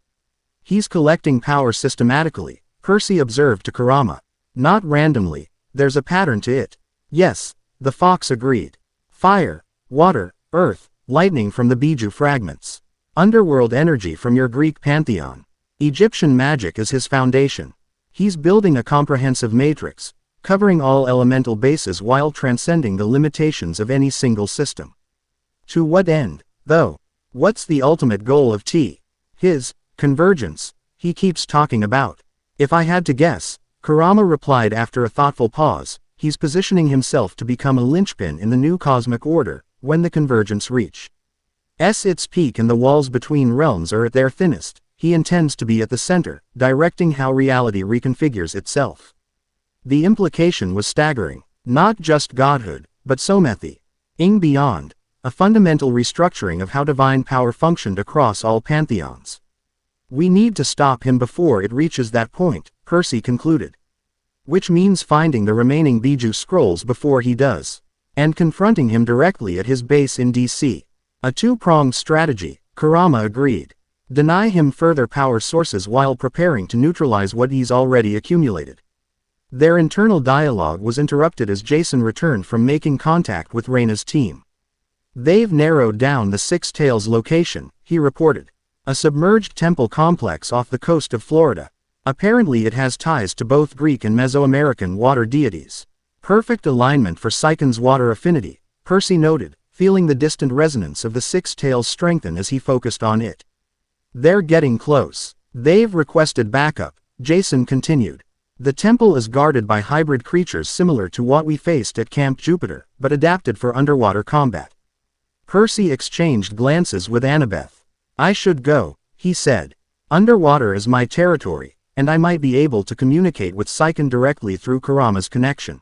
"He's collecting power systematically," Percy observed to Kurama. "Not randomly, there's a pattern to it." "Yes," the fox agreed. "Fire, water, earth, lightning from the Biju fragments. Underworld energy from your Greek pantheon. Egyptian magic is his foundation. He's building a comprehensive matrix, covering all elemental bases while transcending the limitations of any single system. To what end, though? What's the ultimate goal of his convergence he keeps talking about? If I had to guess, Kurama replied after a thoughtful pause, he's positioning himself to become a linchpin in the new cosmic order, when the convergence reaches its peak and the walls between realms are at their thinnest. He intends to be at the center, directing how reality reconfigures itself. The implication was staggering. Not just godhood, but something beyond. A fundamental restructuring of how divine power functioned across all pantheons. We need to stop him before it reaches that point, Percy concluded. Which means finding the remaining Biju scrolls before he does. And confronting him directly at his base in DC. A two-pronged strategy, Kurama agreed. Deny him further power sources while preparing to neutralize what he's already accumulated. Their internal dialogue was interrupted as Jason returned from making contact with Reina's team. They've narrowed down the Six Tails location, he reported. A submerged temple complex off the coast of Florida. Apparently it has ties to both Greek and Mesoamerican water deities. Perfect alignment for Psychon's water affinity, Percy noted, feeling the distant resonance of the Six Tails strengthen as he focused on it. They're getting close. They've requested backup, Jason continued. The temple is guarded by hybrid creatures similar to what we faced at Camp Jupiter, but adapted for underwater combat. Percy exchanged glances with Annabeth. I should go, he said. Underwater is my territory, and I might be able to communicate with Psychon directly through Kurama's connection.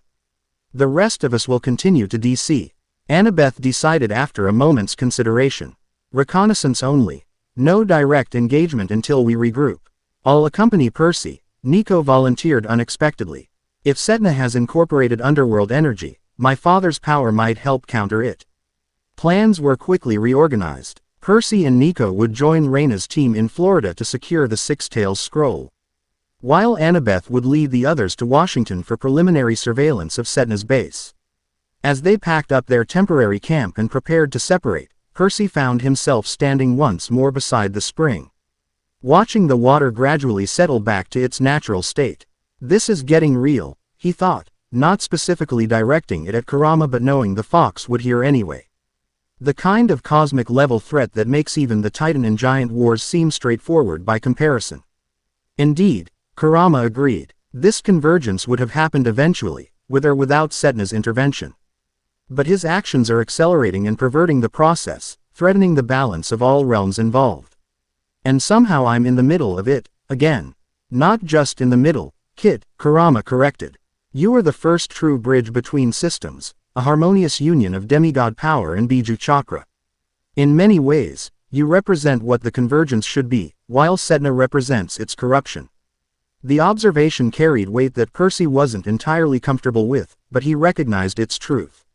The rest of us will continue to DC. Annabeth decided after a moment's consideration. Reconnaissance only. No direct engagement until we regroup. I'll accompany Percy, Nico volunteered unexpectedly. If Setna has incorporated underworld energy, my father's power might help counter it. Plans were quickly reorganized. Percy and Nico would join Reina's team in Florida to secure the Six Tails scroll, while Annabeth would lead the others to Washington for preliminary surveillance of Setna's base. As they packed up their temporary camp and prepared to separate, Percy found himself standing once more beside the spring, watching the water gradually settle back to its natural state. This is getting real, he thought, not specifically directing it at Kurama but knowing the fox would hear anyway. The kind of cosmic-level threat that makes even the Titan and Giant wars seem straightforward by comparison. Indeed, Kurama agreed. This convergence would have happened eventually, with or without Setna's intervention. But his actions are accelerating and perverting the process, threatening the balance of all realms involved. And somehow I'm in the middle of it, again. Not just in the middle, Kit, Kurama corrected. You are the first true bridge between systems, a harmonious union of demigod power and Biju chakra. In many ways, you represent what the convergence should be, while Setna represents its corruption. The observation carried weight that Percy wasn't entirely comfortable with, but he recognized its truth.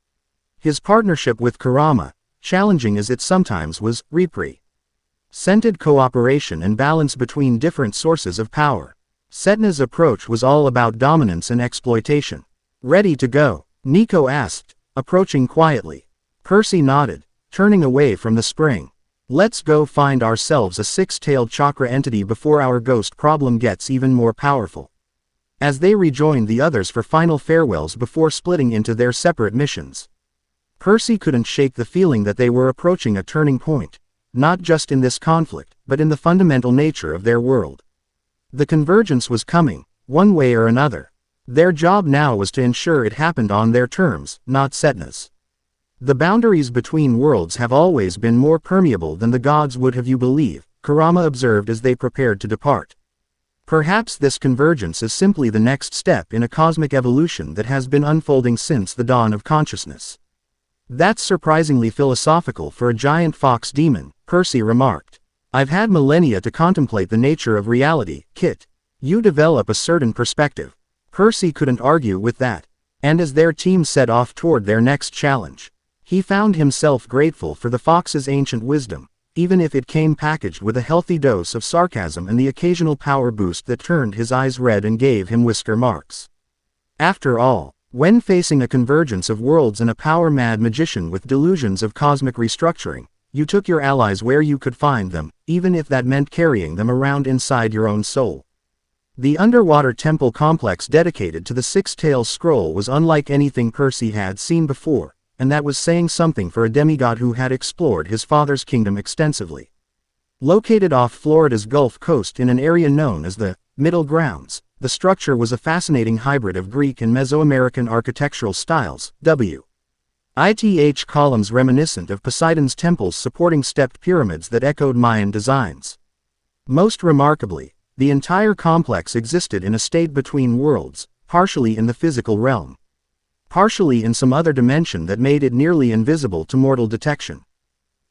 His partnership with Kurama, challenging as it sometimes was, represented cooperation and balance between different sources of power. Setna's approach was all about dominance and exploitation. Ready to go? Nico asked, approaching quietly. Percy nodded, turning away from the spring. Let's go find ourselves a six-tailed chakra entity before our ghost problem gets even more powerful. As they rejoined the others for final farewells before splitting into their separate missions, Percy couldn't shake the feeling that they were approaching a turning point, not just in this conflict, but in the fundamental nature of their world. The convergence was coming, one way or another. Their job now was to ensure it happened on their terms, not Setna's. The boundaries between worlds have always been more permeable than the gods would have you believe, Kurama observed as they prepared to depart. Perhaps this convergence is simply the next step in a cosmic evolution that has been unfolding since the dawn of consciousness. That's surprisingly philosophical for a giant fox demon, Percy remarked. I've had millennia to contemplate the nature of reality, Kit. You develop a certain perspective. Percy couldn't argue with that. And as their team set off toward their next challenge, he found himself grateful for the fox's ancient wisdom, even if it came packaged with a healthy dose of sarcasm and the occasional power boost that turned his eyes red and gave him whisker marks. After all, when facing a convergence of worlds and a power-mad magician with delusions of cosmic restructuring, You took your allies where you could find them, even if that meant carrying them around inside your own soul. The underwater temple complex dedicated to the Six-Tails Scroll was unlike anything Percy had seen before, and that was saying something for a demigod who had explored his father's kingdom extensively. Located off Florida's Gulf Coast in an area known as the Middle Grounds, the structure was a fascinating hybrid of Greek and Mesoamerican architectural styles, columns reminiscent of Poseidon's temples supporting stepped pyramids that echoed Mayan designs. Most remarkably, the entire complex existed in a state between worlds, partially in the physical realm, partially in some other dimension that made it nearly invisible to mortal detection.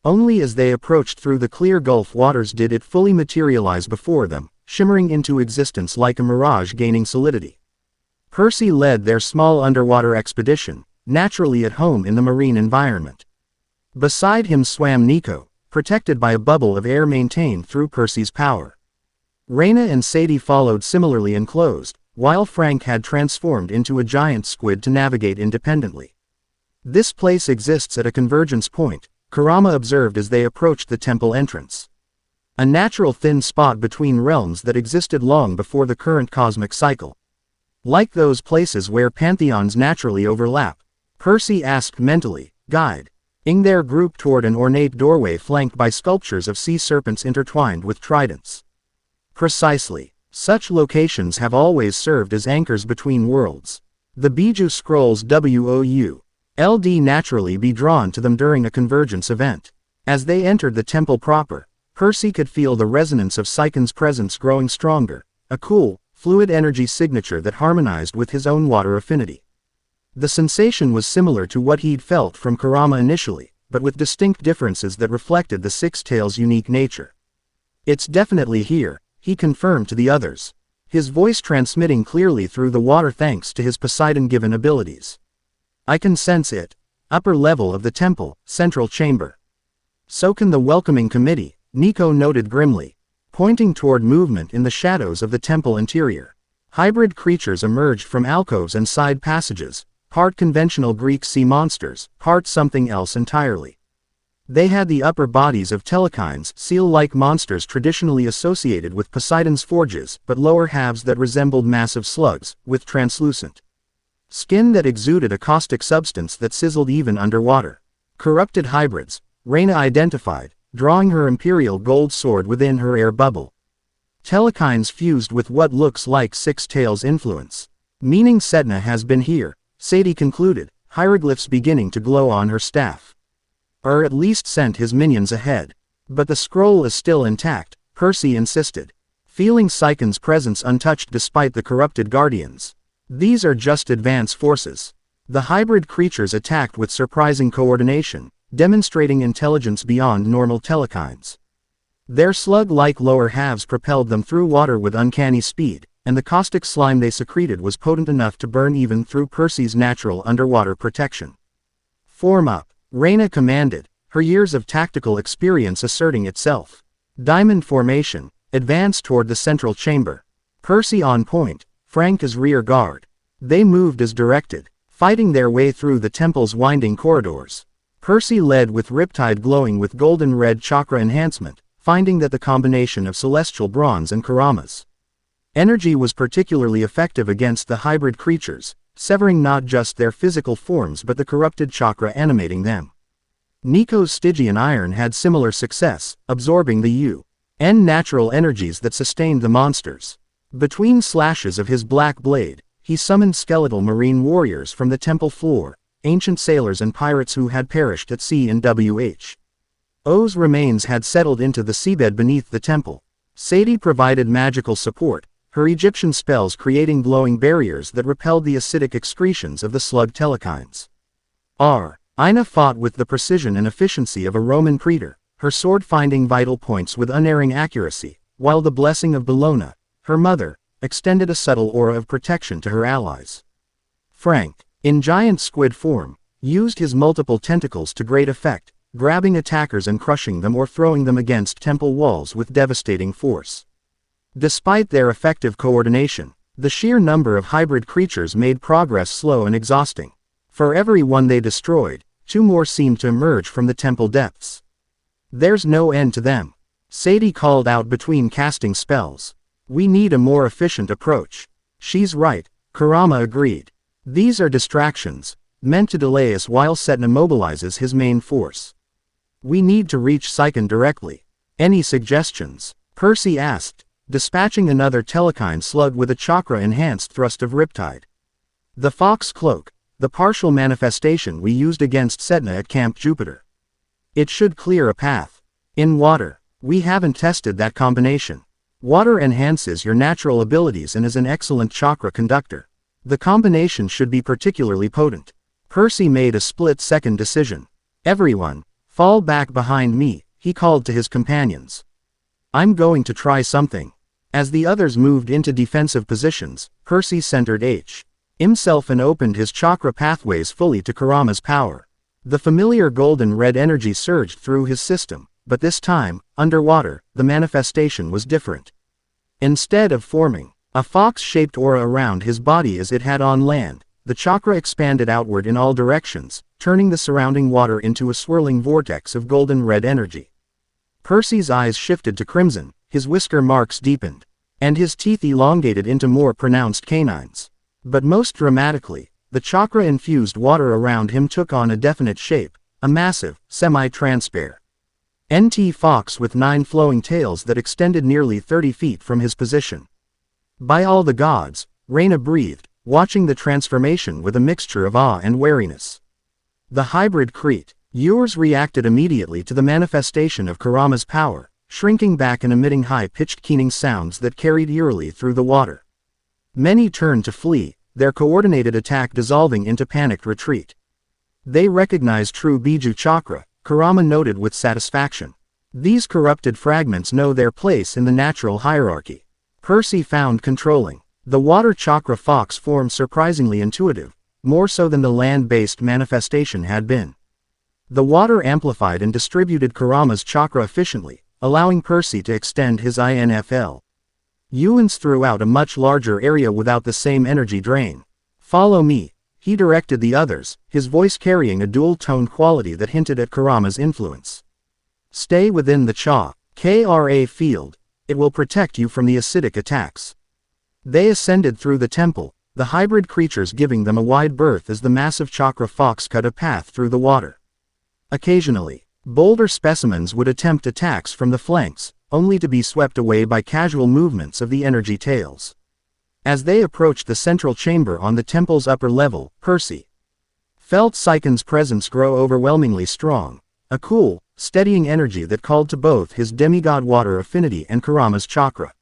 Only as they approached through the clear Gulf waters did it fully materialize before them, shimmering into existence like a mirage gaining solidity. Percy led their small underwater expedition, naturally at home in the marine environment. Beside him swam Nico, protected by a bubble of air maintained through Percy's power. Reyna and Sadie followed similarly enclosed, while Frank had transformed into a giant squid to navigate independently. This place exists at a convergence point, Kurama observed as they approached the temple entrance. A natural thin spot between realms that existed long before the current cosmic cycle. Like those places where pantheons naturally overlap, Percy asked mentally, guiding their group toward an ornate doorway flanked by sculptures of sea serpents intertwined with tridents. Precisely. Such locations have always served as anchors between worlds. The Biju scrolls would naturally be drawn to them during a convergence event. As they entered the temple proper, Percy could feel the resonance of Psychon's presence growing stronger, a cool, fluid energy signature that harmonized with his own water affinity. The sensation was similar to what he'd felt from Kurama initially, but with distinct differences that reflected the Six-Tails' unique nature. It's definitely here, he confirmed to the others, his voice transmitting clearly through the water thanks to his Poseidon-given abilities. I can sense it. Upper level of the temple, central chamber. So can the welcoming committee, Nico noted grimly, pointing toward movement in the shadows of the temple interior. Hybrid creatures emerged from alcoves and side passages, part conventional Greek sea monsters, part something else entirely. They had the upper bodies of telekines, seal-like monsters traditionally associated with Poseidon's forges, but lower halves that resembled massive slugs, with translucent skin that exuded a caustic substance that sizzled even underwater. Corrupted hybrids, Reyna identified, drawing her imperial gold sword within her air bubble. Telekines fused with what looks like Six-Tails' influence. Meaning Setna has been here, Sadie concluded, hieroglyphs beginning to glow on her staff. Or at least sent his minions ahead. But the scroll is still intact, Percy insisted, feeling Psychon's presence untouched despite the corrupted guardians. These are just advance forces. The hybrid creatures attacked with surprising coordination, demonstrating intelligence beyond normal telekines. Their slug-like lower halves propelled them through water with uncanny speed, and the caustic slime they secreted was potent enough to burn even through Percy's natural underwater protection. Form up, Reyna commanded, her years of tactical experience asserting itself. Diamond formation, advance toward the central chamber. Percy on point, Frank as rear guard. They moved as directed, fighting their way through the temple's winding corridors. Percy led with Riptide glowing with golden red chakra enhancement, finding that the combination of celestial bronze and Kurama's energy was particularly effective against the hybrid creatures, severing not just their physical forms but the corrupted chakra animating them. Nico's Stygian iron had similar success, absorbing the UN natural energies that sustained the monsters. Between slashes of his black blade, he summoned skeletal marine warriors from the temple floor, ancient sailors and pirates who had perished at sea in WHO's remains had settled into the seabed beneath the temple. Sadie provided magical support, her Egyptian spells creating glowing barriers that repelled the acidic excretions of the slug telekines. Ina fought with the precision and efficiency of a Roman praetor, her sword finding vital points with unerring accuracy, while the blessing of Bellona, her mother, extended a subtle aura of protection to her allies. Frank, in giant squid form, used his multiple tentacles to great effect, grabbing attackers and crushing them or throwing them against temple walls with devastating force. Despite their effective coordination, the sheer number of hybrid creatures made progress slow and exhausting. For every one they destroyed, two more seemed to emerge from the temple depths. There's no end to them. Sadie called out between casting spells. We need a more efficient approach. She's right, Kurama agreed. These are distractions, meant to delay us while Setna mobilizes his main force. We need to reach Seiken directly. Any suggestions? Percy asked, dispatching another telekine slug with a chakra-enhanced thrust of Riptide. The Fox Cloak, the partial manifestation we used against Setna at Camp Jupiter. It should clear a path. In water, we haven't tested that combination. Water enhances your natural abilities and is an excellent chakra conductor. The combination should be particularly potent. Percy made a split-second decision. Everyone, fall back behind me, he called to his companions. I'm going to try something. As the others moved into defensive positions, Percy centered himself and opened his chakra pathways fully to Kurama's power. The familiar golden red energy surged through his system, but this time, underwater, the manifestation was different. Instead of forming a fox-shaped aura around his body as it had on land, the chakra expanded outward in all directions, turning the surrounding water into a swirling vortex of golden red energy. Percy's eyes shifted to crimson, his whisker marks deepened, and his teeth elongated into more pronounced canines. But most dramatically, the chakra-infused water around him took on a definite shape, a massive, semi-transparent fox with 9 flowing tails that extended nearly 30 feet from his position. By all the gods, Reyna breathed, watching the transformation with a mixture of awe and wariness. The hybrid creatures reacted immediately to the manifestation of Kurama's power, shrinking back and emitting high-pitched keening sounds that carried eerily through the water. Many turned to flee, their coordinated attack dissolving into panicked retreat. They recognized true Biju chakra, Kurama noted with satisfaction. These corrupted fragments know their place in the natural hierarchy. Percy found controlling the water chakra fox form surprisingly intuitive, more so than the land-based manifestation had been. The water amplified and distributed Kurama's chakra efficiently, allowing Percy to extend his influence throughout a much larger area without the same energy drain. Follow me, he directed the others, his voice carrying a dual-toned quality that hinted at Kurama's influence. Stay within the chakra field. It will protect you from the acidic attacks. They ascended through the temple, the hybrid creatures giving them a wide berth as the massive chakra fox cut a path through the water. Occasionally, bolder specimens would attempt attacks from the flanks, only to be swept away by casual movements of the energy tails. As they approached the central chamber on the temple's upper level, Percy felt Seiken's presence grow overwhelmingly strong, a cool, steadying energy that called to both his demigod water affinity and Kurama's chakra.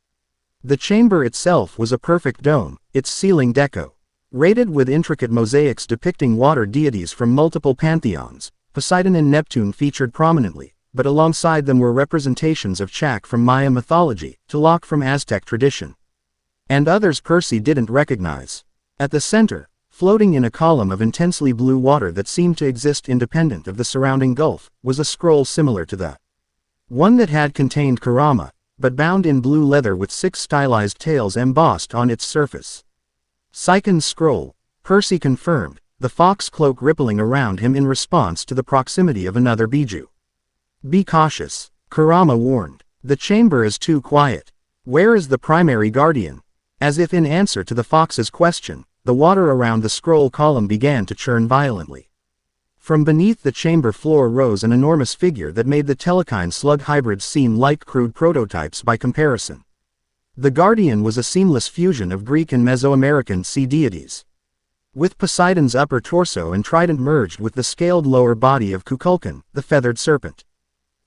The chamber itself was a perfect dome, its ceiling decorated with intricate mosaics depicting water deities from multiple pantheons. Poseidon and Neptune featured prominently, but alongside them were representations of Chak from Maya mythology, Tlaloc from Aztec tradition, and others Percy didn't recognize. At the center, floating in a column of intensely blue water that seemed to exist independent of the surrounding gulf, was a scroll similar to the one that had contained Kurama, but bound in blue leather with 6 stylized tails embossed on its surface. Seiken's scroll, Percy confirmed, the fox cloak rippling around him in response to the proximity of another Biju. Be cautious, Kurama warned. The chamber is too quiet. Where is the primary guardian? As if in answer to the fox's question, the water around the scroll column began to churn violently. From beneath the chamber floor rose an enormous figure that made the telekine slug hybrids seem like crude prototypes by comparison. The guardian was a seamless fusion of Greek and Mesoamerican sea deities, with Poseidon's upper torso and trident merged with the scaled lower body of Kukulkan, the feathered serpent.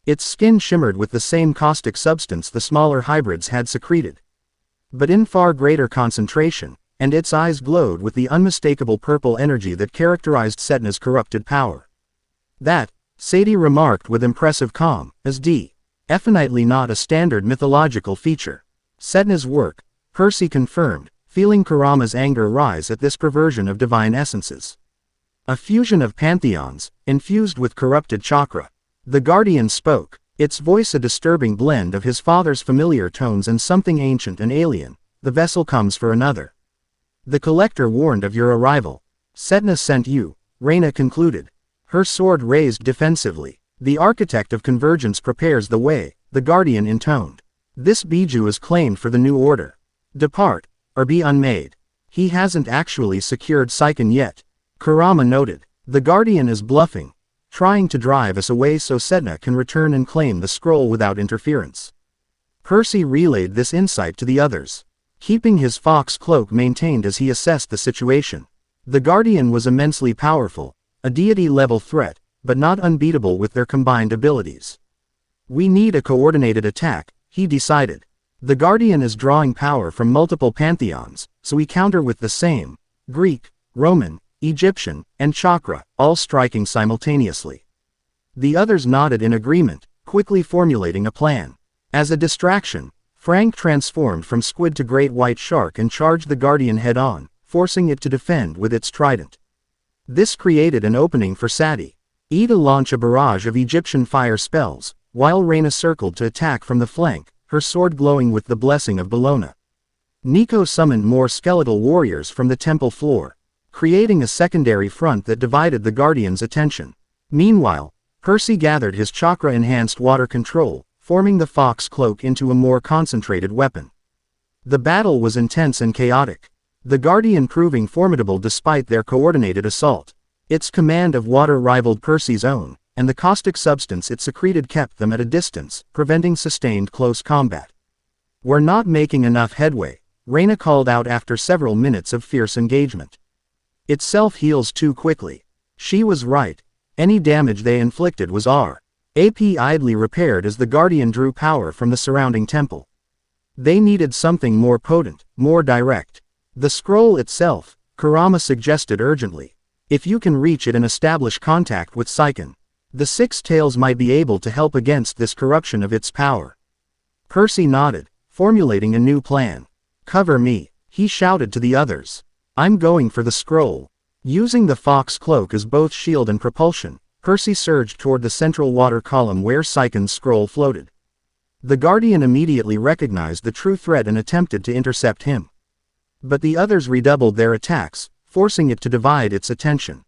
Its skin shimmered with the same caustic substance the smaller hybrids had secreted, but in far greater concentration, and its eyes glowed with the unmistakable purple energy that characterized Setna's corrupted power. That, Sadie remarked with impressive calm, is definitely not a standard mythological feature. Setna's work, Percy confirmed, feeling Kurama's anger rise at this perversion of divine essences. A fusion of pantheons, infused with corrupted chakra. The guardian spoke, its voice a disturbing blend of his father's familiar tones and something ancient and alien. The vessel comes for another. The collector warned of your arrival. Setna sent you, Reyna concluded, her sword raised defensively. The architect of convergence prepares the way, the guardian intoned. This Biju is claimed for the new order. Depart, or be unmade. He hasn't actually secured Saiken yet, Kurama noted. The guardian is bluffing, trying to drive us away so Setna can return and claim the scroll without interference. Percy relayed this insight to the others, keeping his fox cloak maintained as he assessed the situation. The guardian was immensely powerful, a deity-level threat, but not unbeatable with their combined abilities. We need a coordinated attack, he decided. The guardian is drawing power from multiple pantheons, so we counter with the same: Greek, Roman, Egyptian, and chakra, all striking simultaneously. The others nodded in agreement, quickly formulating a plan. As a distraction, Frank transformed from squid to great white shark and charged the guardian head-on, forcing it to defend with its trident. This created an opening for Sati to launch a barrage of Egyptian fire spells, while Reina circled to attack from the flank, her sword glowing with the blessing of Bellona. Nico summoned more skeletal warriors from the temple floor, creating a secondary front that divided the guardian's attention. Meanwhile, Percy gathered his chakra-enhanced water control, forming the fox cloak into a more concentrated weapon. The battle was intense and chaotic, the guardian proving formidable despite their coordinated assault. Its command of water rivaled Percy's own, and the caustic substance it secreted kept them at a distance, preventing sustained close combat. "We're not making enough headway," Reina called out after several minutes of fierce engagement. "It self-heals too quickly." She was right. Any damage they inflicted was idly repaired as the guardian drew power from the surrounding temple. They needed something more potent, more direct. The scroll itself, Kurama suggested urgently. If you can reach it and establish contact with Saiken, the Six Tails might be able to help against this corruption of its power. Percy nodded, formulating a new plan. "Cover me," he shouted to the others. "I'm going for the scroll." Using the fox cloak as both shield and propulsion, Percy surged toward the central water column where Saiken's scroll floated. The guardian immediately recognized the true threat and attempted to intercept him. But the others redoubled their attacks, forcing it to divide its attention.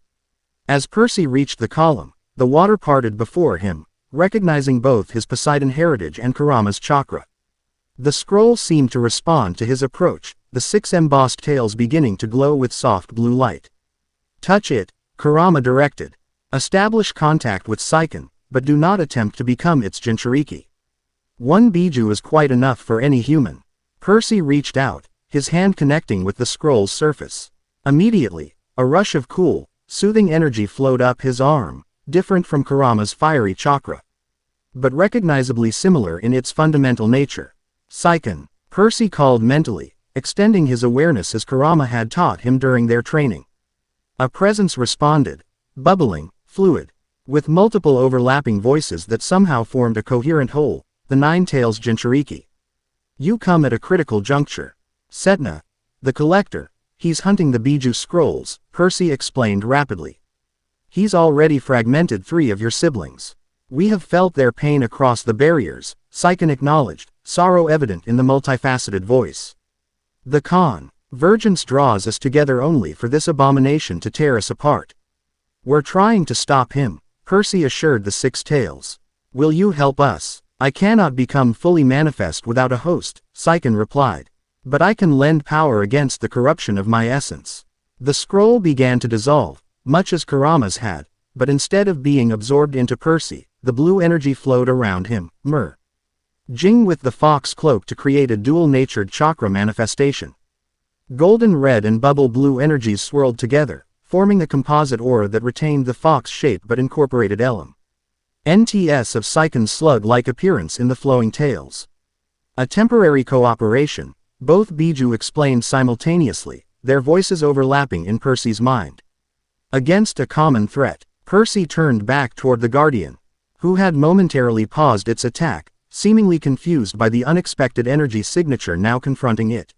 As Percy reached the column, the water parted before him, recognizing both his Poseidon heritage and Kurama's chakra. The scroll seemed to respond to his approach, the six embossed tails beginning to glow with soft blue light. "Touch it," Kurama directed. "Establish contact with Saiken, but do not attempt to become its Jinchuriki. One Biju is quite enough for any human." Percy reached out, his hand connecting with the scroll's surface. Immediately, a rush of cool, soothing energy flowed up his arm, different from Kurama's fiery chakra, but recognizably similar in its fundamental nature. "Saiken," Percy called mentally, extending his awareness as Kurama had taught him during their training. A presence responded, bubbling, fluid, with multiple overlapping voices that somehow formed a coherent whole, the Nine Tails Jinchuriki. "You come at a critical juncture. Setna, the collector, he's hunting the Biju scrolls," Percy explained rapidly. "He's already fragmented 3 of your siblings. We have felt their pain across the barriers," Saiken acknowledged, sorrow evident in the multifaceted voice. "The convergence draws us together only for this abomination to tear us apart. We're trying to stop him," Percy assured the Six Tails. "Will you help us?" "I cannot become fully manifest without a host," Saiken replied. "But I can lend power against the corruption of my essence." The scroll began to dissolve, much as Kurama's had, but instead of being absorbed into Percy, the blue energy flowed around him, merging with the fox cloak to create a dual-natured chakra manifestation. Golden red and bubble blue energies swirled together, forming a composite aura that retained the fox shape but incorporated NTS of Saiken's slug-like appearance in the flowing tails. A temporary cooperation, both Biju explained simultaneously, their voices overlapping in Percy's mind. Against a common threat, Percy turned back toward the guardian, who had momentarily paused its attack, seemingly confused by the unexpected energy signature now confronting it.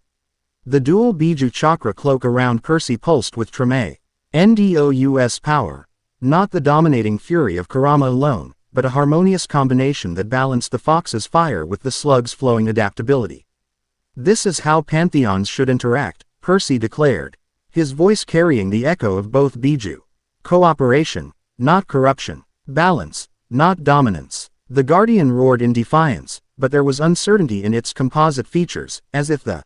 The dual Biju chakra cloak around Percy pulsed with tremendous power, not the dominating fury of Kurama alone, but a harmonious combination that balanced the fox's fire with the slug's flowing adaptability. "This is how pantheons should interact," Percy declared, his voice carrying the echo of both Biju. "Cooperation, not corruption. Balance, not dominance. The Guardian roared in defiance, but there was uncertainty in its composite features, as if the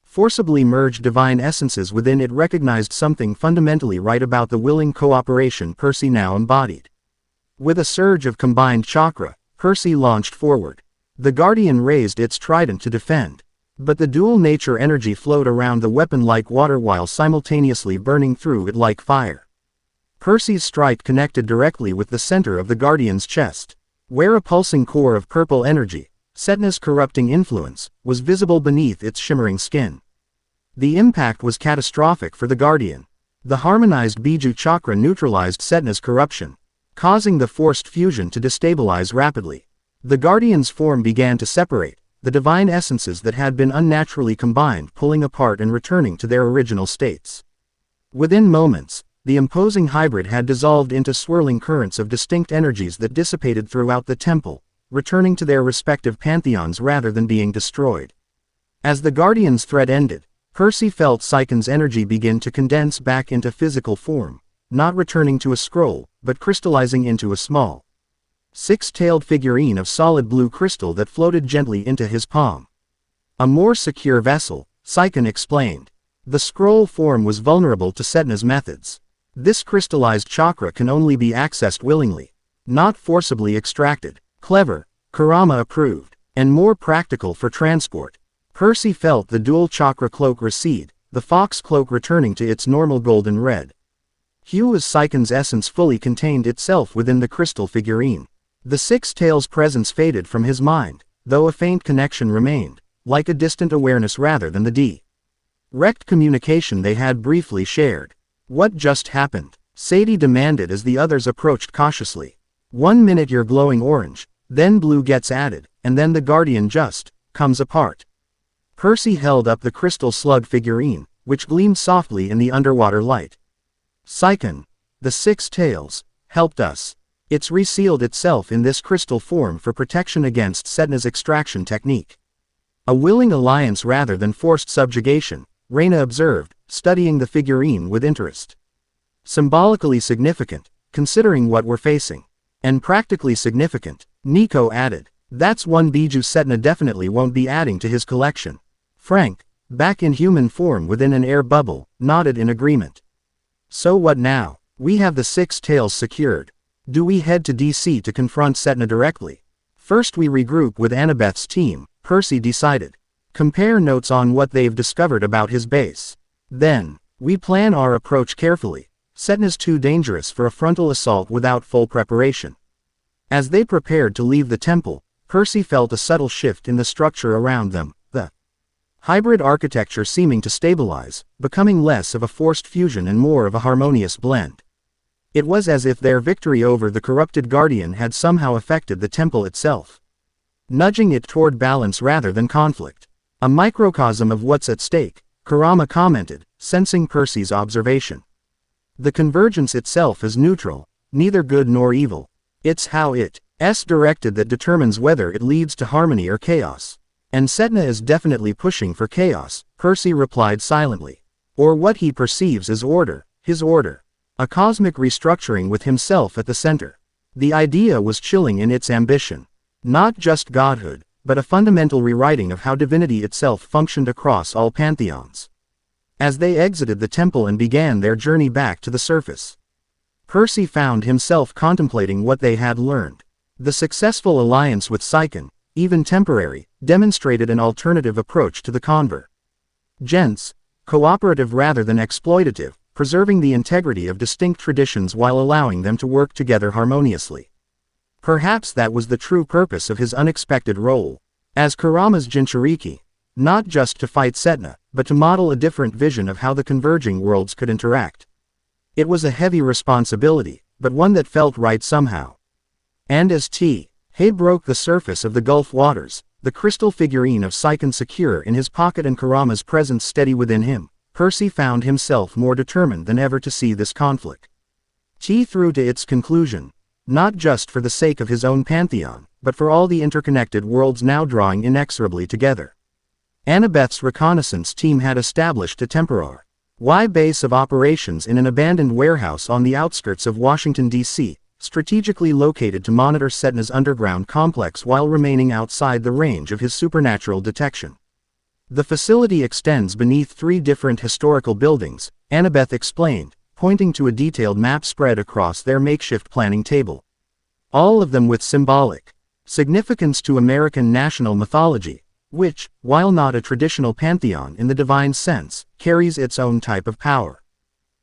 forcibly merged divine essences within it recognized something fundamentally right about the willing cooperation Percy now embodied. With a surge of combined chakra, Percy launched forward. The Guardian raised its trident to defend. But the dual nature energy flowed around the weapon like water while simultaneously burning through it like fire. Percy's strike connected directly with the center of the Guardian's chest, where a pulsing core of purple energy, Setna's corrupting influence, was visible beneath its shimmering skin. The impact was catastrophic for the Guardian. The harmonized Biju chakra neutralized Setna's corruption, causing the forced fusion to destabilize rapidly. The Guardian's form began to separate, the divine essences that had been unnaturally combined pulling apart and returning to their original states. Within moments, the imposing hybrid had dissolved into swirling currents of distinct energies that dissipated throughout the temple, returning to their respective pantheons rather than being destroyed. As the Guardian's threat ended, Percy felt Psychon's energy begin to condense back into physical form, not returning to a scroll, but crystallizing into a small, six-tailed figurine of solid blue crystal that floated gently into his palm. A more secure vessel, Psychon explained. The scroll form was vulnerable to Setna's methods. This crystallized chakra can only be accessed willingly, not forcibly extracted. Clever, Kurama approved, and more practical for transport. Percy felt the dual chakra cloak recede, the fox cloak returning to its normal golden red hue as Psychon's essence fully contained itself within the crystal figurine. The six tails presence faded from his mind, though a faint connection remained, like a distant awareness rather than the direct communication they had briefly shared. What just happened? Sadie demanded as the others approached cautiously. 1 minute you're glowing orange, then blue gets added, and then the Guardian just comes apart. Percy held up the crystal slug figurine, which gleamed softly in the underwater light. Psychon, the six tails, helped us. It's resealed itself in this crystal form for protection against Setna's extraction technique. A willing alliance rather than forced subjugation, Reyna observed, studying the figurine with interest. Symbolically significant, considering what we're facing. And practically significant, Nico added. That's one Biju Setna definitely won't be adding to his collection. Frank, back in human form within an air bubble, nodded in agreement. So what now? We have the six tails secured. Do we head to DC to confront Setna directly? First we regroup with Annabeth's team, Percy decided. Compare notes on what they've discovered about his base. Then, we plan our approach carefully. Setna's too dangerous for a frontal assault without full preparation. As they prepared to leave the temple, Percy felt a subtle shift in the structure around them, the hybrid architecture seeming to stabilize, becoming less of a forced fusion and more of a harmonious blend. It was as if their victory over the corrupted Guardian had somehow affected the temple itself, nudging it toward balance rather than conflict. A microcosm of what's at stake, Kurama commented, sensing Percy's observation. The convergence itself is neutral, neither good nor evil. It's how it's directed that determines whether it leads to harmony or chaos. And Setna is definitely pushing for chaos, Percy replied silently. Or what he perceives as order, his order. A cosmic restructuring with himself at the center. The idea was chilling in its ambition. Not just godhood, but a fundamental rewriting of how divinity itself functioned across all pantheons. As they exited the temple and began their journey back to the surface, Percy found himself contemplating what they had learned. The successful alliance with Psychon, even temporary, demonstrated an alternative approach to the convergence, cooperative rather than exploitative, preserving the integrity of distinct traditions while allowing them to work together harmoniously. Perhaps that was the true purpose of his unexpected role as Kurama's Jinchuriki, not just to fight Setna, but to model a different vision of how the converging worlds could interact. It was a heavy responsibility, but one that felt right somehow. And as He broke the surface of the Gulf waters, the crystal figurine of Psychon secure in his pocket and Kurama's presence steady within him, Percy found himself more determined than ever to see this conflict through to its conclusion. Not just for the sake of his own pantheon, but for all the interconnected worlds now drawing inexorably together. Annabeth's reconnaissance team had established a temporary base of operations in an abandoned warehouse on the outskirts of Washington, D.C., strategically located to monitor Sedna's underground complex while remaining outside the range of his supernatural detection. The facility extends beneath 3 different historical buildings, Annabeth explained, pointing to a detailed map spread across their makeshift planning table. All of them with symbolic significance to American national mythology, which, while not a traditional pantheon in the divine sense, carries its own type of power.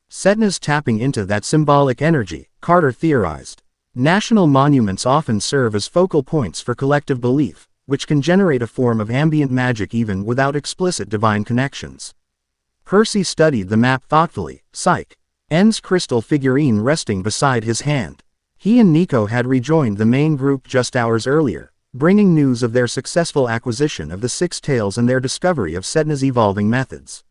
Sedna's tapping into that symbolic energy, Carter theorized. National monuments often serve as focal points for collective belief, which can generate a form of ambient magic even without explicit divine connections. Percy studied the map thoughtfully, N's crystal figurine resting beside his hand. He and Nico had rejoined the main group just hours earlier, bringing news of their successful acquisition of the 6 tails and their discovery of Sedna's evolving methods.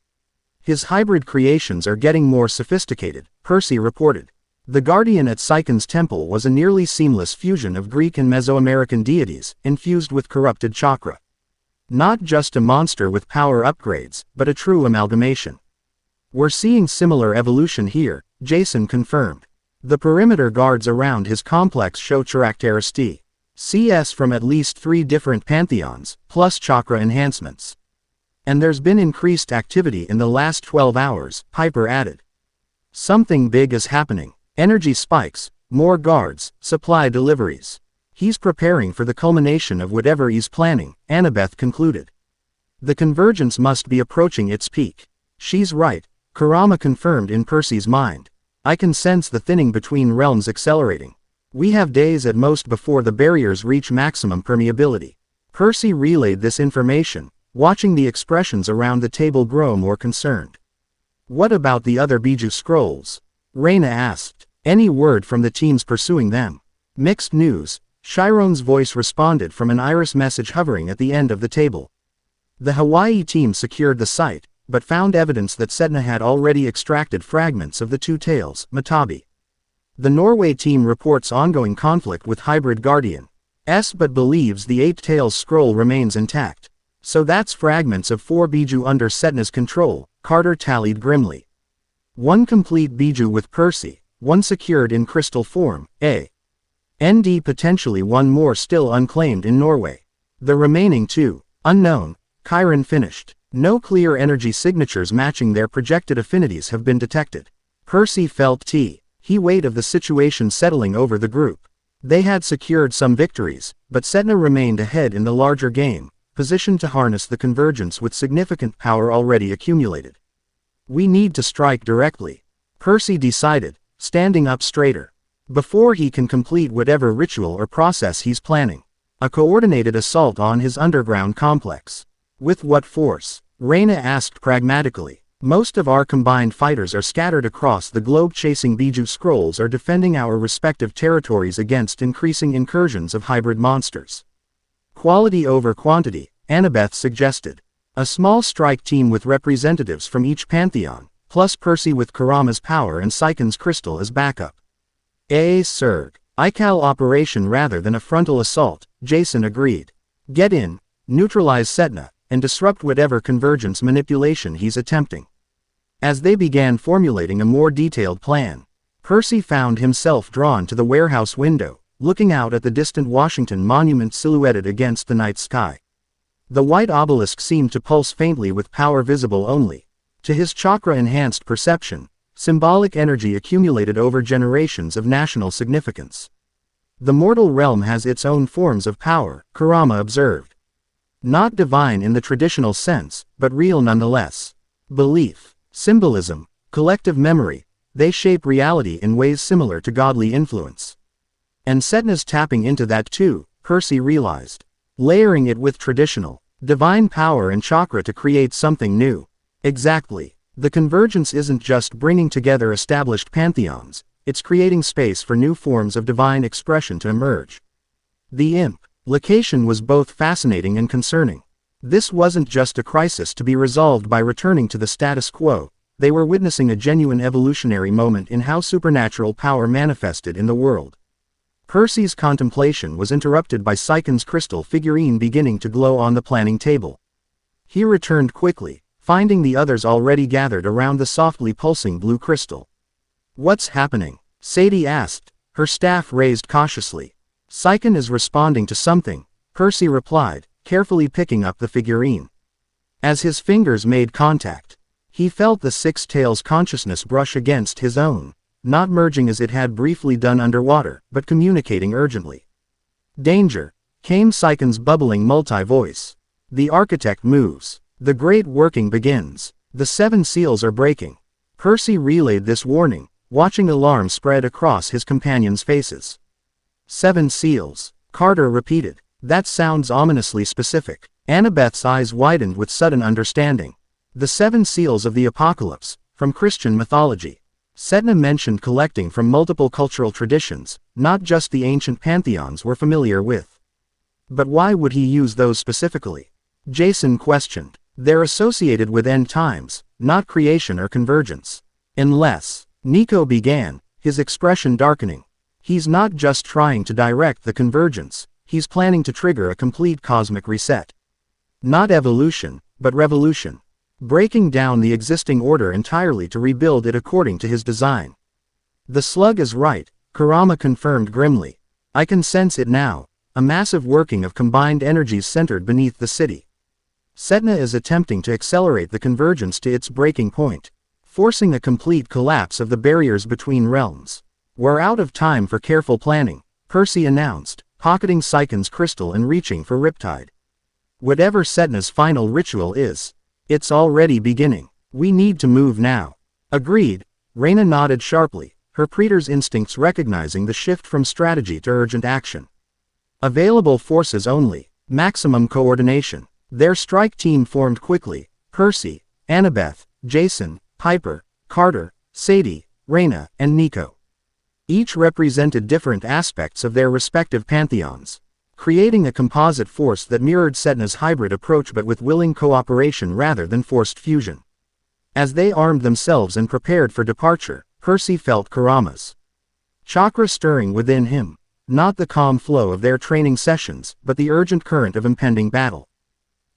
His hybrid creations are getting more sophisticated, Percy reported. The Guardian at Sykon's temple was a nearly seamless fusion of Greek and Mesoamerican deities, infused with corrupted chakra. Not just a monster with power upgrades, but a true amalgamation. We're seeing similar evolution here, Jason confirmed. The perimeter guards around his complex show characteristics CS from at least 3 different pantheons, plus chakra enhancements. And there's been increased activity in the last 12 hours, Piper added. Something big is happening. Energy spikes, more guards, supply deliveries. He's preparing for the culmination of whatever he's planning, Annabeth concluded. The convergence must be approaching its peak. She's right, Kurama confirmed in Percy's mind. I can sense the thinning between realms accelerating. We have days at most before the barriers reach maximum permeability. Percy relayed this information, watching the expressions around the table grow more concerned. What about the other Biju scrolls? Reina asked. Any word from the teams pursuing them? Mixed news, Chiron's voice responded from an iris message hovering at the end of the table. The Hawaii team secured the site, but found evidence that Sedna had already extracted fragments of the 2 tails, Matabi. The Norway team reports ongoing conflict with Hybrid Guardian S but believes the 8 tails scroll remains intact. So that's fragments of 4 Biju under Sedna's control, Carter tallied grimly. 1 complete Biju with Percy, 1 secured in crystal form, ND potentially 1 more still unclaimed in Norway. The remaining 2, unknown, Chiron finished. No clear energy signatures matching their projected affinities have been detected. Percy felt the weight of the situation settling over the group. They had secured some victories, but Sedna remained ahead in the larger game, positioned to harness the convergence with significant power already accumulated. We need to strike directly, Percy decided, standing up straighter. Before he can complete whatever ritual or process he's planning. A coordinated assault on his underground complex. With what force? Reina asked pragmatically. Most of our combined fighters are scattered across the globe chasing Biju scrolls or defending our respective territories against increasing incursions of hybrid monsters. Quality over quantity, Annabeth suggested. A small strike team with representatives from each pantheon, plus Percy with Kurama's power and Sykon's crystal as backup. Serg. ICAL operation rather than a frontal assault, Jason agreed. Get in, neutralize Sedna, and disrupt whatever convergence manipulation he's attempting. As they began formulating a more detailed plan, Percy found himself drawn to the warehouse window, looking out at the distant Washington Monument silhouetted against the night sky. The white obelisk seemed to pulse faintly with power visible only. To his chakra-enhanced perception, symbolic energy accumulated over generations of national significance. The mortal realm has its own forms of power, Kurama observed. Not divine in the traditional sense, but real nonetheless. Belief, symbolism, collective memory, they shape reality in ways similar to godly influence. And Sedna's tapping into that too, Percy realized. Layering it with traditional, divine power and chakra to create something new. Exactly. The convergence isn't just bringing together established pantheons, it's creating space for new forms of divine expression to emerge. The implication was both fascinating and concerning. This wasn't just a crisis to be resolved by returning to the status quo, they were witnessing a genuine evolutionary moment in how supernatural power manifested in the world. Percy's contemplation was interrupted by Sykon's crystal figurine beginning to glow on the planning table. He returned quickly, finding the others already gathered around the softly pulsing blue crystal. What's happening? Sadie asked, her staff raised cautiously. Saiken is responding to something, Percy replied, carefully picking up the figurine. As his fingers made contact, he felt the Six Tails consciousness brush against his own, not merging as it had briefly done underwater, but communicating urgently. Danger, came Saiken's bubbling multi-voice. The architect moves. The great working begins. The 7 seals are breaking. Percy relayed this warning, watching alarm spread across his companions' faces. 7 seals, Carter repeated. That sounds ominously specific. Annabeth's eyes widened with sudden understanding. The 7 seals of the apocalypse, from Christian mythology. Setna mentioned collecting from multiple cultural traditions, not just the ancient pantheons we're familiar with. But why would he use those specifically? Jason questioned. They're associated with end times, not creation or convergence. Unless, Nico began, his expression darkening. He's not just trying to direct the convergence, he's planning to trigger a complete cosmic reset. Not evolution, but revolution. Breaking down the existing order entirely to rebuild it according to his design. The slug is right, Kurama confirmed grimly. I can sense it now, a massive working of combined energies centered beneath the city. Setna is attempting to accelerate the convergence to its breaking point, forcing a complete collapse of the barriers between realms. We're out of time for careful planning, Percy announced, pocketing Saiken's crystal and reaching for Riptide. Whatever Setna's final ritual is, it's already beginning. We need to move now. Agreed, Reyna nodded sharply, her Praetor's instincts recognizing the shift from strategy to urgent action. Available forces only, maximum coordination. Their strike team formed quickly, Percy, Annabeth, Jason, Piper, Carter, Sadie, Reyna, and Nico. Each represented different aspects of their respective pantheons, creating a composite force that mirrored Setna's hybrid approach but with willing cooperation rather than forced fusion. As they armed themselves and prepared for departure, Percy felt Kurama's chakra stirring within him, not the calm flow of their training sessions, but the urgent current of impending battle.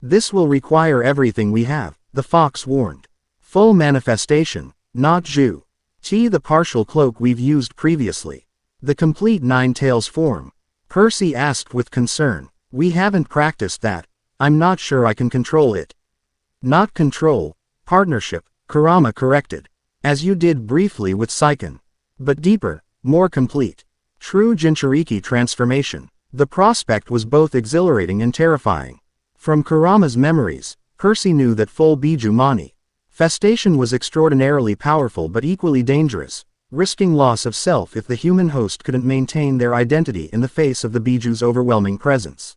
This will require everything we have, the fox warned. Full manifestation, not the partial cloak we've used previously. The complete 9 tails form. Percy asked with concern. We haven't practiced that. I'm not sure I can control it. Not control, partnership, Kurama corrected. As you did briefly with Saiken. But deeper, more complete. True Jinchuriki transformation. The prospect was both exhilarating and terrifying. From Kurama's memories, Percy knew that full Biju manifestation was extraordinarily powerful but equally dangerous, risking loss of self if the human host couldn't maintain their identity in the face of the Biju's overwhelming presence.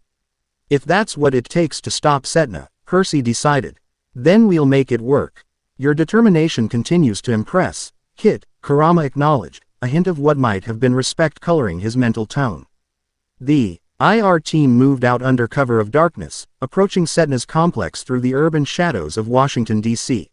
If that's what it takes to stop Setna, Percy decided, then we'll make it work. Your determination continues to impress, Kit, Kurama acknowledged, a hint of what might have been respect coloring his mental tone. The IR team moved out under cover of darkness, approaching Setna's complex through the urban shadows of Washington, D.C.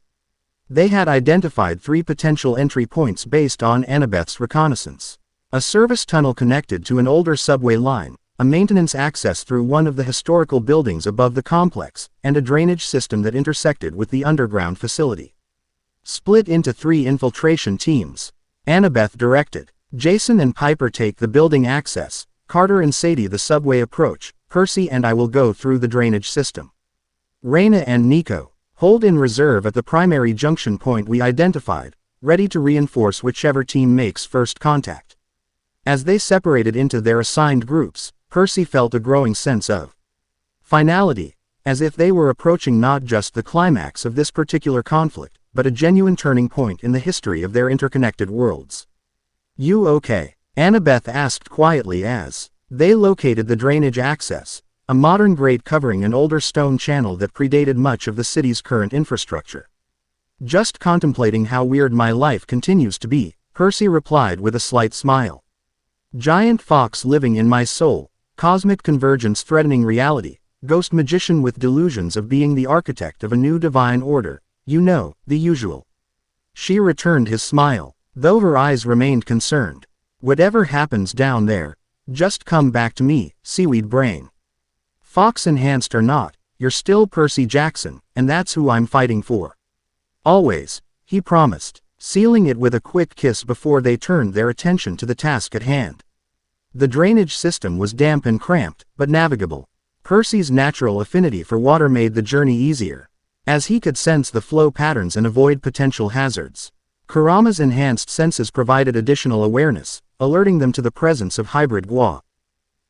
They had identified 3 potential entry points based on Annabeth's reconnaissance. A service tunnel connected to an older subway line, a maintenance access through one of the historical buildings above the complex, and a drainage system that intersected with the underground facility. Split into 3 infiltration teams. Annabeth directed. Jason and Piper take the building access, Carter and Sadie the subway approach, Percy and I will go through the drainage system. Reyna and Nico, hold in reserve at the primary junction point we identified, ready to reinforce whichever team makes first contact. As they separated into their assigned groups, Percy felt a growing sense of finality, as if they were approaching not just the climax of this particular conflict, but a genuine turning point in the history of their interconnected worlds. You okay? Annabeth asked quietly as they located the drainage access, a modern grate covering an older stone channel that predated much of the city's current infrastructure. Just contemplating how weird my life continues to be, Percy replied with a slight smile. Giant fox living in my soul, cosmic convergence threatening reality, ghost magician with delusions of being the architect of a new divine order, you know, the usual. She returned his smile, though her eyes remained concerned. Whatever happens down there, just come back to me, seaweed brain. Fox enhanced or not, you're still Percy Jackson, and that's who I'm fighting for. Always, he promised. sealing it with a quick kiss before they turned their attention to the task at hand. The drainage system was damp and cramped, but navigable. Percy's natural affinity for water made the journey easier, as he could sense the flow patterns and avoid potential hazards. Kurama's enhanced senses provided additional awareness, alerting them to the presence of hybrid gua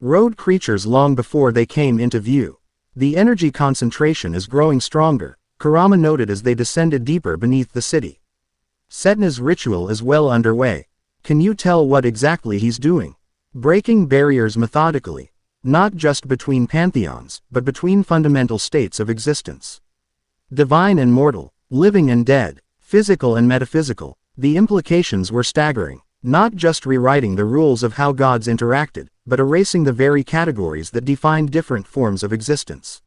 road creatures long before they came into view. The energy concentration is growing stronger, Kurama noted as they descended deeper beneath the city. Setna's ritual is well underway. Can you tell what exactly he's doing? Breaking barriers methodically, not just between pantheons, but between fundamental states of existence. Divine and mortal, living and dead, physical and metaphysical. The implications were staggering, not just rewriting the rules of how gods interacted, but erasing the very categories that defined different forms of existence.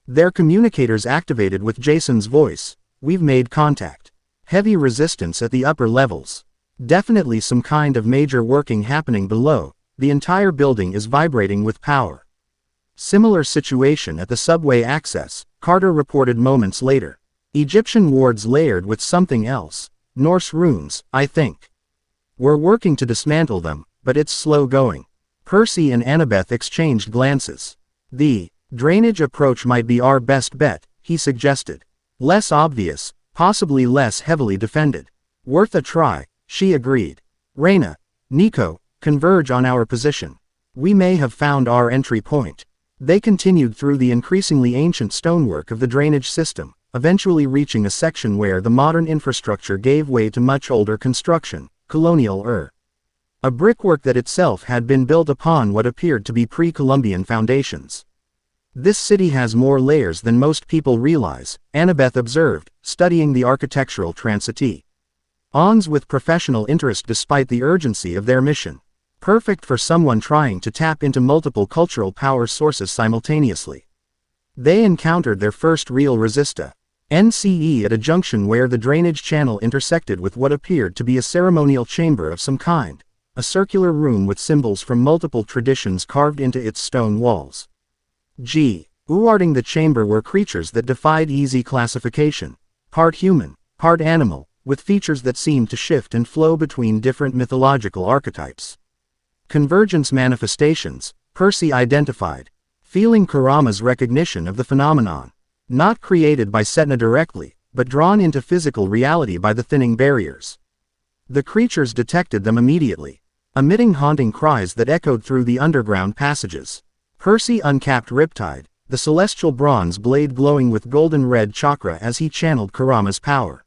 Their communicators activated with Jason's voice. We've made contact. Heavy resistance at the upper levels. Definitely some kind of major working happening below. The entire building is vibrating with power. Similar situation at the subway access, Carter reported moments later. Egyptian wards layered with something else. Norse runes, I think. We're working to dismantle them, but it's slow going. Percy and Annabeth exchanged glances. The drainage approach might be our best bet, he suggested. Less obvious, possibly less heavily defended. Worth a try, she agreed. Reina, Nico, converge on our position. We may have found our entry point. They continued through the increasingly ancient stonework of the drainage system, eventually reaching a section where the modern infrastructure gave way to much older construction, colonial a brickwork that itself had been built upon what appeared to be pre-Columbian foundations. This city has more layers than most people realize, Annabeth observed, studying the architectural transiti. Ons with professional interest despite the urgency of their mission. Perfect for someone trying to tap into multiple cultural power sources simultaneously. They encountered their first real resista. NCE at a junction where the drainage channel intersected with what appeared to be a ceremonial chamber of some kind. A circular room with symbols from multiple traditions carved into its stone walls. Guarding the chamber were creatures that defied easy classification. Part human, part animal, with features that seemed to shift and flow between different mythological archetypes. Convergence manifestations, Percy identified, feeling Kurama's recognition of the phenomenon. Not created by Setna directly, but drawn into physical reality by the thinning barriers. The creatures detected them immediately, emitting haunting cries that echoed through the underground passages. Percy uncapped Riptide, the celestial bronze blade glowing with golden-red chakra as he channeled Kurama's power.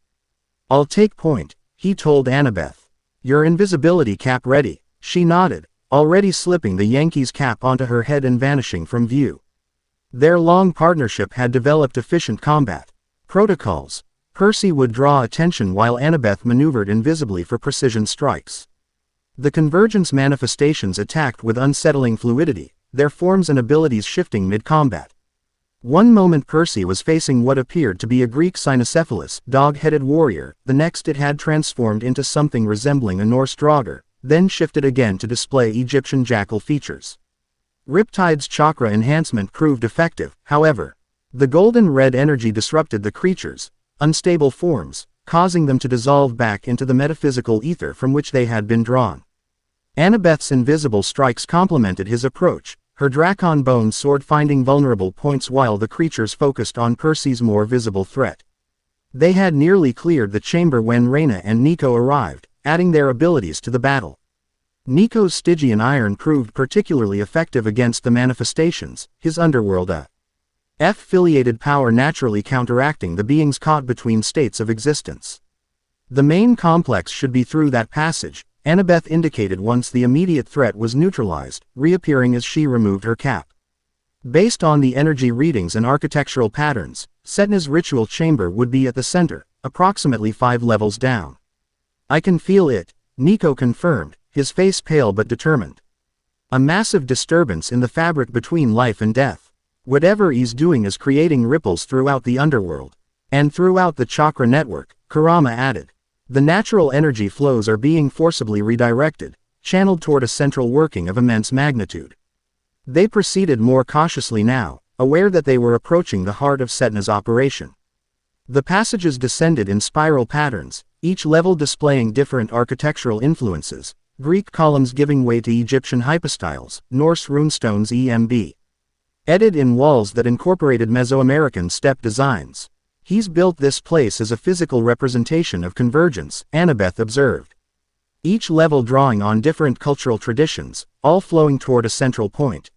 I'll take point, he told Annabeth. Your invisibility cap ready, she nodded, already slipping the Yankee's cap onto her head and vanishing from view. Their long partnership had developed efficient combat protocols. Percy would draw attention while Annabeth maneuvered invisibly for precision strikes. The convergence manifestations attacked with unsettling fluidity, their forms and abilities shifting mid-combat. One moment Percy was facing what appeared to be a Greek cynocephalus, dog-headed warrior, the next it had transformed into something resembling a Norse draugr, then shifted again to display Egyptian jackal features. Riptide's chakra enhancement proved effective, however. The golden-red energy disrupted the creatures' unstable forms, causing them to dissolve back into the metaphysical ether from which they had been drawn. Annabeth's invisible strikes complemented his approach, her Dracon bone sword finding vulnerable points while the creatures focused on Percy's more visible threat. They had nearly cleared the chamber when Reina and Nico arrived, adding their abilities to the battle. Nico's Stygian iron proved particularly effective against the manifestations, his underworld F-affiliated power naturally counteracting the beings caught between states of existence. The main complex should be through that passage, Annabeth indicated once the immediate threat was neutralized, reappearing as she removed her cap. Based on the energy readings and architectural patterns, Setna's ritual chamber would be at the center, approximately 5 levels down. I can feel it, Nico confirmed, his face pale but determined. A massive disturbance in the fabric between life and death. Whatever he's doing is creating ripples throughout the underworld. And throughout the chakra network, Kurama added. The natural energy flows are being forcibly redirected, channeled toward a central working of immense magnitude. They proceeded more cautiously now, aware that they were approaching the heart of Setna's operation. The passages descended in spiral patterns, each level displaying different architectural influences, Greek columns giving way to Egyptian hypostyles, Norse runestones EMB. Edited in walls that incorporated Mesoamerican step designs. He's built this place as a physical representation of convergence, Annabeth observed. Each level drawing on different cultural traditions, all flowing toward a central point.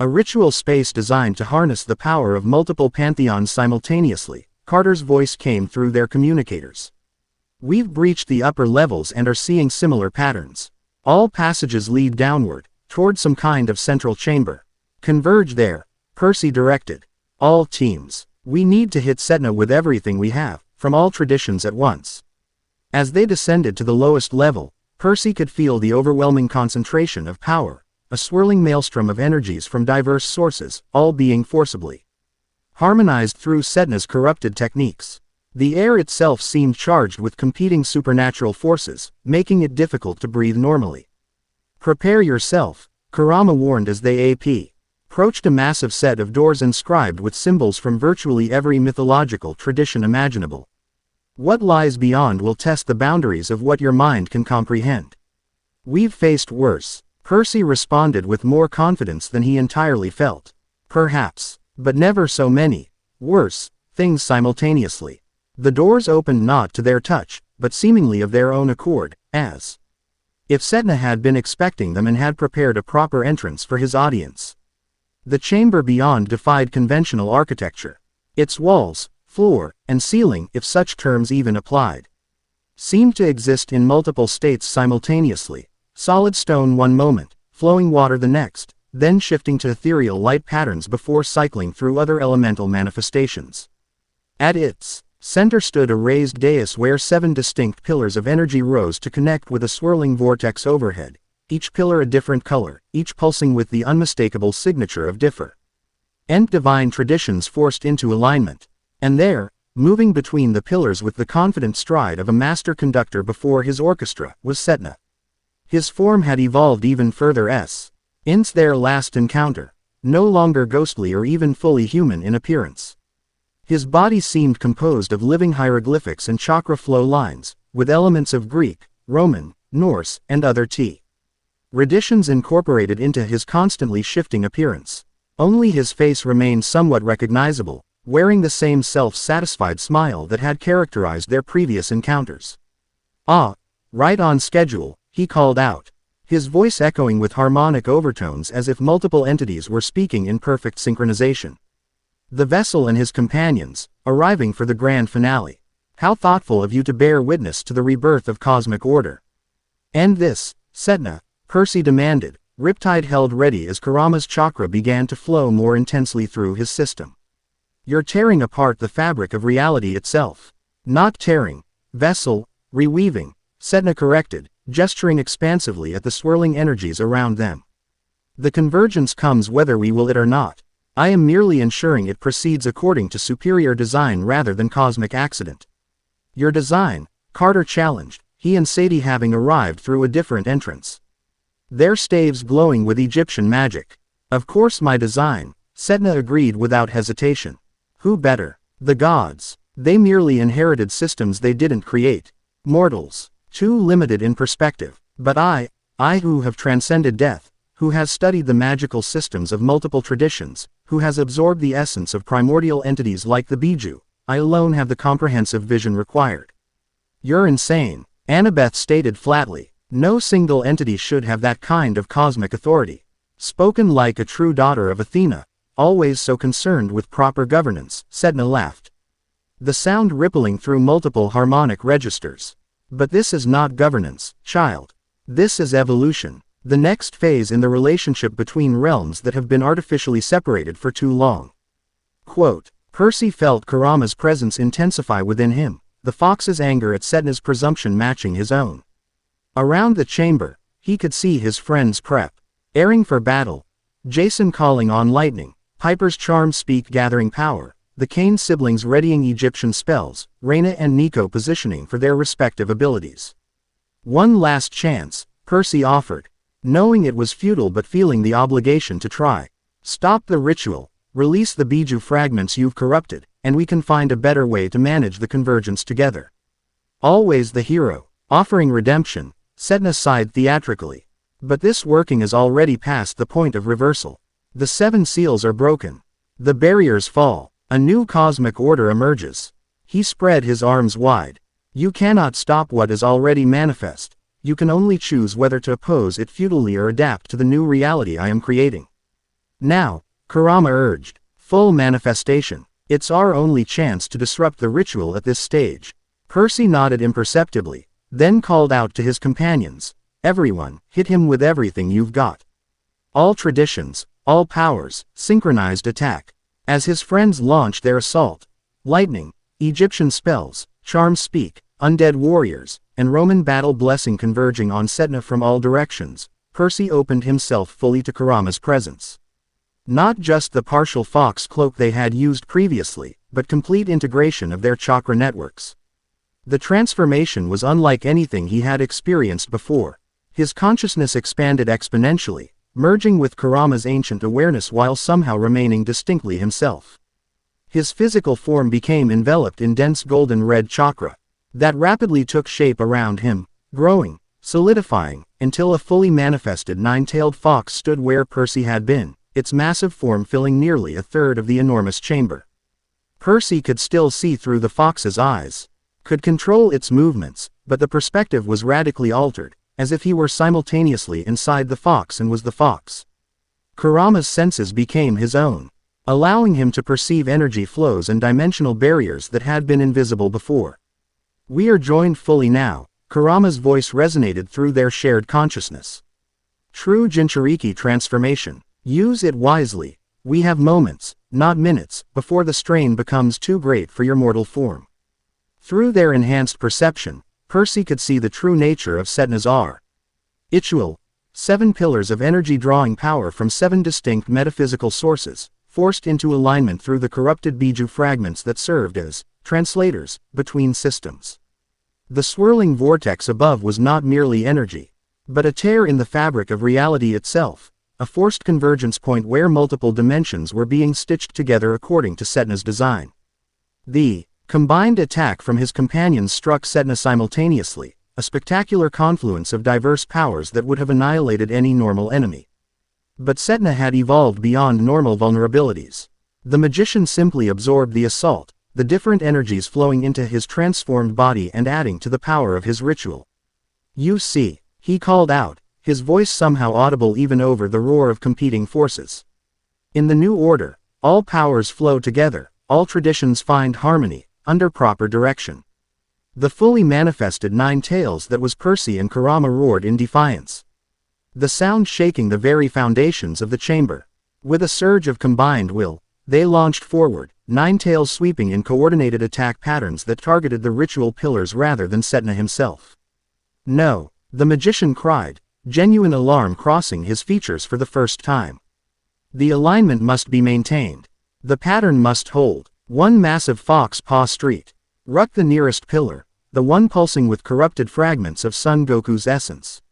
A ritual space designed to harness the power of multiple pantheons simultaneously, Carter's voice came through their communicators. We've breached the upper levels and are seeing similar patterns. All passages lead downward, toward some kind of central chamber. Converge there, Percy directed. All teams. We need to hit Setna with everything we have, from all traditions at once. As they descended to the lowest level, Percy could feel the overwhelming concentration of power, a swirling maelstrom of energies from diverse sources, all being forcibly harmonized through Setna's corrupted techniques. The air itself seemed charged with competing supernatural forces, making it difficult to breathe normally. Prepare yourself, Kurama warned as they approached a massive set of doors inscribed with symbols from virtually every mythological tradition imaginable. What lies beyond will test the boundaries of what your mind can comprehend. We've faced worse, Percy responded with more confidence than he entirely felt. Perhaps, but never so many, worse, things simultaneously. The doors opened not to their touch, but seemingly of their own accord, as if Setna had been expecting them and had prepared a proper entrance for his audience. The chamber beyond defied conventional architecture. Its walls, floor, and ceiling, if such terms even applied, seemed to exist in multiple states simultaneously. Solid stone one moment, flowing water the next, then shifting to ethereal light patterns before cycling through other elemental manifestations. At its center stood a raised dais where 7 distinct pillars of energy rose to connect with a swirling vortex overhead, each pillar a different color, each pulsing with the unmistakable signature of different divine traditions forced into alignment. And there, moving between the pillars with the confident stride of a master conductor before his orchestra, was Setna. His form had evolved even further since their last encounter, no longer ghostly or even fully human in appearance. His body seemed composed of living hieroglyphics and chakra flow lines, with elements of Greek, Roman, Norse, and other traditions incorporated into his constantly shifting appearance. Only his face remained somewhat recognizable, wearing the same self-satisfied smile that had characterized their previous encounters. "Ah, right on schedule," he called out, his voice echoing with harmonic overtones as if multiple entities were speaking in perfect synchronization. The vessel and his companions, arriving for the grand finale. How thoughtful of you to bear witness to the rebirth of cosmic order. "And this, Setna?" Percy demanded, riptide held ready as Kurama's chakra began to flow more intensely through his system. "You're tearing apart the fabric of reality itself." "Not tearing, vessel, reweaving," Setna corrected, gesturing expansively at the swirling energies around them. "The convergence comes whether we will it or not. I am merely ensuring it proceeds according to superior design rather than cosmic accident." "Your design?" Carter challenged, he and Sadie having arrived through a different entrance, their staves glowing with Egyptian magic. "Of course my design," Setna agreed without hesitation. "Who better? The gods. They merely inherited systems they didn't create. Mortals, too limited in perspective. But I who have transcended death, who has studied the magical systems of multiple traditions, who has absorbed the essence of primordial entities like the Biju, I alone have the comprehensive vision required." "You're insane," Annabeth stated flatly. "No single entity should have that kind of cosmic authority." "Spoken like a true daughter of Athena, always so concerned with proper governance," Setna laughed, the sound rippling through multiple harmonic registers. "But this is not governance, child. This is evolution. The next phase in the relationship between realms that have been artificially separated for too long." Quote, Percy felt Kurama's presence intensify within him, the fox's anger at Setna's presumption matching his own. Around the chamber, he could see his friends preparing for battle. Jason calling on lightning, Piper's charm speak gathering power, the Kane siblings readying Egyptian spells, Reyna and Nico positioning for their respective abilities. "One last chance," Percy offered, knowing it was futile but feeling the obligation to try. "Stop the ritual, release the Biju fragments you've corrupted, and we can find a better way to manage the convergence together. Always the hero, offering redemption, Sedna sighed theatrically. But this working is already past the point of reversal. The 7 seals are broken. The barriers fall. A new cosmic order emerges. He spread his arms wide. You cannot stop what is already manifest. You can only choose whether to oppose it futilely or adapt to the new reality I am creating. Now, Kurama urged, full manifestation. It's our only chance to disrupt the ritual at this stage. Percy nodded imperceptibly, then called out to his companions, everyone, hit him with everything you've got. All traditions, all powers, synchronized attack. As his friends launched their assault, lightning, Egyptian spells, charms speak, undead warriors, and Roman battle blessing converging on Sedna from all directions, Percy opened himself fully to Kurama's presence. Not just the partial fox cloak they had used previously, but complete integration of their chakra networks. The transformation was unlike anything he had experienced before. His consciousness expanded exponentially, merging with Kurama's ancient awareness while somehow remaining distinctly himself. His physical form became enveloped in dense golden red chakra that rapidly took shape around him, growing, solidifying, until a fully manifested 9-tailed fox stood where Percy had been, its massive form filling nearly a third of the enormous chamber. Percy could still see through the fox's eyes, could control its movements, but the perspective was radically altered, as if he were simultaneously inside the fox and was the fox. Kurama's senses became his own, allowing him to perceive energy flows and dimensional barriers that had been invisible before. We are joined fully now, Kurama's voice resonated through their shared consciousness. True Jinchuriki transformation. Use it wisely. We have moments, not minutes, before the strain becomes too great for your mortal form. Through their enhanced perception, Percy could see the true nature of Sedna's Ritual. 7 pillars of energy drawing power from 7 distinct metaphysical sources, forced into alignment through the corrupted Biju fragments that served as translators between systems. The swirling vortex above was not merely energy, but a tear in the fabric of reality itself. A forced convergence point where multiple dimensions were being stitched together according to Sedna's design. The combined attack from his companions struck Sedna simultaneously, a spectacular confluence of diverse powers that would have annihilated any normal enemy. But Sedna had evolved beyond normal vulnerabilities. The magician simply absorbed the assault, the different energies flowing into his transformed body and adding to the power of his ritual. You see, he called out, his voice somehow audible even over the roar of competing forces. In the new order, all powers flow together, all traditions find harmony, under proper direction. The fully manifested 9 tails that was Percy and Kurama roared in defiance. The sound shaking the very foundations of the chamber. With a surge of combined will, they launched forward, 9 tails sweeping in coordinated attack patterns that targeted the ritual pillars rather than Sedna himself. No, the magician cried, genuine alarm crossing his features for the first time. The alignment must be maintained. The pattern must hold. One massive fox paw street. Ruck the nearest pillar, the one pulsing with corrupted fragments of Son Goku's essence.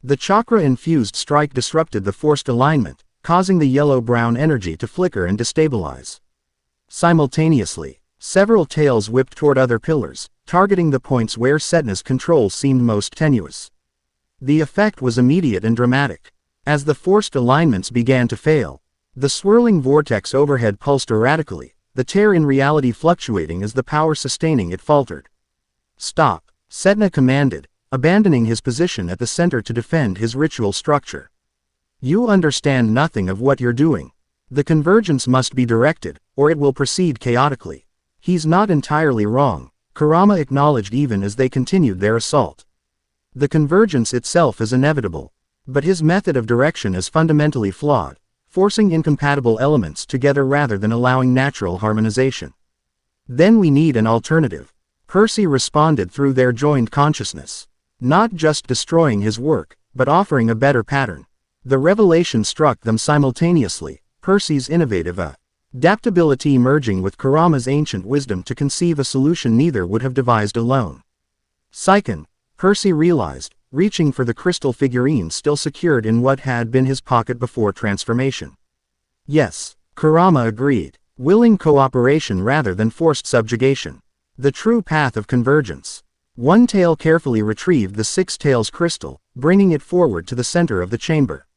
The chakra-infused strike disrupted the forced alignment, causing the yellow-brown energy to flicker and destabilize. Simultaneously, several tails whipped toward other pillars, targeting the points where Sedna's control seemed most tenuous. The effect was immediate and dramatic. As the forced alignments began to fail, the swirling vortex overhead pulsed erratically, the tear in reality fluctuating as the power sustaining it faltered. Stop, Sedna commanded, abandoning his position at the center to defend his ritual structure. You understand nothing of what you're doing. The convergence must be directed, or it will proceed chaotically. He's not entirely wrong, Kurama acknowledged even as they continued their assault. The convergence itself is inevitable, but his method of direction is fundamentally flawed, forcing incompatible elements together rather than allowing natural harmonization. Then we need an alternative. Percy responded through their joined consciousness. Not just destroying his work, but offering a better pattern. The revelation struck them simultaneously, Percy's innovative adaptability merging with Kurama's ancient wisdom to conceive a solution neither would have devised alone. Seiken, Percy realized, reaching for the crystal figurine still secured in what had been his pocket before transformation. Yes, Kurama agreed. willing cooperation rather than forced subjugation. The true path of convergence. One tail carefully retrieved the six tails crystal, bringing it forward to the center of the chamber.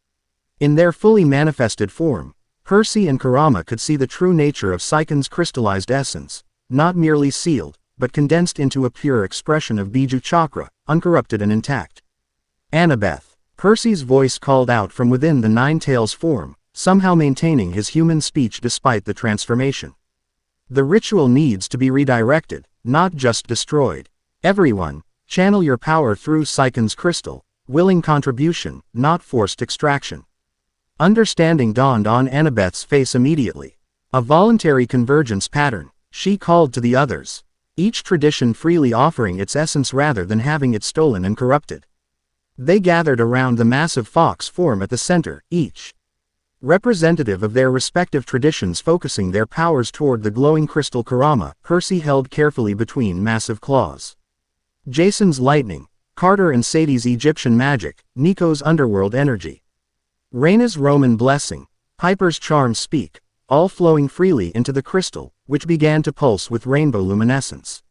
In their fully manifested form, Percy and Kurama could see the true nature of Seiken's crystallized essence, not merely sealed, but condensed into a pure expression of Biju chakra, uncorrupted and intact. Annabeth. Percy's voice called out from within the nine tails form, somehow maintaining his human speech despite the transformation. The ritual needs to be redirected, not just destroyed. Everyone, channel your power through Seiken's crystal, willing contribution, not forced extraction. Understanding dawned on Annabeth's face immediately. A voluntary convergence pattern, she called to the others. Each tradition freely offering its essence rather than having it stolen and corrupted. They gathered around the massive fox form at the center, each representative of their respective traditions focusing their powers toward the glowing crystal. Kurama, Percy held carefully between massive claws. Jason's lightning, Carter and Sadie's Egyptian magic, Nico's underworld energy. Raina's Roman blessing, Piper's charm speak, all flowing freely into the crystal, which began to pulse with rainbow luminescence.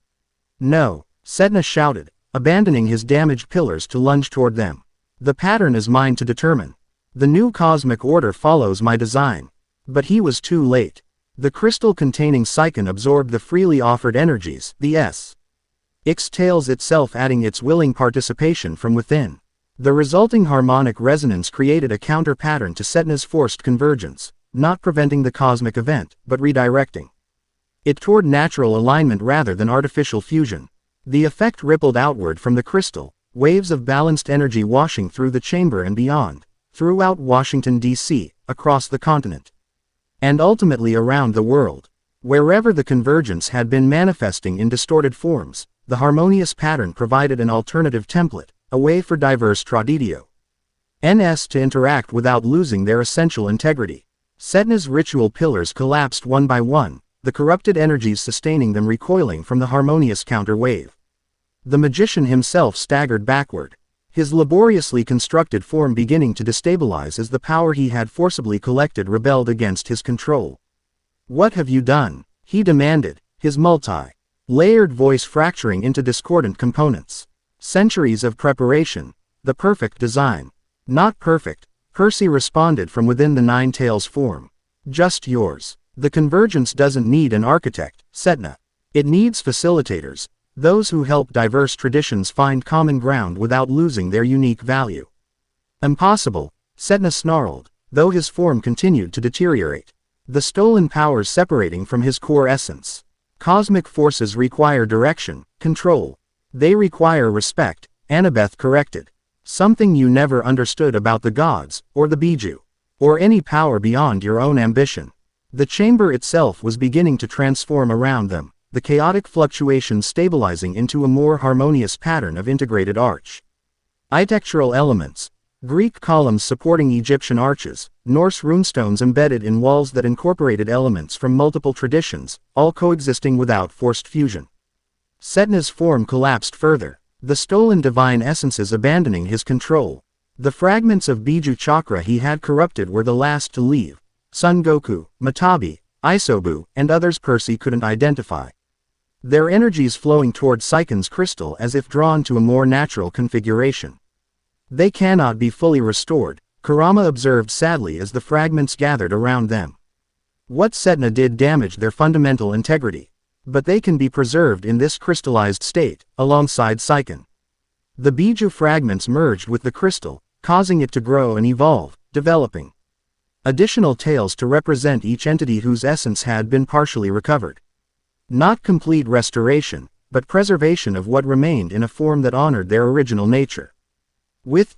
No, Sedna shouted, abandoning his damaged pillars to lunge toward them. The pattern is mine to determine. The new cosmic order follows my design. But he was too late. The crystal containing Seiken absorbed the freely offered energies, the X tails itself adding its willing participation from within. The resulting harmonic resonance created a counter pattern to Sedna's forced convergence, not preventing the cosmic event, but redirecting it toward natural alignment rather than artificial fusion. The effect rippled outward from the crystal, waves of balanced energy washing through the chamber and beyond, throughout Washington, D.C., across the continent, and ultimately around the world. Wherever the convergence had been manifesting in distorted forms, the harmonious pattern provided an alternative template, a way for diverse traditio NS to interact without losing their essential integrity. Sedna's ritual pillars collapsed one by one, the corrupted energies sustaining them recoiling from the harmonious counter-wave. The magician himself staggered backward, his laboriously constructed form beginning to destabilize as the power he had forcibly collected rebelled against his control. "What have you done?" he demanded, his multi-layered voice fracturing into discordant components. "Centuries of preparation. The perfect design." "Not perfect," Percy responded from within the nine tails form. "Just yours. The convergence doesn't need an architect, Sedna. It needs facilitators, those who help diverse traditions find common ground without losing their unique value." "Impossible," Sedna snarled, though his form continued to deteriorate. The stolen powers separating from his core essence. "Cosmic forces require direction, control. They require respect," Annabeth corrected. "Something you never understood about the gods, or the Biju, or any power beyond your own ambition." The chamber itself was beginning to transform around them, the chaotic fluctuations stabilizing into a more harmonious pattern of integrated architectural elements. Greek columns supporting Egyptian arches, Norse runestones embedded in walls that incorporated elements from multiple traditions, all coexisting without forced fusion. Sedna's form collapsed further, the stolen divine essences abandoning his control. The fragments of Biju chakra he had corrupted were the last to leave. Son Goku, Matabi, Isobu, and others Percy couldn't identify. Their energies flowing toward Seiken's crystal as if drawn to a more natural configuration. "They cannot be fully restored," Kurama observed sadly as the fragments gathered around them. "What Sedna did damaged their fundamental integrity. But they can be preserved in this crystallized state, alongside Seiken." The Biju fragments merged with the crystal, causing it to grow and evolve, developing additional tails to represent each entity whose essence had been partially recovered. Not complete restoration, but preservation of what remained in a form that honored their original nature. With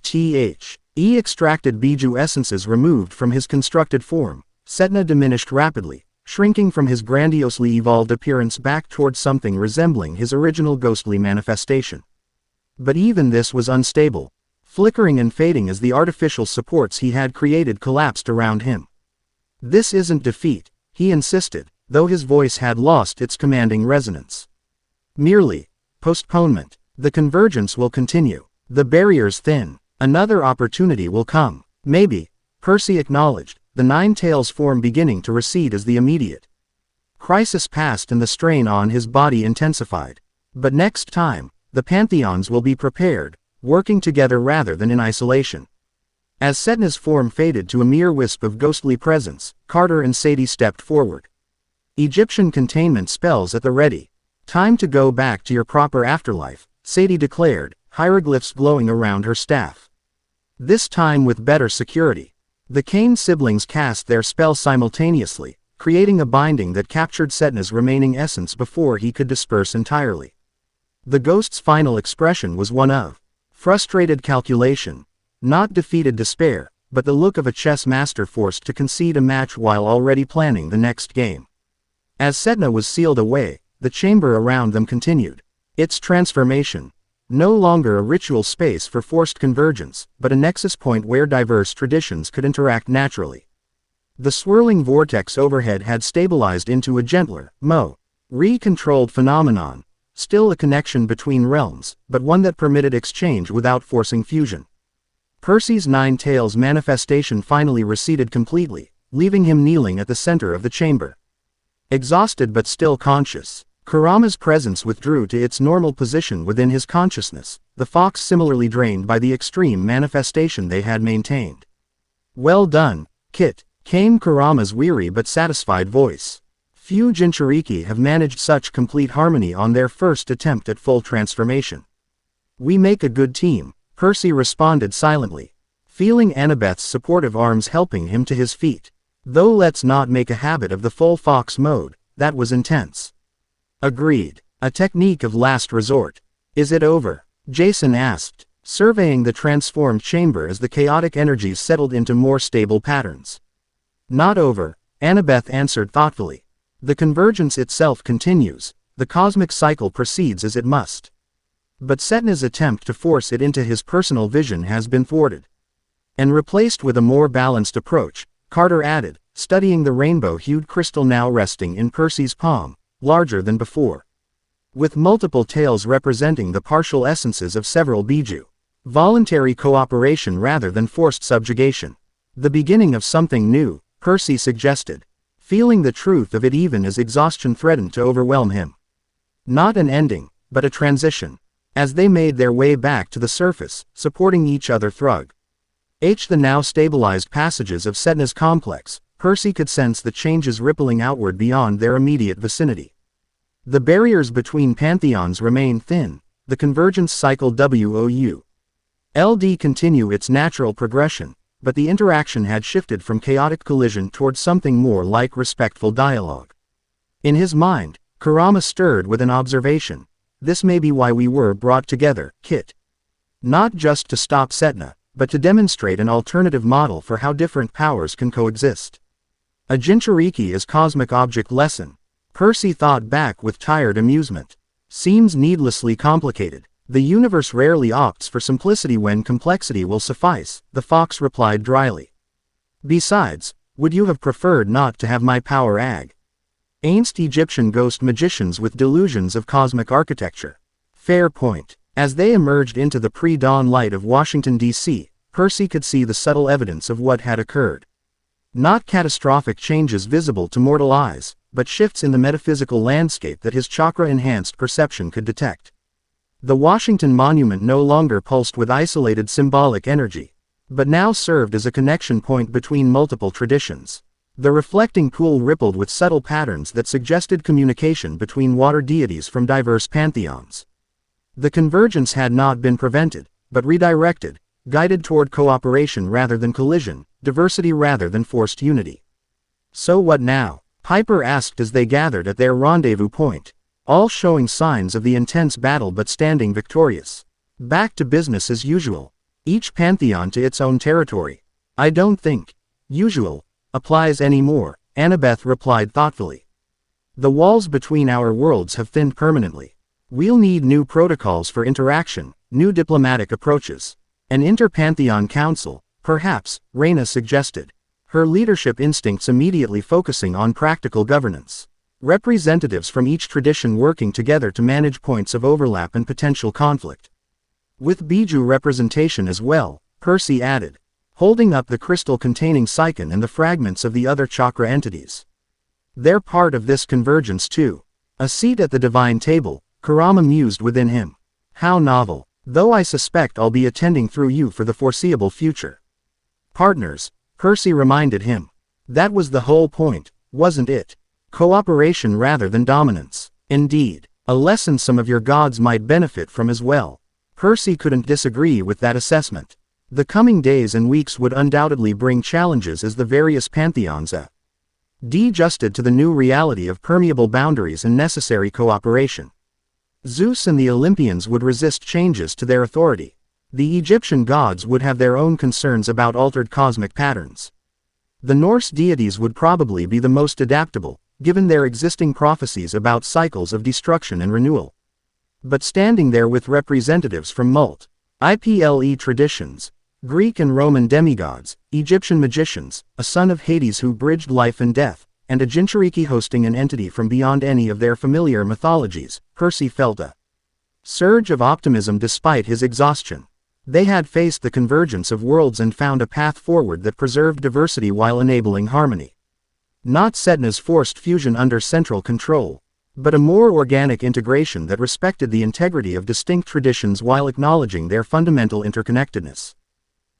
extracted Biju essences removed from his constructed form, Sedna diminished rapidly, shrinking from his grandiosely evolved appearance back toward something resembling his original ghostly manifestation. But even this was unstable, flickering and fading as the artificial supports he had created collapsed around him. "This isn't defeat," he insisted, though his voice had lost its commanding resonance. "Merely postponement. The convergence will continue. The barriers thin. Another opportunity will come. Maybe," Percy acknowledged, the nine tails form beginning to recede as the immediate Crisis passed and the strain on his body intensified. But next time, the pantheons will be prepared, working together rather than in isolation. As Setna's form faded to a mere wisp of ghostly presence, Carter and Sadie stepped forward. Egyptian containment spells at the ready. Time to go back to your proper afterlife, Sadie declared, hieroglyphs glowing around her staff. This time with better security. The Kane siblings cast their spell simultaneously, creating a binding that captured Setna's remaining essence before he could disperse entirely. The ghost's final expression was one of frustrated calculation. Not defeated despair, but the look of a chess master forced to concede a match while already planning the next game. As Setna was sealed away, the chamber around them continued. Its transformation. No longer a ritual space for forced convergence, but a nexus point where diverse traditions could interact naturally. The swirling vortex overhead had stabilized into a gentler, re-controlled phenomenon, still a connection between realms, but one that permitted exchange without forcing fusion. Percy's Nine Tails manifestation finally receded completely, leaving him kneeling at the center of the chamber. Exhausted but still conscious, Kurama's presence withdrew to its normal position within his consciousness, the fox similarly drained by the extreme manifestation they had maintained. "Well done, Kit," came Kurama's weary but satisfied voice. "Few Jinchuriki have managed such complete harmony on their first attempt at full transformation." "We make a good team," Percy responded silently, feeling Annabeth's supportive arms helping him to his feet. "Though let's not make a habit of the full fox mode, that was intense." "Agreed. A technique of last resort." "Is it over?" Jason asked, surveying the transformed chamber as the chaotic energies settled into more stable patterns. "Not over," Annabeth answered thoughtfully. "The convergence itself continues, the cosmic cycle proceeds as it must. But Setna's attempt to force it into his personal vision has been thwarted." And replaced with a more balanced approach, Carter added, studying the rainbow-hued crystal now resting in Percy's palm, larger than before. With multiple tails representing the partial essences of several Biju. Voluntary cooperation rather than forced subjugation. "The beginning of something new," Percy suggested, feeling the truth of it even as exhaustion threatened to overwhelm him. Not an ending, but a transition. As they made their way back to the surface, supporting each other through the now stabilized passages of Setna's complex, Percy could sense the changes rippling outward beyond their immediate vicinity. The barriers between pantheons remain thin, the convergence cycle would continue its natural progression, but the interaction had shifted from chaotic collision toward something more like respectful dialogue. In his mind, Kurama stirred with an observation. "This may be why we were brought together, Kit. Not just to stop Setna, but to demonstrate an alternative model for how different powers can coexist. A Jinchuriki as cosmic object lesson." Percy thought back with tired amusement. "Seems needlessly complicated. The universe rarely opts for simplicity when complexity will suffice," the fox replied dryly. "Besides, would you have preferred not to have my power Ancient Egyptian ghost magicians with delusions of cosmic architecture?" Fair point. As they emerged into the pre-dawn light of Washington, D.C., Percy could see the subtle evidence of what had occurred. Not catastrophic changes visible to mortal eyes, but shifts in the metaphysical landscape that his chakra-enhanced perception could detect. The Washington Monument no longer pulsed with isolated symbolic energy, but now served as a connection point between multiple traditions. The reflecting pool rippled with subtle patterns that suggested communication between water deities from diverse pantheons. The convergence had not been prevented, but redirected, guided toward cooperation rather than collision, diversity rather than forced unity. "So what now?" Piper asked as they gathered at their rendezvous point, all showing signs of the intense battle but standing victorious. "Back to business as usual. Each pantheon to its own territory." "I don't think usual applies anymore," Annabeth replied thoughtfully. "The walls between our worlds have thinned permanently. We'll need new protocols for interaction, new diplomatic approaches. An inter-pantheon council, perhaps," Reyna suggested, her leadership instincts immediately focusing on practical governance. Representatives from each tradition working together to manage points of overlap and potential conflict. "With Biju representation as well," Percy added, holding up the crystal containing Saiken and the fragments of the other chakra entities. They're part of this convergence too. A seat at the divine table, Kurama mused within him. How novel. Though I suspect I'll be attending through you for the foreseeable future. Partners, Percy reminded him. That was the whole point, wasn't it? Cooperation rather than dominance. Indeed, a lesson some of your gods might benefit from as well. Percy couldn't disagree with that assessment. The coming days and weeks would undoubtedly bring challenges as the various pantheons adjusted to the new reality of permeable boundaries and necessary cooperation. Zeus and the Olympians would resist changes to their authority. The Egyptian gods would have their own concerns about altered cosmic patterns. The Norse deities would probably be the most adaptable, given their existing prophecies about cycles of destruction and renewal. But standing there with representatives from multiple traditions, Greek and Roman demigods, Egyptian magicians, a son of Hades who bridged life and death, and a Jinchuriki hosting an entity from beyond any of their familiar mythologies, Percy felt a surge of optimism despite his exhaustion. They had faced the convergence of worlds and found a path forward that preserved diversity while enabling harmony. Not Setna's forced fusion under central control, but a more organic integration that respected the integrity of distinct traditions while acknowledging their fundamental interconnectedness.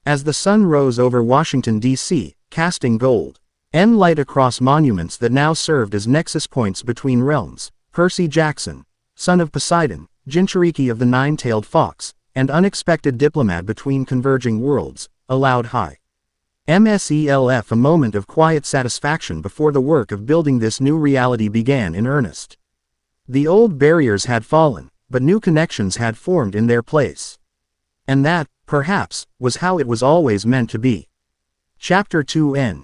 As the sun rose over Washington, D.C., casting golden light across monuments that now served as nexus points between realms, Percy Jackson, son of Poseidon, Jinchuriki of the nine-tailed fox, and unexpected diplomat between converging worlds, allowed high himself a moment of quiet satisfaction before the work of building this new reality began in earnest. The old barriers had fallen, but new connections had formed in their place. And that, perhaps, was how it was always meant to be. Chapter 2 End.